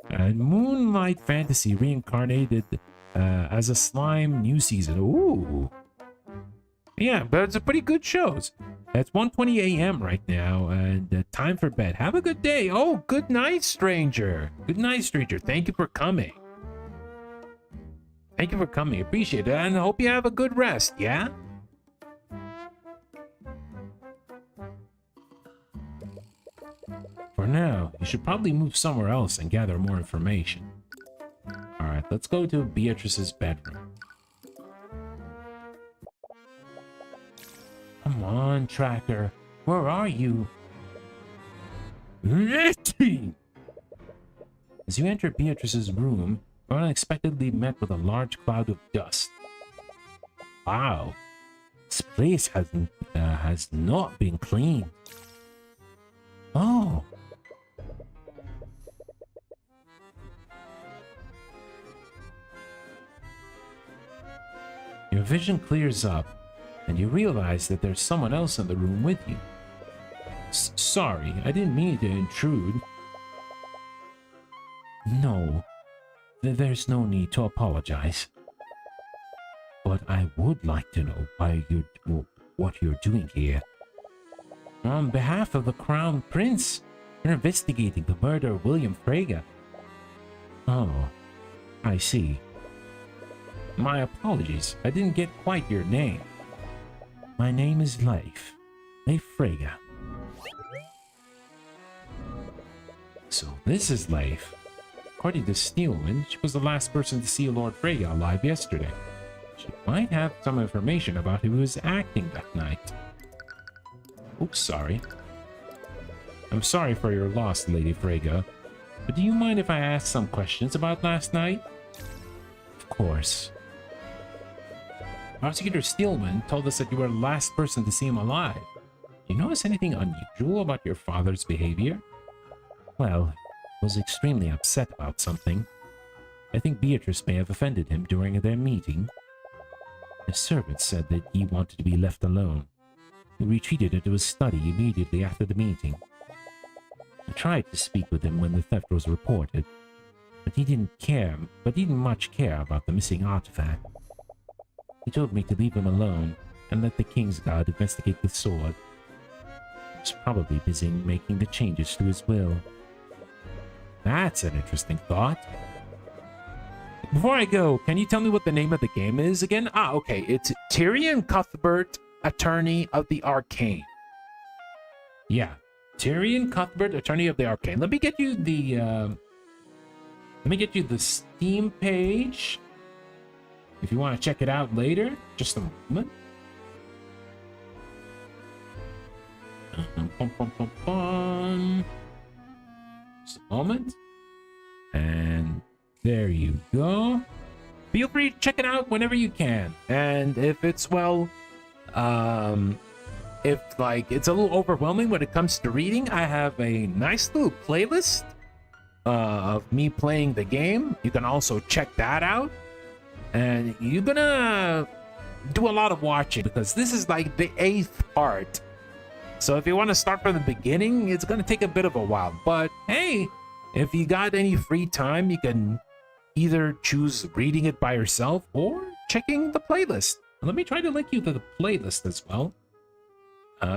And Moonlight Fantasy reincarnated as a slime new season. Ooh. Yeah, but it's a pretty good shows. It's 1:20 a.m. right now, and time for bed. Have a good day. Oh, good night, stranger. Good night, stranger. Thank you for coming. Thank you for coming. Appreciate it, and I hope you have a good rest, yeah? For now, you should probably move somewhere else and gather more information. Alright, let's go to Beatrice's bedroom. Come on, Tracker. Where are you? As you enter Beatrice's room, you're unexpectedly met with a large cloud of dust. Wow. This place has not been cleaned. Oh. Your vision clears up, and you realize that there's someone else in the room with you. Sorry, I didn't mean to intrude. No, there's no need to apologize. But I would like to know what you're doing here. On behalf of the Crown Prince, you're investigating the murder of William Frege. Oh, I see. My apologies, I didn't get quite your name. My name is Leif. Leif Freyja. So this is Leif. According to Steelman, she was the last person to see Lord Freyja alive yesterday. She might have some information about who was acting that night. Oops, sorry. I'm sorry for your loss, Lady Freyja, but do you mind if I ask some questions about last night? Of course. Prosecutor Steelman told us that you were the last person to see him alive. Do you notice anything unusual about your father's behavior? Well, he was extremely upset about something. I think Beatrice may have offended him during their meeting. The servant said that he wanted to be left alone. He retreated into his study immediately after the meeting. I tried to speak with him when the theft was reported, but he didn't much care about the missing artifact. He told me to leave him alone and let the King's Guard investigate the sword. He was probably busy making the changes to his will. That's an interesting thought. Before I go, can you tell me what the name of the game is again? Ah, okay. It's TYRION CUTHBERT, Attorney of the Arcane. Yeah, TYRION CUTHBERT, Attorney of the Arcane. Let me get you the Steam page. If you want to check it out later, just a moment. Just a moment. And there you go. Feel free to check it out whenever you can. And if it's, well, if like it's a little overwhelming when it comes to reading, I have a nice little playlist of me playing the game. You can also check that out. And you're gonna do a lot of watching because this is like the 8th part. So if you want to start from the beginning, it's gonna take a bit of a while. But hey, if you got any free time, you can either choose reading it by yourself or checking the playlist. Let me try to link you to the playlist as well.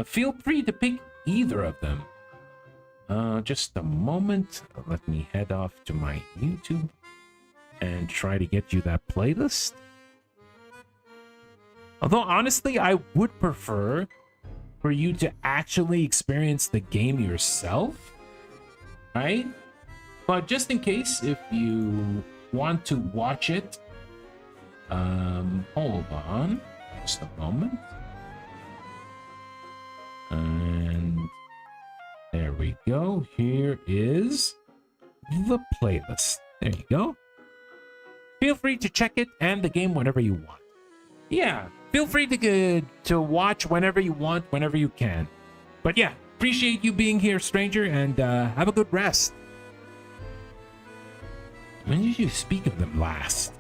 Feel free to pick either of them. Just a moment. Let me head off to my YouTube and try to get you that playlist. Although, honestly, I would prefer for you to actually experience the game yourself, right? But just in case, if you want to watch it, hold on just a moment. And there we go. Here is the playlist. There you go. Feel free to check it and the game whenever you want. Yeah, feel free to watch whenever you want, whenever you can. But yeah, appreciate you being here, stranger, and have a good rest. When did you speak of them last?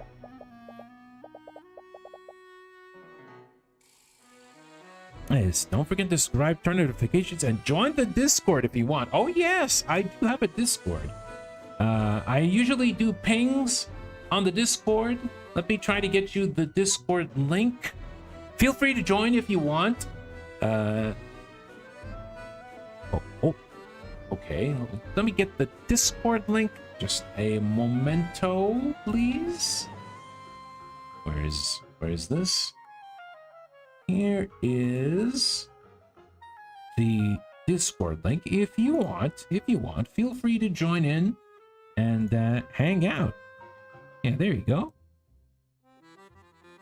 Yes, don't forget to subscribe, turn notifications, and join the Discord if you want. Oh yes, I do have a Discord. I usually do pings on the Discord. Let me try to get you the Discord link. Feel free to join if you want. Okay. Let me get the Discord link. Just a momento, please. Where is this? Here is the Discord link. If you want, feel free to join in and hang out. Yeah, there you go.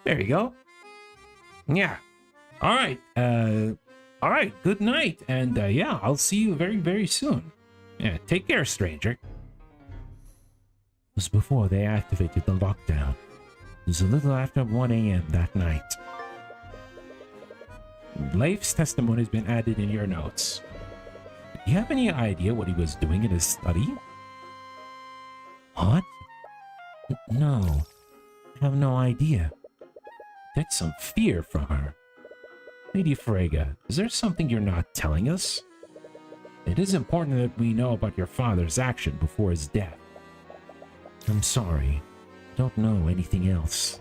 There you go. Yeah. All right. All right. Good night. And yeah, I'll see you very, very soon. Yeah. Take care, stranger. It was before they activated the lockdown. It was a little after 1 a.m. that night. Leif's testimony has been added in your notes. Do you have any idea what he was doing in his study? What? No, I have no idea. That's some fear from her. Lady Freyja, is there something you're not telling us? It is important that we know about your father's action before his death. I'm sorry, I don't know anything else.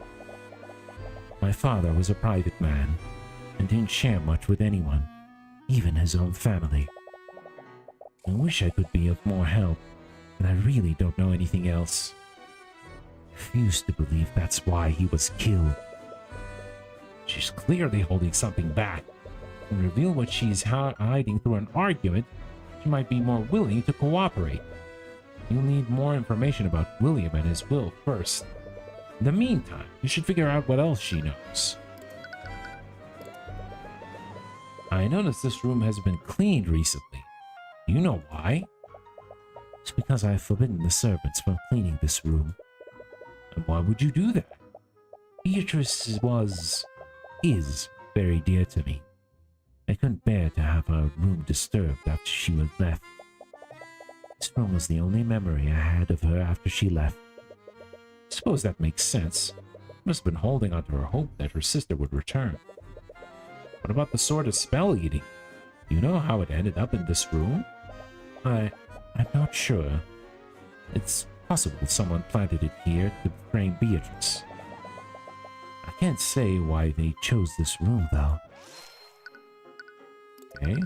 My father was a private man and didn't share much with anyone, even his own family. I wish I could be of more help, but I really don't know anything else. refuse to believe that's why he was killed. She's clearly holding something back. And reveal what she's hiding through an argument, she might be more willing to cooperate. You'll need more information about William and his will first. In the meantime, you should figure out what else she knows. I noticed this room has been cleaned recently. Do you know why? It's because I have forbidden the servants from cleaning this room. And why would you do that? Beatrice is very dear to me. I couldn't bear to have her room disturbed after she was left. This room was the only memory I had of her after she left. I suppose that makes sense. Must have been holding on to her hope that her sister would return. What about the sword of spell eating? Do you know how it ended up in this room? I'm not sure. It's possible someone planted it here to frame Beatrice. I can't say why they chose this room, though. Okay.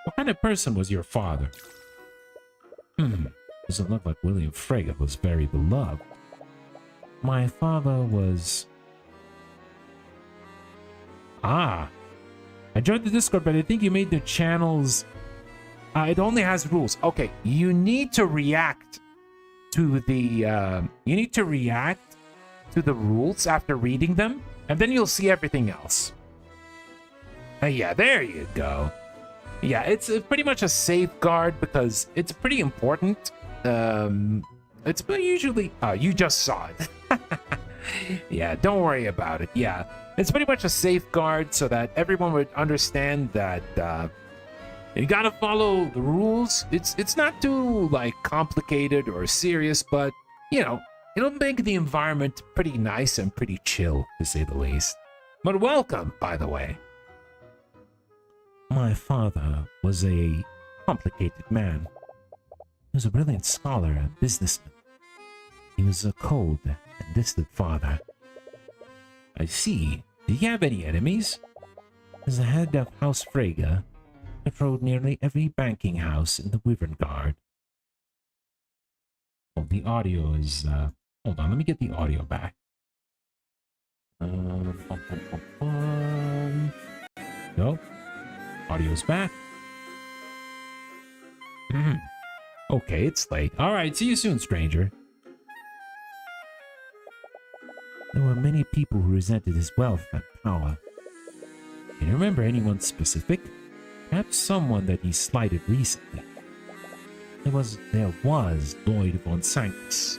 What kind of person was your father? Doesn't look like William Frege was very beloved. My father was... I joined the Discord, but I think you made the channels... it only has rules. Okay, you need to react to the... you need to react to the rules after reading them, and then you'll see everything else. Yeah, there you go. Yeah, it's pretty much a safeguard because it's pretty important. It's usually... Oh, you just saw it. Yeah, don't worry about it. Yeah, it's pretty much a safeguard so that everyone would understand that you gotta follow the rules. It's not too, like, complicated or serious, but, you know, it'll make the environment pretty nice and pretty chill, to say the least. But welcome, by the way. My father was a complicated man. He was a brilliant scholar and businessman. He was a cold and distant father. I see. Did he have any enemies? As the head of House Frege, controlled nearly every banking house in the Wyvern Guard. Oh, the audio is... hold on, let me get the audio back. Nope. Audio's back. Okay, it's late. Alright, see you soon, stranger. There were many people who resented his wealth and power. Can you remember anyone specific? Perhaps someone that he slighted recently. There was Lloyd von Sanctus.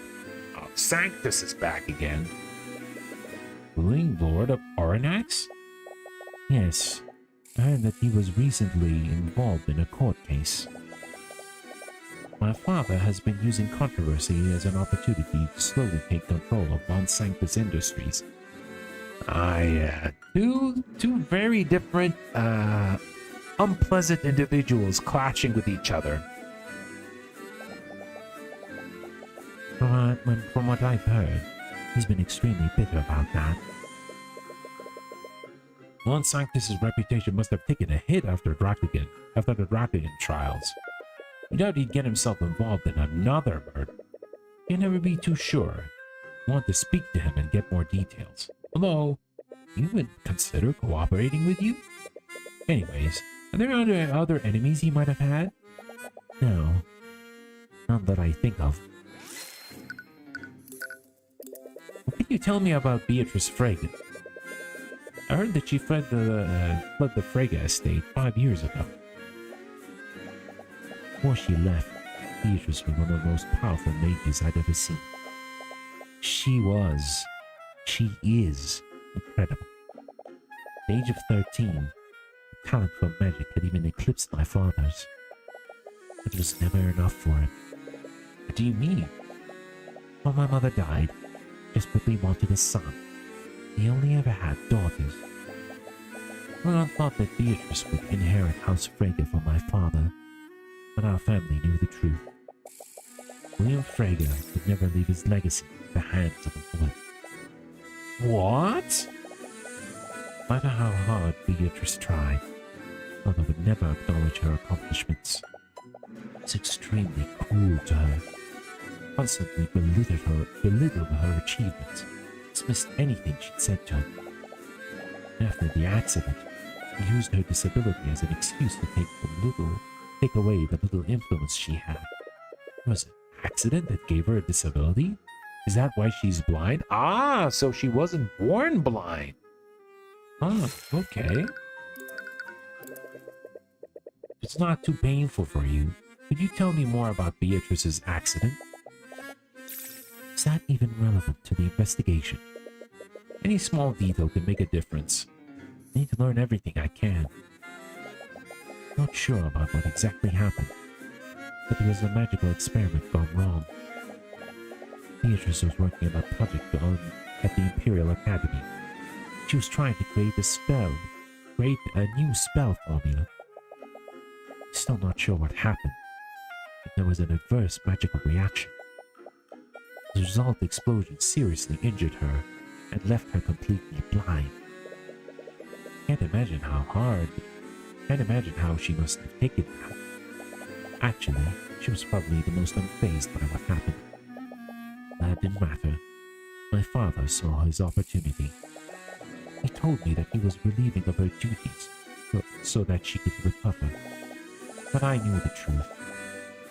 Oh, Sanctus is back again. Ruling Lord of Oranax? Yes. I heard that he was recently involved in a court case. My father has been using controversy as an opportunity to slowly take control of Von Sanctus Industries. Two very different, unpleasant individuals clashing with each other. From what I've heard, he's been extremely bitter about that. Von Sanctus's reputation must have taken a hit after the Dracogen trials. I doubt he'd get himself involved in another murder. You'd never be too sure. I want to speak to him and get more details. Although, he would consider cooperating with you? Anyways, are there other enemies he might have had? No. None that I think of. What can you tell me about Beatrice Frege? I heard that she fled the Frege estate 5 years ago. Before she left, Beatrice was one of the most powerful mages I'd ever seen. She is incredible. At the age of 13, her talent for magic had even eclipsed my father's. It was never enough for him. What do you mean? When my mother died, I desperately wanted a son. He only ever had daughters. Everyone thought that Beatrice would inherit House Frege from my father, but our family knew the truth. William Frege would never leave his legacy in the hands of a boy. What? No matter how hard Beatrice tried, Mother would never acknowledge her accomplishments. It's extremely cruel to her. constantly belittled her achievements, dismissed anything she'd said to him. After the accident, he used her disability as an excuse to take away the little influence she had. It was an accident that gave her a disability? Is that why she's blind? Ah, so she wasn't born blind. Ah, okay. It's not too painful for you. Could you tell me more about Beatrice's accident? Is that even relevant to the investigation? Any small detail could make a difference. I need to learn everything I can. Not sure about what exactly happened, but there was a magical experiment gone wrong. Beatrice was working on a project at the Imperial Academy. She was trying to create a new spell formula. Still not sure what happened, but there was an adverse magical reaction. The result, the explosion seriously injured her and left her completely blind. Can't imagine how she must have taken that. Actually, she was probably the most unfazed by what happened. That didn't matter. My father saw his opportunity. He told me that he was relieving of her duties so that she could recover. But I knew the truth.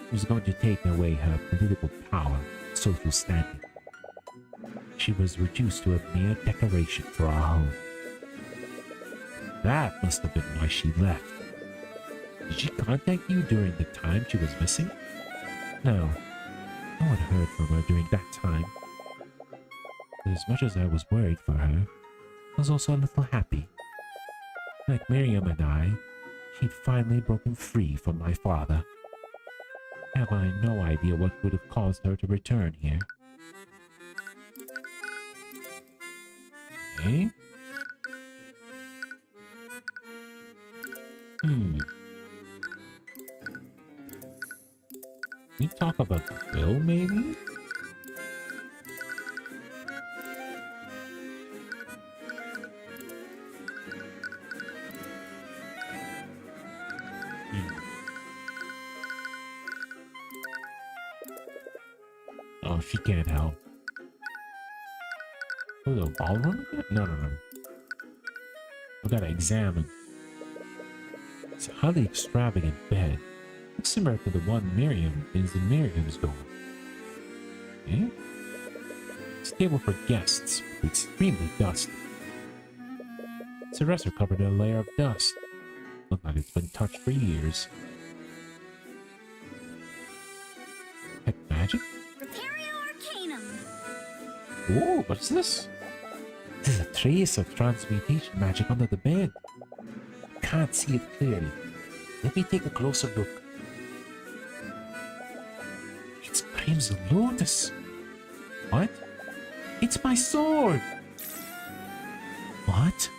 He was going to take away her political power, social standing. She was reduced to a mere decoration for our home. That must have been why she left. Did she contact you during the time she was missing? No. No one heard from her during that time. But as much as I was worried for her, I was also a little happy. Like Miriam and I, she'd finally broken free from my father. Have I no idea what would have caused her to return here? Okay. Can we talk about the bill, maybe? Oh, she can't help. Oh, the ballroom? No. We gotta examine. It's a highly extravagant bed. It's similar to the one Miriam is in Miriam's dorm. Okay. It's a table for guests, but extremely dusty. Its dresser covered in a layer of dust. Looked like it's been touched for years. Heck, magic? Ooh, what's this? There's a trace of transmutation magic under the bed. I can't see it clearly. Let me take a closer look. It's Crimson Lotus. What? It's my sword! What?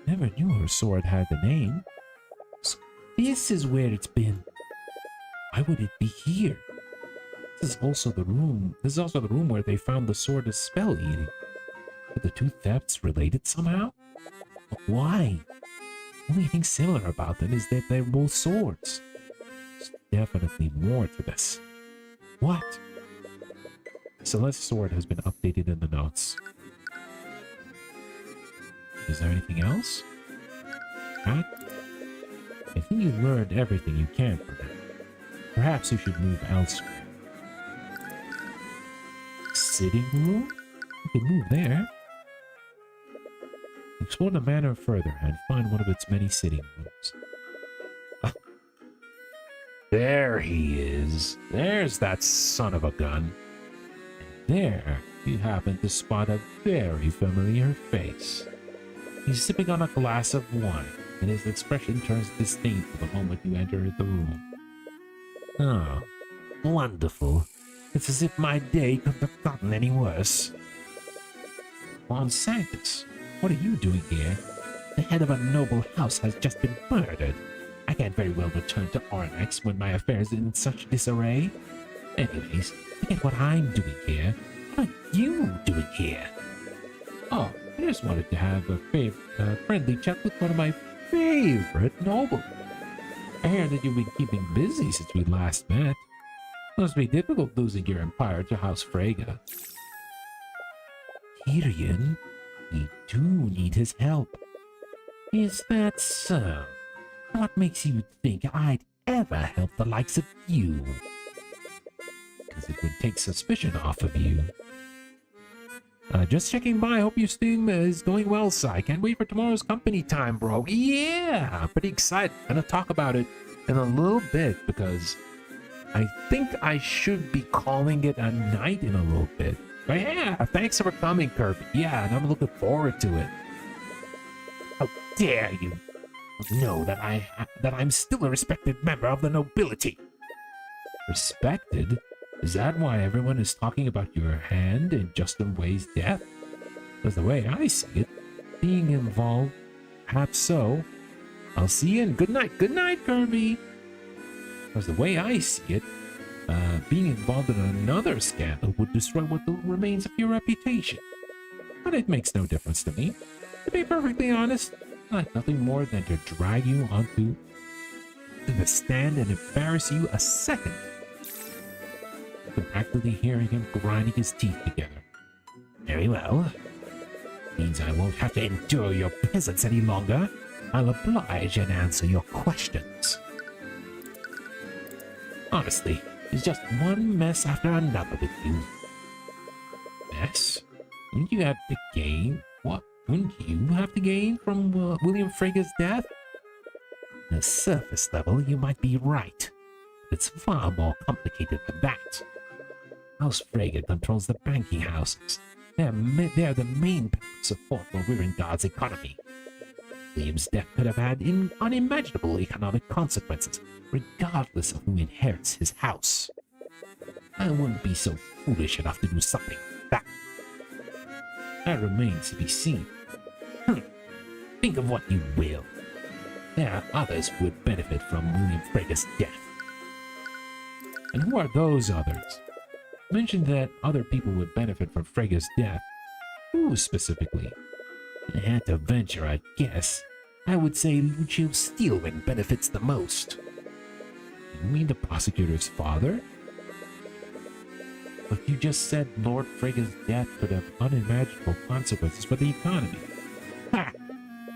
Never knew her sword had a name. So this is where it's been. Why would it be here? This is also the room where they found the sword of spell eating. Are the two thefts related somehow? But why? The only thing similar about them is that they're both swords. There's definitely more to this. What? Celeste's sword has been updated in the notes. Is there anything else? Huh? I think you've learned everything you can from it. Perhaps you should move elsewhere. Sitting room? You can move there. Explore the manor further and find one of its many sitting rooms. There he is. There's that son of a gun. And there, you happen to spot a very familiar face. He's sipping on a glass of wine, and his expression turns disdainful the moment you enter the room. Oh, wonderful. It's as if my day couldn't have gotten any worse. Juan Sanctus, what are you doing here? The head of a noble house has just been murdered. I can't very well return to Arnax when my affairs are in such disarray. Anyways, forget what I'm doing here. What are you doing here? Oh, I just wanted to have a friendly chat with one of my favorite nobles. I hear that you've been keeping busy since we last met. Must be difficult losing your empire to House Frege. Tyrion, we do need his help. Is that so? What makes you think I'd ever help the likes of you? Because it would take suspicion off of you. Just checking by. Hope your stream is going well, Si. Can't wait for tomorrow's company time, bro. Yeah, pretty excited. Gonna talk about it in a little bit because I think I should be calling it a night in a little bit. But yeah, thanks for coming, Kirby. Yeah, and I'm looking forward to it. How dare you know that I'm still a respected member of the nobility? Respected? Is that why everyone is talking about your hand in Justin Way's death? Because the way I see it, being involved, perhaps so. I'll see you and good night. Good night, Kirby. Because the way I see it, being involved in another scandal would destroy what remains of your reputation. But it makes no difference to me. To be perfectly honest, I like nothing more than to drag you onto the stand and embarrass you a second. Practically hearing him grinding his teeth together. Very well. Means I won't have to endure your peasants any longer. I'll oblige and answer your questions. Honestly, it's just one mess after another with you. Mess? Wouldn't you have to gain? What? Wouldn't you have to gain from William Frege's death? On the surface level, you might be right. But it's far more complicated than that. House Frege controls the banking houses. They're the main support for Wirengard's economy. William's death could have had unimaginable economic consequences, regardless of who inherits his house. I wouldn't be so foolish enough to do something like that. That remains to be seen. Think of what you will. There are others who would benefit from William Frege's death. And who are those others? Mentioned that other people would benefit from Frege's death. Who specifically? I had to venture a guess. I would say Lucio Steelwind benefits the most. You mean the prosecutor's father? But you just said Lord Frege's death could have unimaginable consequences for the economy. Ha!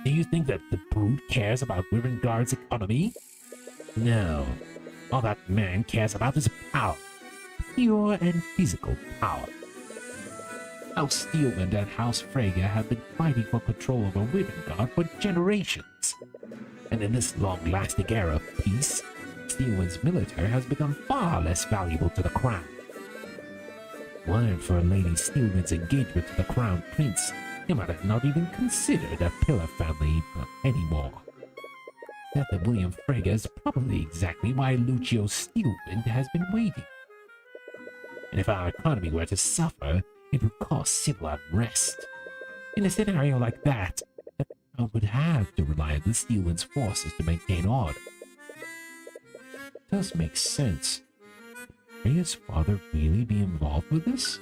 Do you think that the brute cares about Wirengard's economy? No. All that man cares about is power. Pure and physical power. House Steelwind and House Frege have been fighting for control over Wirengard for generations. And in this long-lasting era of peace, Steelwind's military has become far less valuable to the crown. Weren't for Lady Steelwind's engagement to the crown prince, he might have not even considered a pillar family anymore. Death of William Frege is probably exactly why Lucio Steelwind has been waiting. And if our economy were to suffer, it would cause civil unrest. In a scenario like that, the crown would have to rely on the Steelwind's forces to maintain order. It does make sense. Would Freya's father really be involved with this?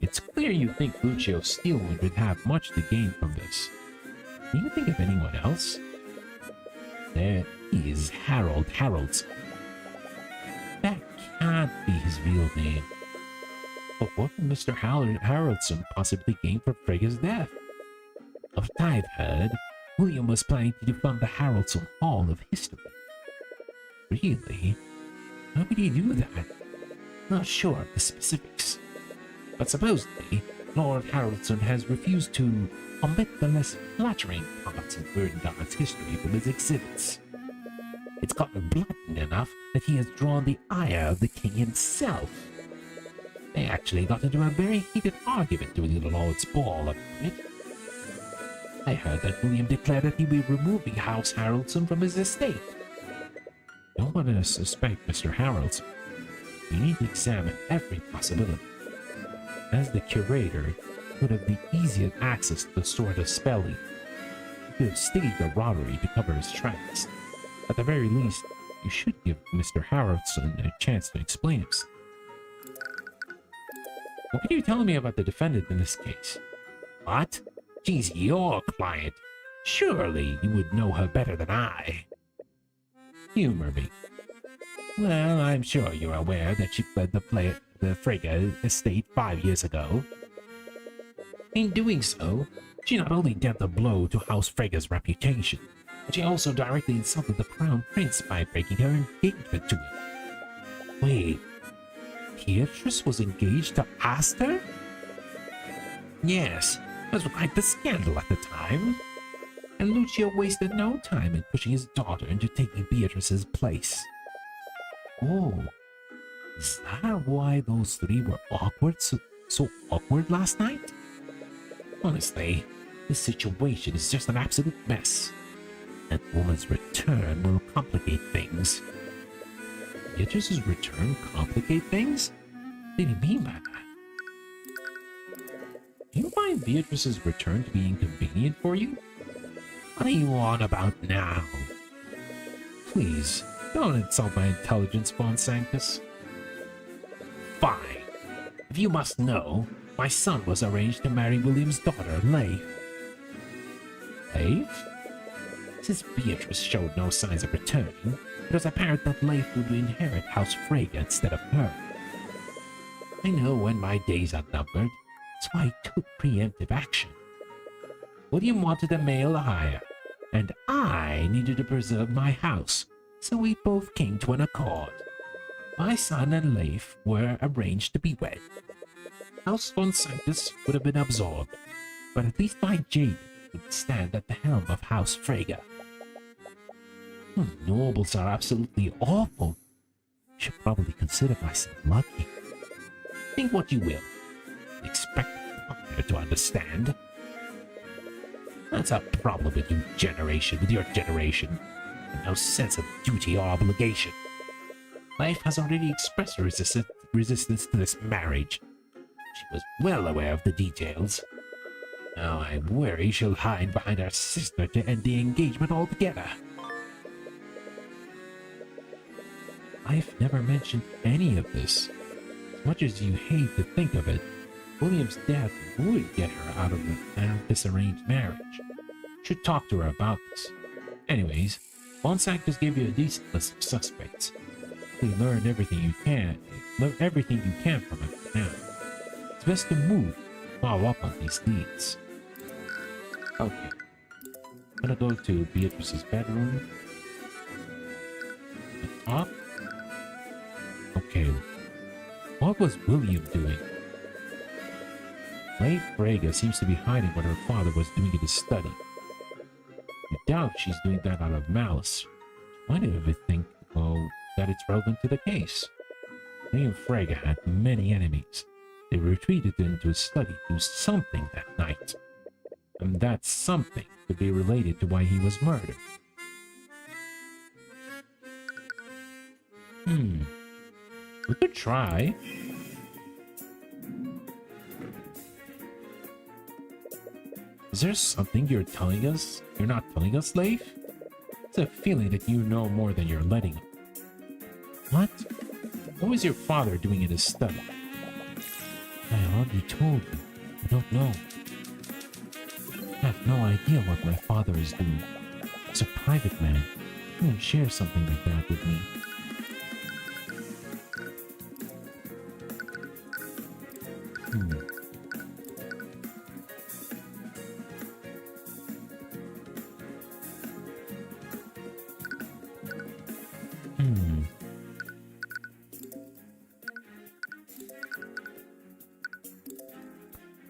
It's clear you think Lucio Steelwind would have much to gain from this. Can you think of anyone else? There is Harold Haraldson. That can't be his real name. But what would Mr. Haraldson possibly gain from Frege's death? Of what I've heard, William was planning to defund the Haraldson Hall of History. Really? How would he do that? Not sure of the specifics. But supposedly, Lord Haraldson has refused to omit the less flattering parts of Wirengard's history from his exhibits. It's gotten blatant enough that he has drawn the ire of the king himself. They actually got into a very heated argument during the Lord's Ball about it. I heard that William declared that he would be removing House Haraldson from his estate. Don't want to suspect Mr. Haraldson. We need to examine every possibility. As the curator, he would have the easiest access to the Sword of Spelling. He could have staged a robbery to cover his tracks. At the very least, you should give Mr. Haraldson a chance to explain himself. What can you tell me about the defendant in this case? What? She's your client. Surely you would know her better than I. Humor me. Well, I'm sure you're aware that she fled the Frege estate 5 years ago. In doing so, she not only dealt a blow to House Frege's reputation, but she also directly insulted the Crown Prince by breaking her engagement to him. Wait, Beatrice was engaged to Aster? Yes, it was quite the scandal at the time. And Lucio wasted no time in pushing his daughter into taking Beatrice's place. Oh, is that why those three were so awkward last night? Honestly, this situation is just an absolute mess. That woman's return will complicate things. Beatrice's return complicate things? What do you mean by that? Do you find Beatrice's return to be inconvenient for you? What are you on about now? Please, don't insult my intelligence, Von Sanctus. Fine. If you must know, my son was arranged to marry William's daughter, Leif. Leif? Since Beatrice showed no signs of returning, it was apparent that Leif would inherit House Frege instead of her. I know when my days are numbered, so I took preemptive action. William wanted a male heir, and I needed to preserve my house, so we both came to an accord. My son and Leif were arranged to be wed. House von Sanctus would have been absorbed, but at least my Jade would stand at the helm of House Frege. Nobles are absolutely awful. I should probably consider myself lucky. Think what you will. Expect the partner to understand. That's a problem with your generation. And no sense of duty or obligation. Life has already expressed her resistance to this marriage. She was well aware of the details. Now I worry she'll hide behind her sister to end the engagement altogether. I've never mentioned any of this. As much as you hate to think of it, William's death would get her out of this arranged marriage. Should talk to her about this. Anyways, Von Sanctus gave you a decent list of suspects. You learn everything you can from it for now. It's best to follow up on these leads. Okay. I'm gonna go to Beatrice's bedroom. Up. Okay. What was William doing? Leif Frege seems to be hiding what her father was doing in his study. I doubt she's doing that out of malice. She might ever think, that it's relevant to the case. William Frege had many enemies. They retreated into his study to do something that night. And that something could be related to why he was murdered. We could try. Is there something you're not telling us, Leif? It's a feeling that you know more than you're letting on. What? What was your father doing in his study? I already told you. I don't know. I have no idea what my father is doing. He's a private man. He won't share something like that with me.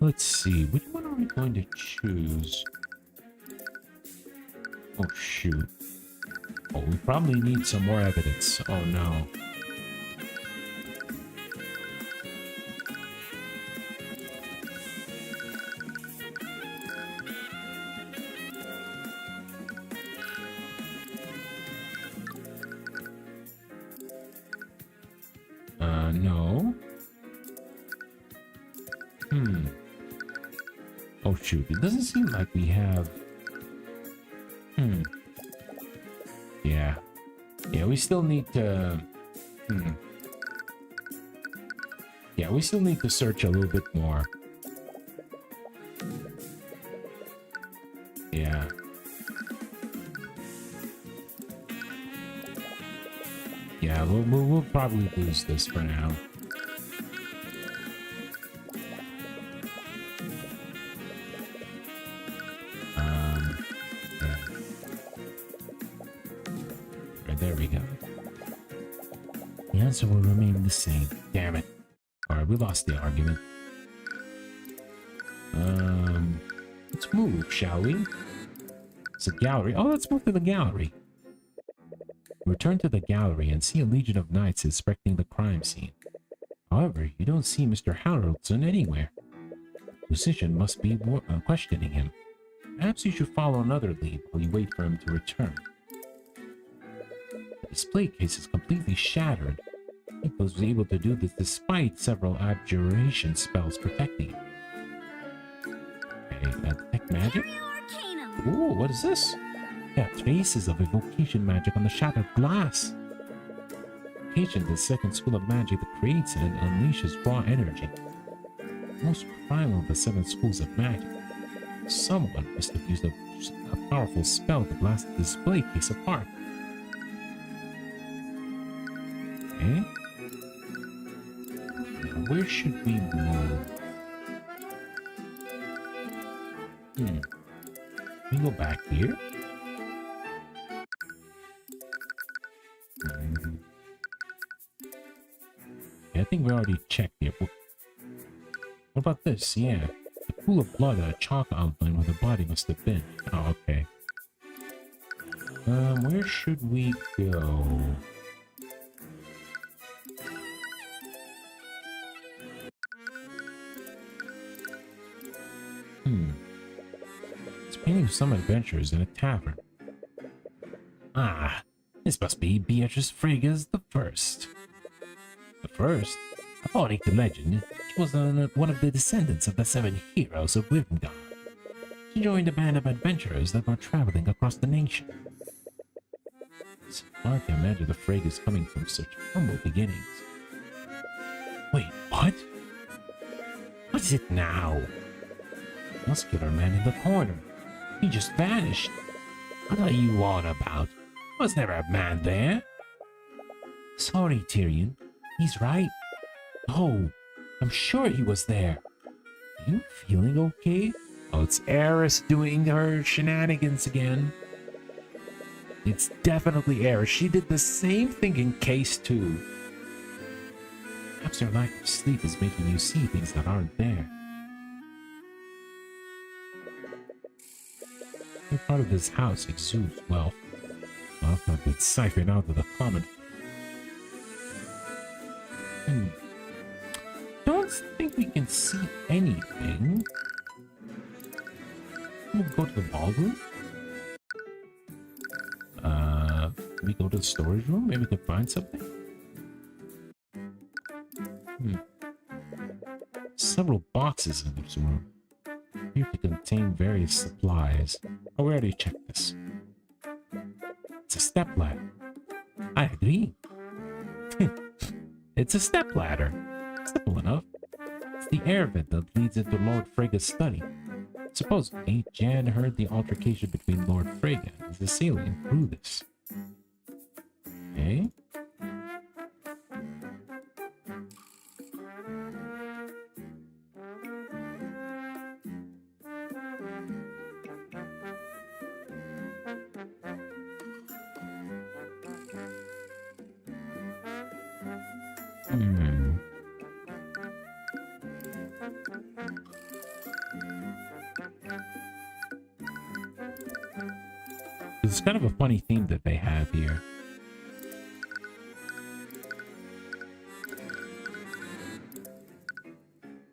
Let's see, which one are we going to choose? Oh, shoot. Oh, we probably need some more evidence. Oh, no. No. Oh, shoot. It doesn't seem like we have... Yeah. Yeah, we still need to... Yeah, we still need to search a little bit more. Yeah. Yeah, we'll probably lose this for now. Yeah. Right, there we go. The answer will remain the same. Damn it. Alright, we lost the argument. Let's move, shall we? It's a gallery. Oh, let's move to the gallery. Return to the gallery and see a legion of knights inspecting the crime scene. However, you don't see Mr. Haraldson anywhere. Musician must be questioning him. Perhaps you should follow another lead while you wait for him to return. The display case is completely shattered. He was able to do this despite several abjuration spells protecting him. Okay, detect magic? Ooh, what is this? There are traces of evocation magic on the shattered glass. Evocation is the second school of magic that creates and unleashes raw energy. Most primal of the 7 schools of magic. Someone must have used a powerful spell to blast the display case apart. Okay. Now where should we move? We go back here. Yeah, I think we already checked here. What about this? Yeah. The pool of blood and a chalk outline where the body must have been. Oh, okay. Where should we go? It's painting some adventures in a tavern. Ah, this must be Beatrice Friga's the First. The First? According to legend, she was one of the descendants of the 7 heroes of Wivmgar. She joined a band of adventurers that were traveling across the nation. It's hard to imagine the Frigas coming from such humble beginnings. Wait, what? What is it now? Muscular man in the corner. He just vanished. What are you on about? Was there a man there? Sorry, Tyrion. He's right. Oh, I'm sure he was there. Are you feeling okay? Oh, it's Eris doing her shenanigans again. It's definitely Eris. She did the same thing in case 2. Perhaps your lack of sleep is making you see things that aren't there. Every part of this house exudes wealth. Wealth that gets siphoned out of the common. Don't think we can see anything. We'll go to the ballroom. Maybe go to the storage room. Maybe we can find something. Several boxes in this room appear to contain various supplies. Oh, we already checked this. It's a stepladder. I agree. It's a stepladder. Simple enough. It's the air vent that leads into Lord Frigga's study. Supposedly, Jan heard the altercation between Lord Frigga and his assailant through this. Okay. It's kind of a funny theme that they have here.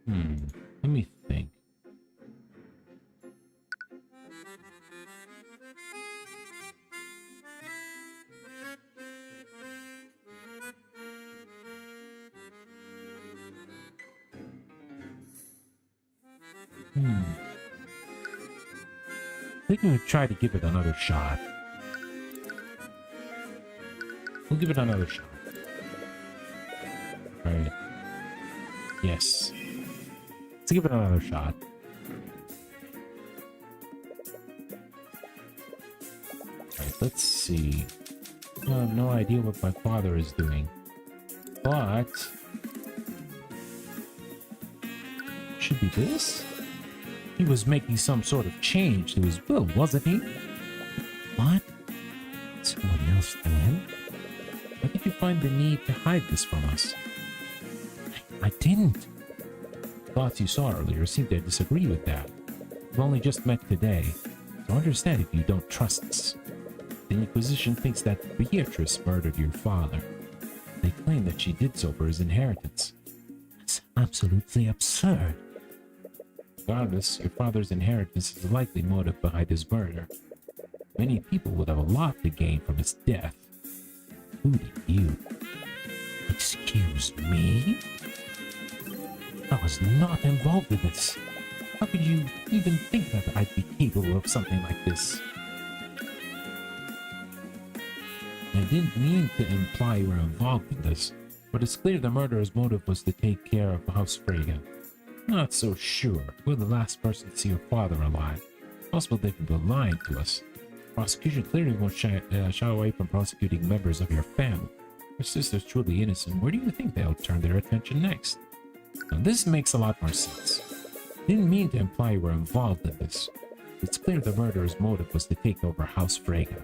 Let me think. I think we'll try to give it another shot. We'll give it another shot. Alright. Yes. Let's give it another shot. Alright, let's see. I have no idea what my father is doing. But... should be this? He was making some sort of change to his will, wasn't he? What? Someone else knew him? Why did you find the need to hide this from us? I didn't. Thoughts you saw earlier seem to disagree with that. We've only just met today, so understand if you don't trust us. The Inquisition thinks that Beatrice murdered your father. They claim that she did so for his inheritance. That's absolutely absurd. Regardless, your father's inheritance is the likely motive behind his murder. Many people would have a lot to gain from his death. Including you. Excuse me? I was not involved in this. How could you even think that I'd be capable of something like this? I didn't mean to imply you were involved in this, but it's clear the murderer's motive was to take care of House Frege. Not so sure. We're the last person to see your father alive. Possible they've been lying to us. Prosecution clearly won't shy away from prosecuting members of your family. Your sister's truly innocent. Where do you think they'll turn their attention next? Now this makes a lot more sense. Didn't mean to imply you were involved in this. It's clear the murderer's motive was to take over House Frege.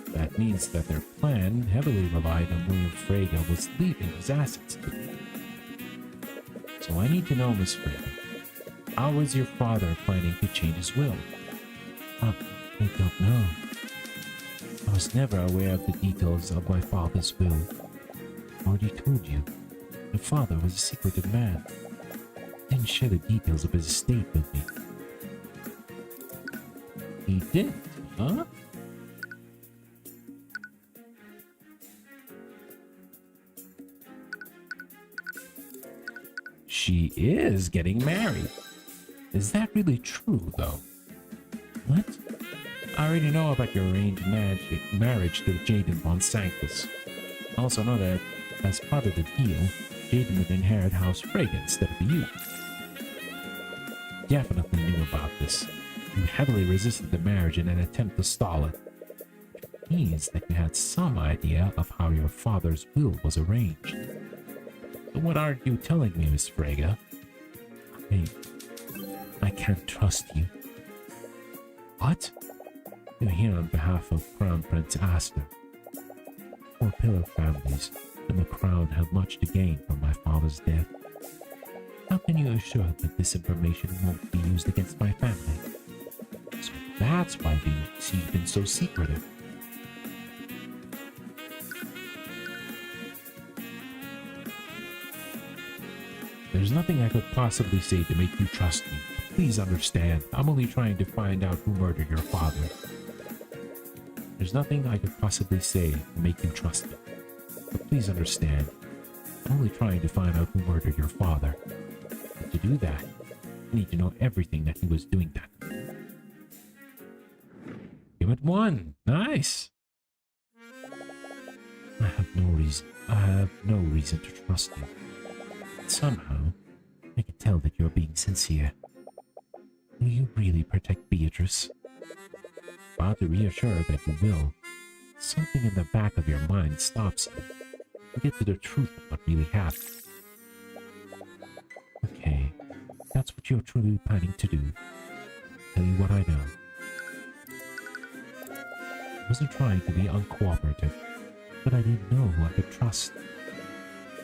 That means that their plan heavily relied on where Frege was leaving his assets to. So I need to know, Miss Frege, how is your father planning to change his will? I don't know. I was never aware of the details of my father's will. I already told you, my father was a secretive man. He didn't share the details of his estate with me. He didn't, huh? She is getting married. Is that really true, though? What? I already know about your arranged marriage to Jaden von Sanctus. I also know that, as part of the deal, Jaden would inherit House Frege instead of you. Definitely knew about this. You heavily resisted the marriage in an attempt to stall it. Which means that you had some idea of how your father's will was arranged. So what are you telling me, Miss Frege? I can't trust you. What? You're here on behalf of Crown Prince Aster. Four pillar families and the crown have much to gain from my father's death. How can you assure that this information won't be used against my family? So that's why you've been so secretive. There's nothing I could possibly say to make you trust me. Please understand, I'm only trying to find out who murdered your father. There's nothing I could possibly say to make you trust me. But please understand, I'm only trying to find out who murdered your father. But to do that, I need to know everything that he was doing that. You went one. Nice. I have no reason to trust you. But somehow, I can tell that you're being sincere. Will you really protect Beatrice? While to reassure that you will, something in the back of your mind stops you to get to the truth of what really happened. Okay, that's what you're truly planning to do. Tell you what I know. I wasn't trying to be uncooperative, but I didn't know who I could trust.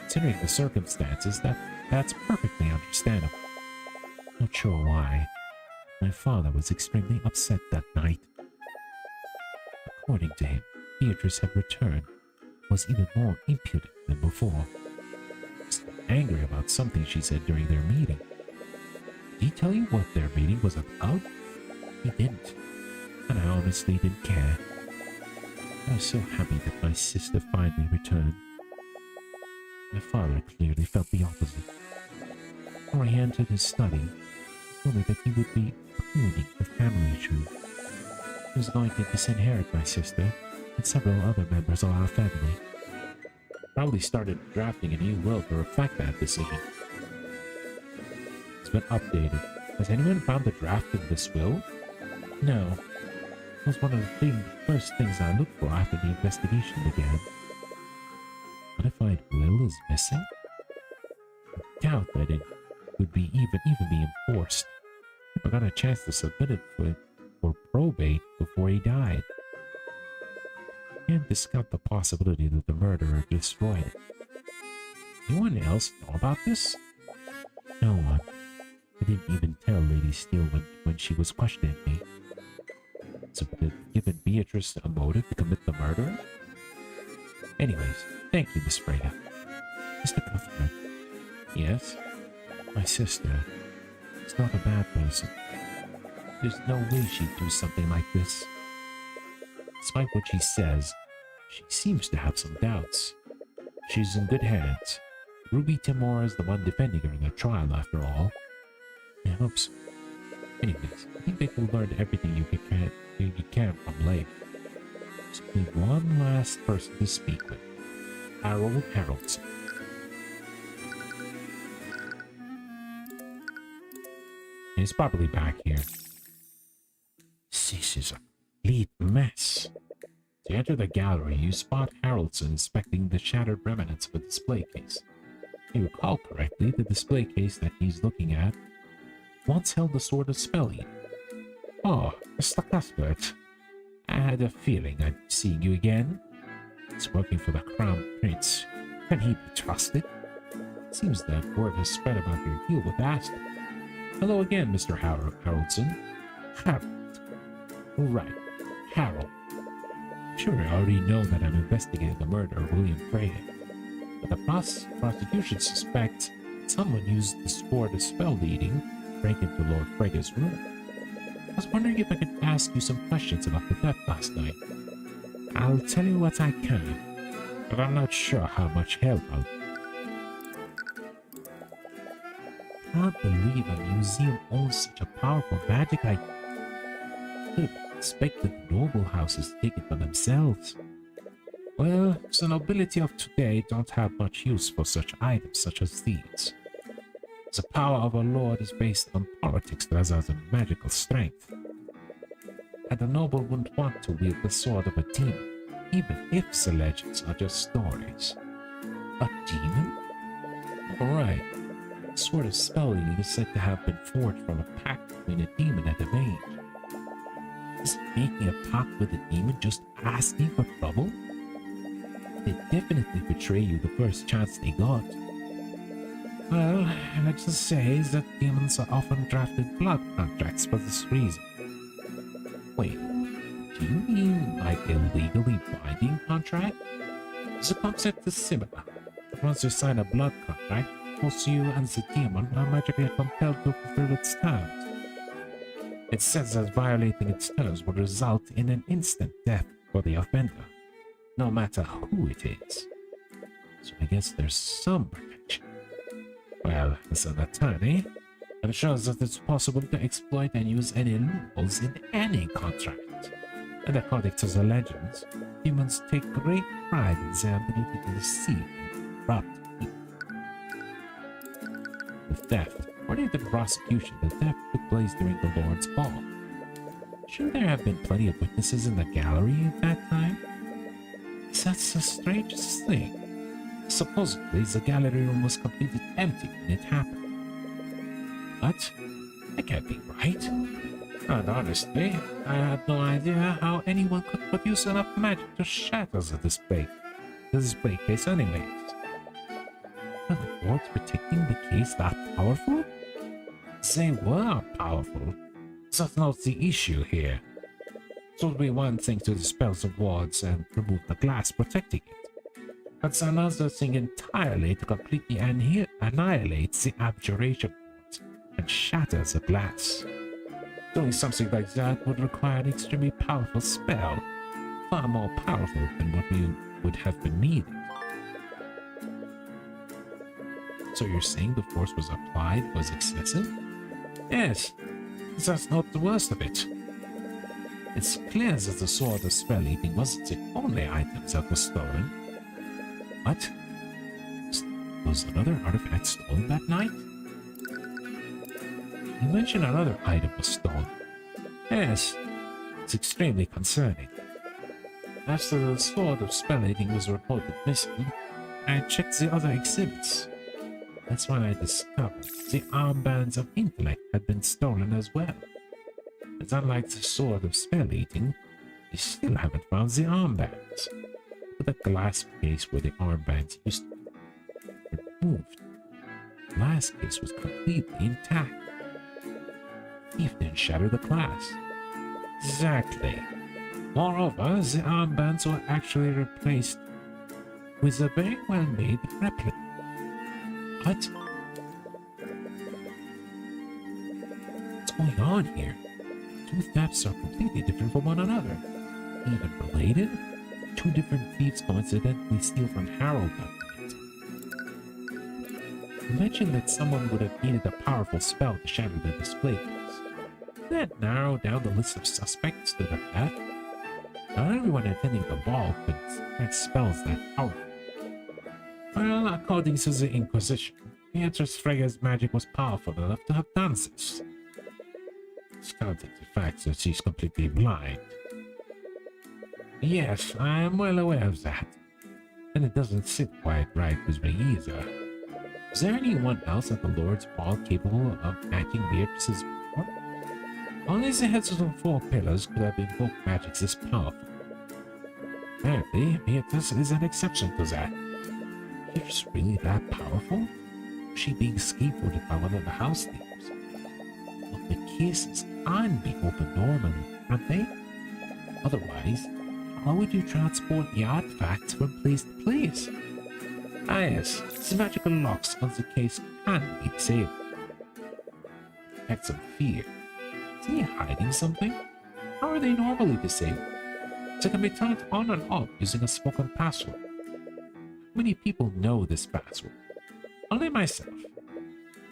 Considering the circumstances, that's perfectly understandable. Not sure why. My father was extremely upset that night. According to him, Beatrice had returned, was even more impudent than before. He was angry about something she said during their meeting. Did he tell you what their meeting was about? He didn't, and I honestly didn't care. I was so happy that my sister finally returned. My father clearly felt the opposite. Before he entered his study, he told me that he would be pruning the family tree. He was going to disinherit my sister and several other members of our family. Probably started drafting a new will to reflect that decision. It's been updated. Has anyone found the draft of this will? No. It was one of the first things I looked for after the investigation began. Modified will is missing? I doubt that it could be even be enforced. Never got a chance to submit it for probate before he died. Can't discount the possibility that the murderer destroyed it. Anyone else know about this? No one. I didn't even tell Lady Steele when she was questioning me. So would it have given Beatrice a motive to commit the murder? Anyways, thank you, Miss Freya. Mr. Cuthbert. Yes? My sister is not a bad person. There's no way she'd do something like this. Despite what she says, she seems to have some doubts. She's in good hands. Ruby Timor is the one defending her in the trial, after all. I hope so. Anyways, I think that you'll learn everything you can from Lake. So we need one last person to speak with. Harold Haroldson. He's probably back here. This is a complete mess. To enter the gallery, you spot Haroldson inspecting the shattered remnants of a display case. If you recall correctly, the display case that he's looking at once held the sword of Spelling. Oh, Mr. Cuthbert. I had a feeling I'd be seeing you again. He's working for the Crown Prince. Can he be trusted? Seems that word has spread about your deal with Aston. Hello again, Mr. Haroldson. Harold. Right, Harold. Sure, I already know that I'm investigating the murder of William Freya, but the prosecution suspects someone used the sword of spell leading to break into Lord Freya's room. I was wondering if I could ask you some questions about the theft last night. I'll tell you what I can, but I'm not sure how much help I'll... I can't believe a museum owns such a powerful magic item. I could have expected the noble houses to take it for themselves. Well, the nobility of today don't have much use for such items such as these. The power of a lord is based on politics rather than magical strength. And a noble wouldn't want to wield the sword of a demon, even if the legends are just stories. A demon? Alright. The sword of spelling is said to have been forged from a pact between a demon and a mage. Is making a pact with a demon just asking for trouble? They definitely betray you the first chance they got. Well, let's just say that demons are often drafted blood contracts for this reason. Wait, do you mean like a legally binding contract? The concept is similar. Once you sign a blood contract, both you and the demon are magically compelled to fulfill its terms. It says that violating its terms would result in an instant death for the offender, no matter who it is. So I guess there's some protection. Well, as an attorney, I'm sure that it's possible to exploit and use any loopholes in any contract. And according to the legends, demons take great pride in their ability to deceive and corrupt people. The theft. According to the prosecution, the theft took place during the Lord's Ball. Shouldn't there have been plenty of witnesses in the gallery at that time? That's the strangest thing. Supposedly, the gallery room was completely empty when it happened. But that can't be right. And honestly, I had no idea how anyone could produce enough magic to shatter the display case anyways. Are the wards protecting the case that powerful? They were powerful. That's not the issue here. It would be one thing to dispel the wards and remove the glass protecting it. But another thing entirely to completely annihilate the abjuration wards and shatter the glass. Doing something like that would require an extremely powerful spell, far more powerful than what would have been needed. So you're saying the force was applied was excessive? Yes, that's not the worst of it. It's clear that the sword of spell eating wasn't the only item that was stolen. What? Was another artifact stolen that night? You mentioned another item was stolen. Yes, It's extremely concerning. After the sword of spell eating was reported missing, I checked the other exhibits. That's when I discovered the armbands of intellect had been stolen as well. But unlike the sword of spell eating, we still haven't found the armbands. The glass case where the armbands used to be removed. The glass case was completely intact. The thief didn't shatter the glass. Exactly. Moreover, the armbands were actually replaced with a very well-made replica. What? What's going on here? Two thefts are completely different from one another. Even related? Two different thieves coincidentally steal from Harold that night. You mentioned that someone would have needed a powerful spell to shatter the display case. Did that narrow down the list of suspects to the theft? Not everyone attending the ball could spread spells that powerful. Well, according to the Inquisition, Beatrice Frega's magic was powerful enough to have done this. Discounting the fact that she's completely blind. Yes, I am well aware of that. And it doesn't sit quite right with me either. Is there anyone else at the Lord's Ball capable of matching Beatrice's power? Only the heads of the four pillars could have invoked magic this powerful. Apparently, Beatrice is an exception to that. She's really that powerful? Is she being scapegoated by one of the house thieves? But the cases aren't being opened normally, aren't they? Otherwise, how would you transport the artifacts from place to place? Ah yes, the magical locks on the case can be disabled. That's some fear. Is he hiding something? How are they normally disabled? They can be turned on and off using a spoken password. How many people know this password? Only myself.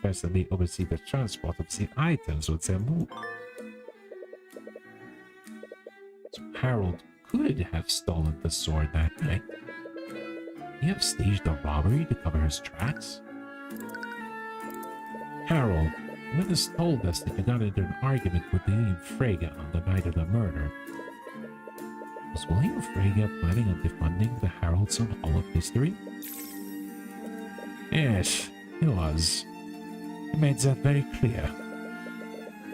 Personally oversee the transport of the items once they're moved. So Harold could have stolen the sword that night. He have staged a robbery to cover his tracks? Harold, witness told us that you got into an argument with William Frege on the night of the murder. Was William Frege planning on defunding the Haroldson Hall of History? Yes, he was. He made that very clear.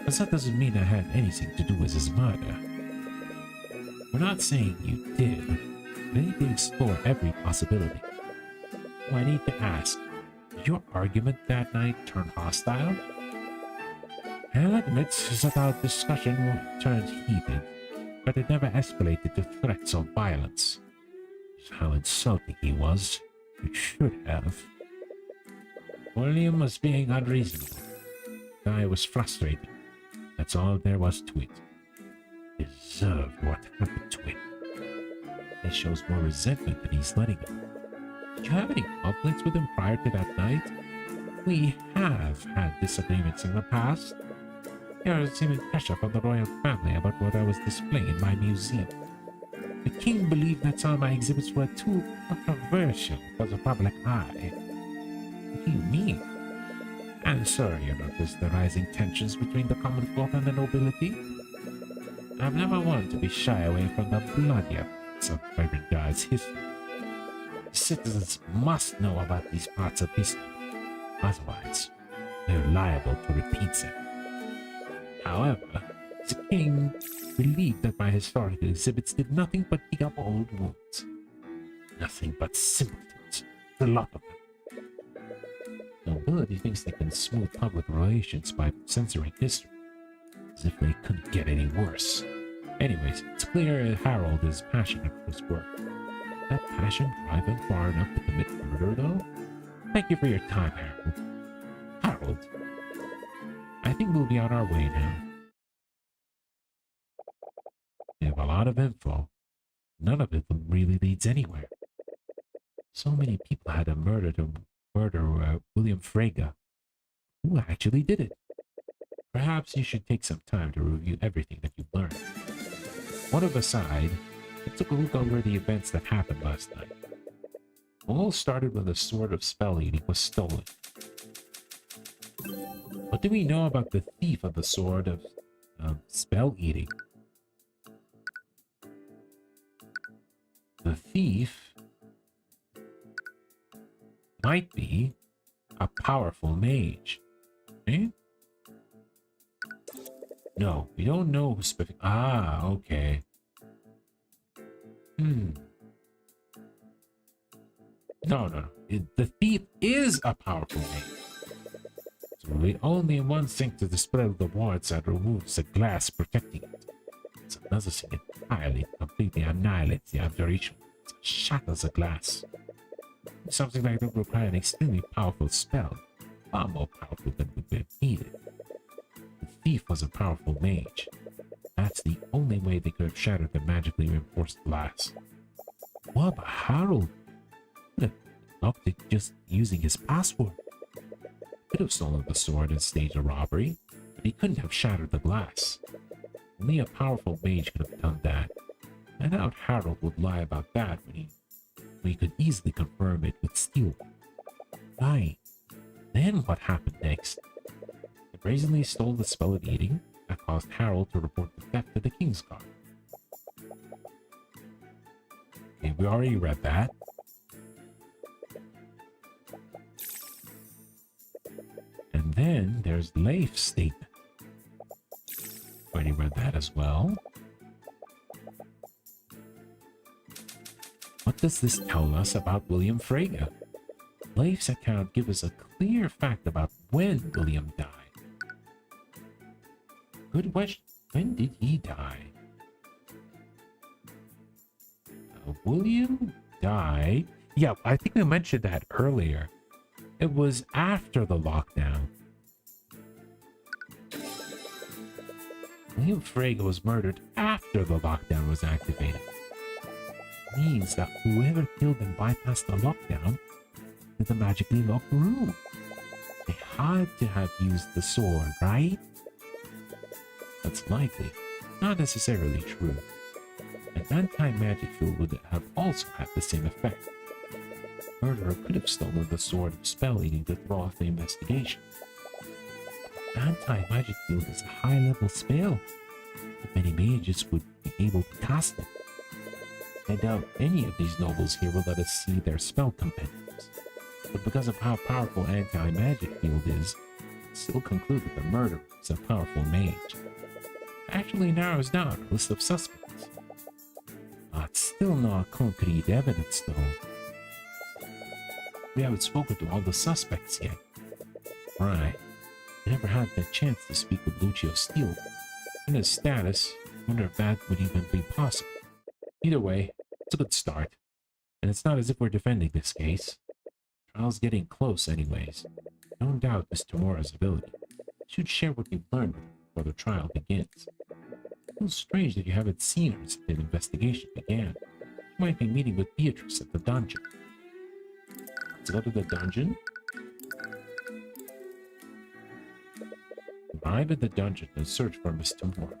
But that doesn't mean I had anything to do with his murder. We're not saying you did, but I need to explore every possibility. I need to ask, did your argument that night turn hostile? I'll admit that our discussion turned heated, but it never escalated to threats of violence. How insulting he was. It should have. William was being unreasonable. I was frustrated. That's all there was to it. Deserved what happened to him. It shows more resentment than he's letting it. Did you have any conflicts with him prior to that night? We have had disagreements in the past. There was even pressure from the royal family about what I was displaying in my museum. The king believed that some of my exhibits were too controversial for the public eye. What do you mean? I'm sorry you noticed the rising tensions between the common folk and the nobility. I've never wanted to be shy away from the bloody parts of Reverend God's history. Citizens must know about these parts of history. Otherwise, they're liable to repeat them. However, the king believed that my historical exhibits did nothing but dig up old wounds. Nothing but simpletons. A lot of them. The nobility thinks they can smooth public relations by censoring history, as if they couldn't get any worse. Anyways, it's clear Harold is passionate for his work. That passion drive him far enough to commit murder, though? Thank you for your time, Harold. Harold, I think we'll be on our way now. We have a lot of info. None of it really leads anywhere. So many people had a murder William Frege. Who actually did it? Perhaps you should take some time to review everything that you've learned. One of aside, I took a look over the events that happened last night. All started when the sword of spell eating was stolen. What do we know about the thief of the sword of spell eating? The thief might be a powerful mage. Eh? No, we don't know who specific. Ah, okay. No. The thief is a powerful mage. So we only one thing to dispel the wards that removes the glass protecting it. It's another thing entirely completely annihilates the abjuration. It shatters the glass. Something like that would require an extremely powerful spell, far more powerful than would be needed. The thief was a powerful mage. That's the only way they could have shattered the magically reinforced glass. What about Harold? Could have locked it just using his password. Could have stolen the sword and staged a robbery, but he couldn't have shattered the glass. Only a powerful mage could have done that. I doubt Harold would lie about that when he could easily confirm it with steel. Right. Then what happened next? They brazenly stole the spell of eating that caused Harold to report the theft to the King's Guard. Okay, we already read that. And then there's Leif's statement. Already read that as well. What does this tell us about William Frege? Leif's account gives us a clear fact about when William died. Good question. When did he die? William died. Yeah, I think we mentioned that earlier. It was after the lockdown. William Frege was murdered after the lockdown was activated. Means that whoever killed him bypassed the lockdown to the magically locked room. They had to have used the sword, right? That's likely. Not necessarily true. An anti-magic field would have also had the same effect. The murderer could have stolen the sword of spell eating to throw off the investigation. Anti-magic field is a high-level spell, but many mages would be able to cast it. I doubt any of these nobles here will let us see their spell compendiums, but because of how powerful anti-magic field is, I still conclude that the murderer is a powerful mage. It actually narrows down a list of suspects. It's still not concrete evidence though. We haven't spoken to all the suspects yet. Right. I never had the chance to speak with Lucio Steele. In his status, I wonder if that would even be possible. Either way, it's a good start. And it's not as if we're defending this case. Trial's getting close anyways. Don't doubt Miss Tamura's ability. Should share what you've learned before the trial begins. It feels strange that you haven't seen her since the investigation began. She might be meeting with Beatrice at the dungeon. Let's go to the dungeon. Arrive at the dungeon and search for Miss Tamura.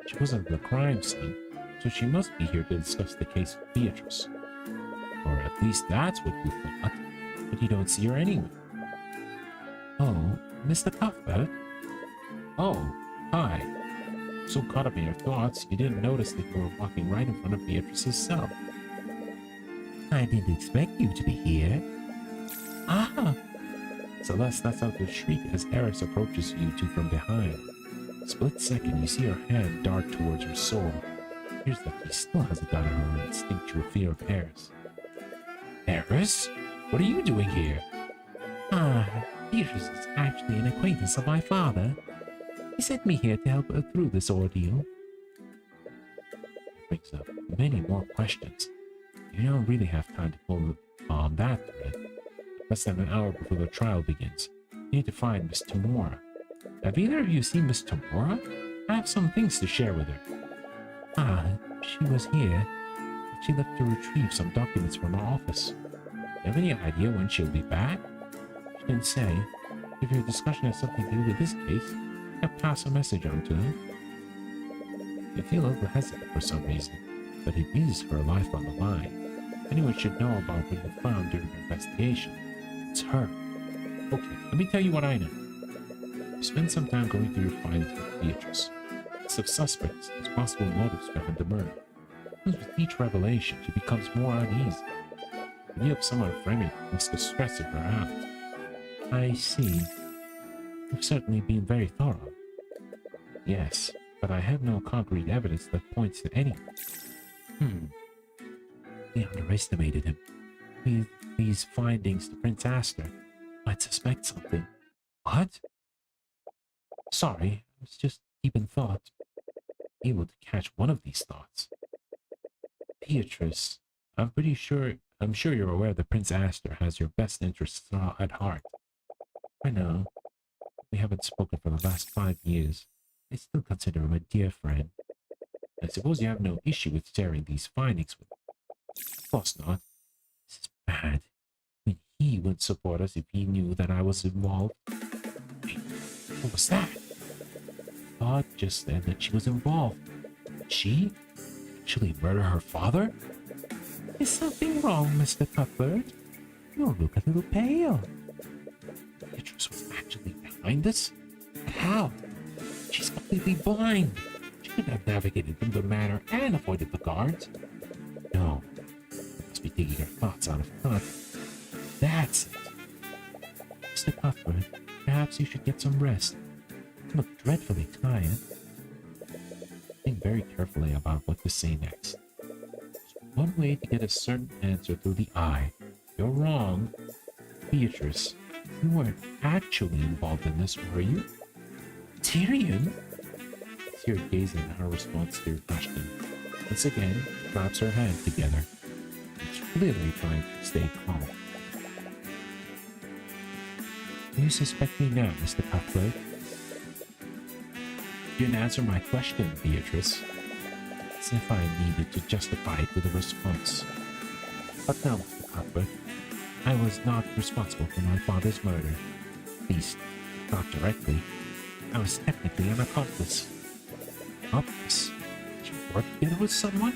She wasn't at the crime scene, so she must be here to discuss the case with Beatrice. Or at least that's what you thought, but you don't see her anywhere. Oh, Mr. Cuthbert? Oh, hi. So caught up in your thoughts, you didn't notice that you were walking right in front of Beatrice's cell. I didn't expect you to be here. Ah! Celeste lets out a shriek as Eris approaches you two from behind. Split second, you see her hand dart towards her sword. Here's that she still hasn't gotten her instinctual fear of Eris. Eris? What are you doing here? Beatrice is actually an acquaintance of my father. He sent me here to help her through this ordeal. It brings up many more questions. You don't really have time to pull on that thread. Less than an hour before the trial begins, you need to find Miss Tamura. Have either of you seen Miss Tamura? I have some things to share with her. She was here. She left to retrieve some documents from our office. Do you have any idea when she'll be back? She didn't say. If your discussion has something to do with this case, I'll pass a message on to her. You feel a little hesitant for some reason, but it is her life on the line. Anyone should know about what you found during the investigation. It's her. Okay, let me tell you what I know. You spend some time going through your files with Beatrice. List of suspects, there's possible motives behind the murder. With each revelation, she becomes more uneasy. When you have someone framing must the stress of her out. I see. You've certainly been very thorough. Yes, but I have no concrete evidence that points to anything. We underestimated him. With these findings, the Prince Aster might suspect something. What? Sorry, I was just deep in thought. Able to catch one of these thoughts. Beatrice, I'm sure you're aware that Prince Aster has your best interests at heart. I know. We haven't spoken for the last 5 years. I still consider him a dear friend. I suppose you have no issue with sharing these findings with me. Of course not. This is bad. I mean, he would support us if he knew that I was involved. Wait, what was that? Todd just said that she was involved. She actually murdered her father? Is something wrong, Mr. Cuthbert? You look a little pale. Beatrice was actually behind this? How? She's completely blind. She could have navigated through the manor and avoided the guards. No, you must be taking her thoughts out of context. That's it. Mr. Cuthbert, perhaps you should get some rest. You look dreadfully tired. Think very carefully about what to say next. There's one way to get a certain answer through the eye. You're wrong. Beatrice, you weren't actually involved in this, were you? Tyrion? Tear gazing at her response to your question. Once again, she claps her hands together. She's clearly trying to stay calm. You suspect me now, Mr. Cuthbert? You didn't answer my question, Beatrice. As if I needed to justify it with a response. But no, Mr. Cuthbert. I was not responsible for my father's murder. At least, not directly. I was technically an accomplice. Accomplice? Did you work together with someone?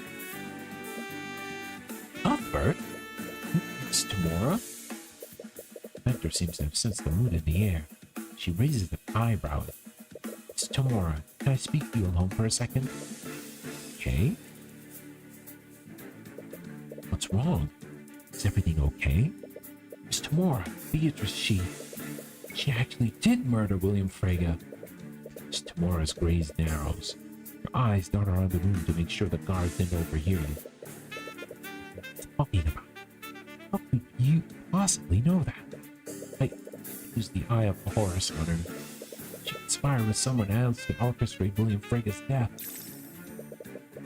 Cuthbert? It's Tamora? Vector seems to have sensed the mood in the air. She raises an eyebrow. It's Tamora. Can I speak to you alone for a second? Okay. What's wrong? Is everything okay? Miss Tamora, Beatrice, she actually did murder William Frege. Miss Tamora's gaze narrows. Her eyes dart around the room to make sure the guards didn't overhear you. What are you talking about? How could you possibly know that? I used the Eye of Horus on her. She conspired with someone else to orchestrate William Frege's death.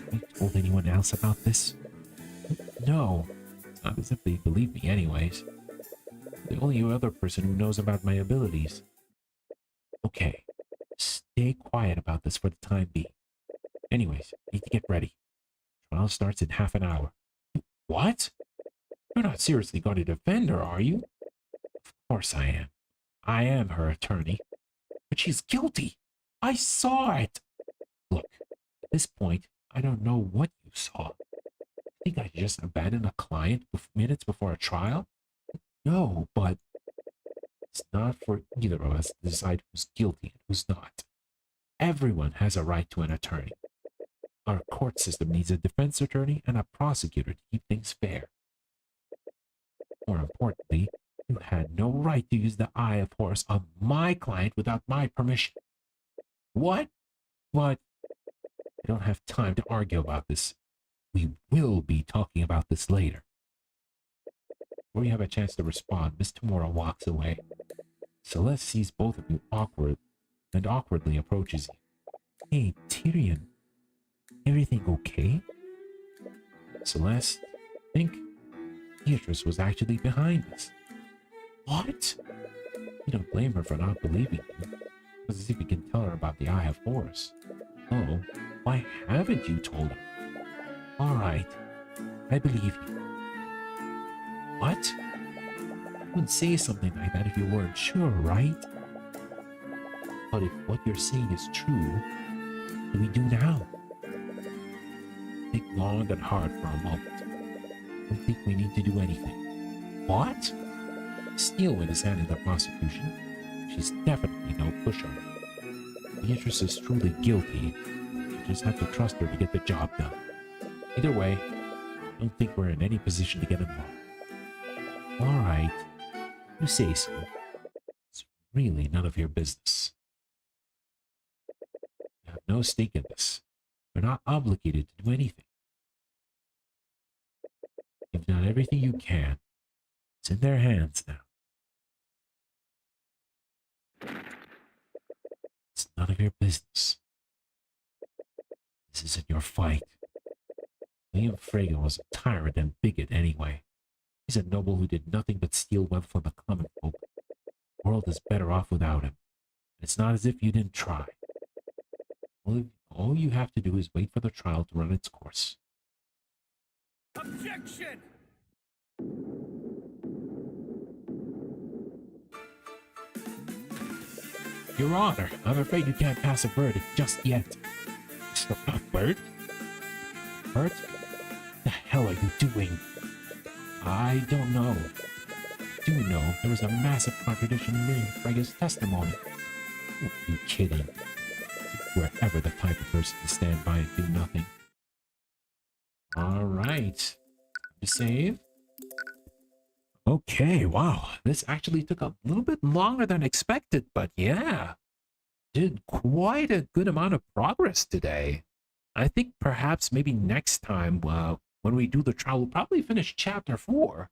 Have you told anyone else about this? No. It's not as if they believe me anyways. The only other person who knows about my abilities. Okay. Stay quiet about this for the time being. Anyways, I need to get ready. Trial starts in half an hour. What? You're not seriously going to defend her, are you? Of course I am. I am her attorney. But she's guilty. I saw it. Look, at this point, I don't know what you saw. Think I just abandoned a client minutes before a trial? No, but it's not for either of us to decide who's guilty and who's not. Everyone has a right to an attorney. Our court system needs a defense attorney and a prosecutor to keep things fair. More importantly, you had no right to use the Eye of Horus on my client without my permission. What? But I don't have time to argue about this. We will be talking about this later. Before you have a chance to respond, Miss Tamora walks away. Celeste sees both of you awkwardly approaches you. Hey, Tyrion. Everything okay? Celeste, I think Beatrice was actually behind this. What? You don't blame her for not believing you. It's as if you can tell her about the Eye of Horus. Oh, why haven't you told her? Alright, I believe you. What? You wouldn't say something like that if you weren't sure, right? But if what you're saying is true, what do we do now? Think long and hard for a moment. I don't think we need to do anything. What? Steelwind is handling the prosecution. She's definitely no pushover. Beatrice is truly guilty. You just have to trust her to get the job done. Either way, I don't think we're in any position to get involved. Alright, you say so. It's really none of your business. You have no stake in this. You're not obligated to do anything. You've done everything you can. It's in their hands now. It's none of your business. This isn't your fight. William Frago was a tyrant and bigot anyway. He's a noble who did nothing but steal wealth from the common folk. The world is better off without him. And it's not as if you didn't try. All you have to do is wait for the trial to run its course. Objection! Your Honor, I'm afraid you can't pass a verdict just yet. Mr. Cuthbert? What the hell are you doing? I don't know. I do know there was a massive contradiction in Frega's testimony. Are you kidding? You were ever the type of person to stand by and do nothing. Alright. To save. Okay, wow. This actually took a little bit longer than expected, but yeah. Did quite a good amount of progress today. I think perhaps maybe next time, when we do the trial, we'll probably finish chapter 4.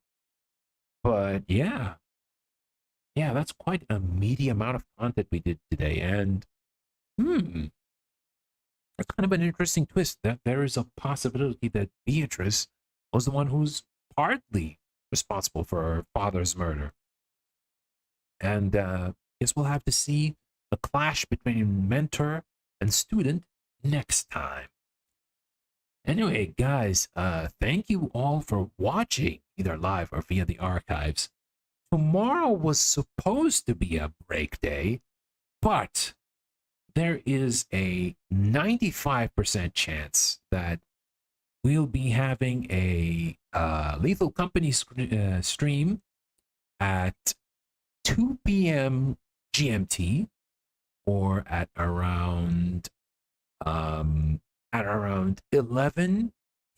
But yeah. Yeah, that's quite a meaty amount of content we did today. And, it's kind of an interesting twist that there is a possibility that Beatrice was the one who's partly responsible for her father's murder. And guess we'll have to see the clash between mentor and student next time. Anyway, guys, thank you all for watching, either live or via the archives. Tomorrow was supposed to be a break day, but there is a 95% chance that we'll be having a Lethal Company stream at 2 p.m. GMT, or at around 11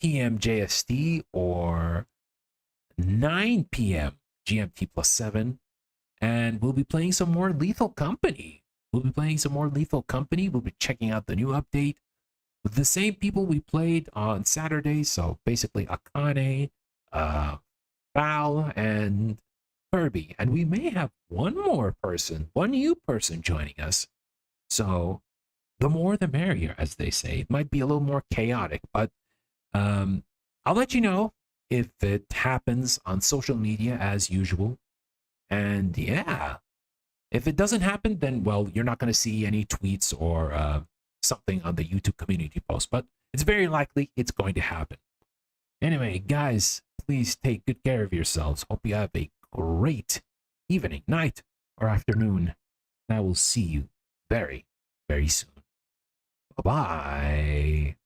p.m. JST, or 9 p.m. GMT plus 7, and we'll be playing some more Lethal Company. We'll be checking out the new update with the same people we played on Saturday. So basically ARCANE, Val, and Kirby. And we may have one new person joining us. So the more the merrier, as they say. It might be a little more chaotic, but I'll let you know if it happens on social media as usual. And yeah, if it doesn't happen, then, well, you're not going to see any tweets or something on the YouTube community post, but it's very likely it's going to happen. Anyway, guys, please take good care of yourselves. Hope you have a great evening, night, or afternoon. And I will see you very, very soon. Bye-bye.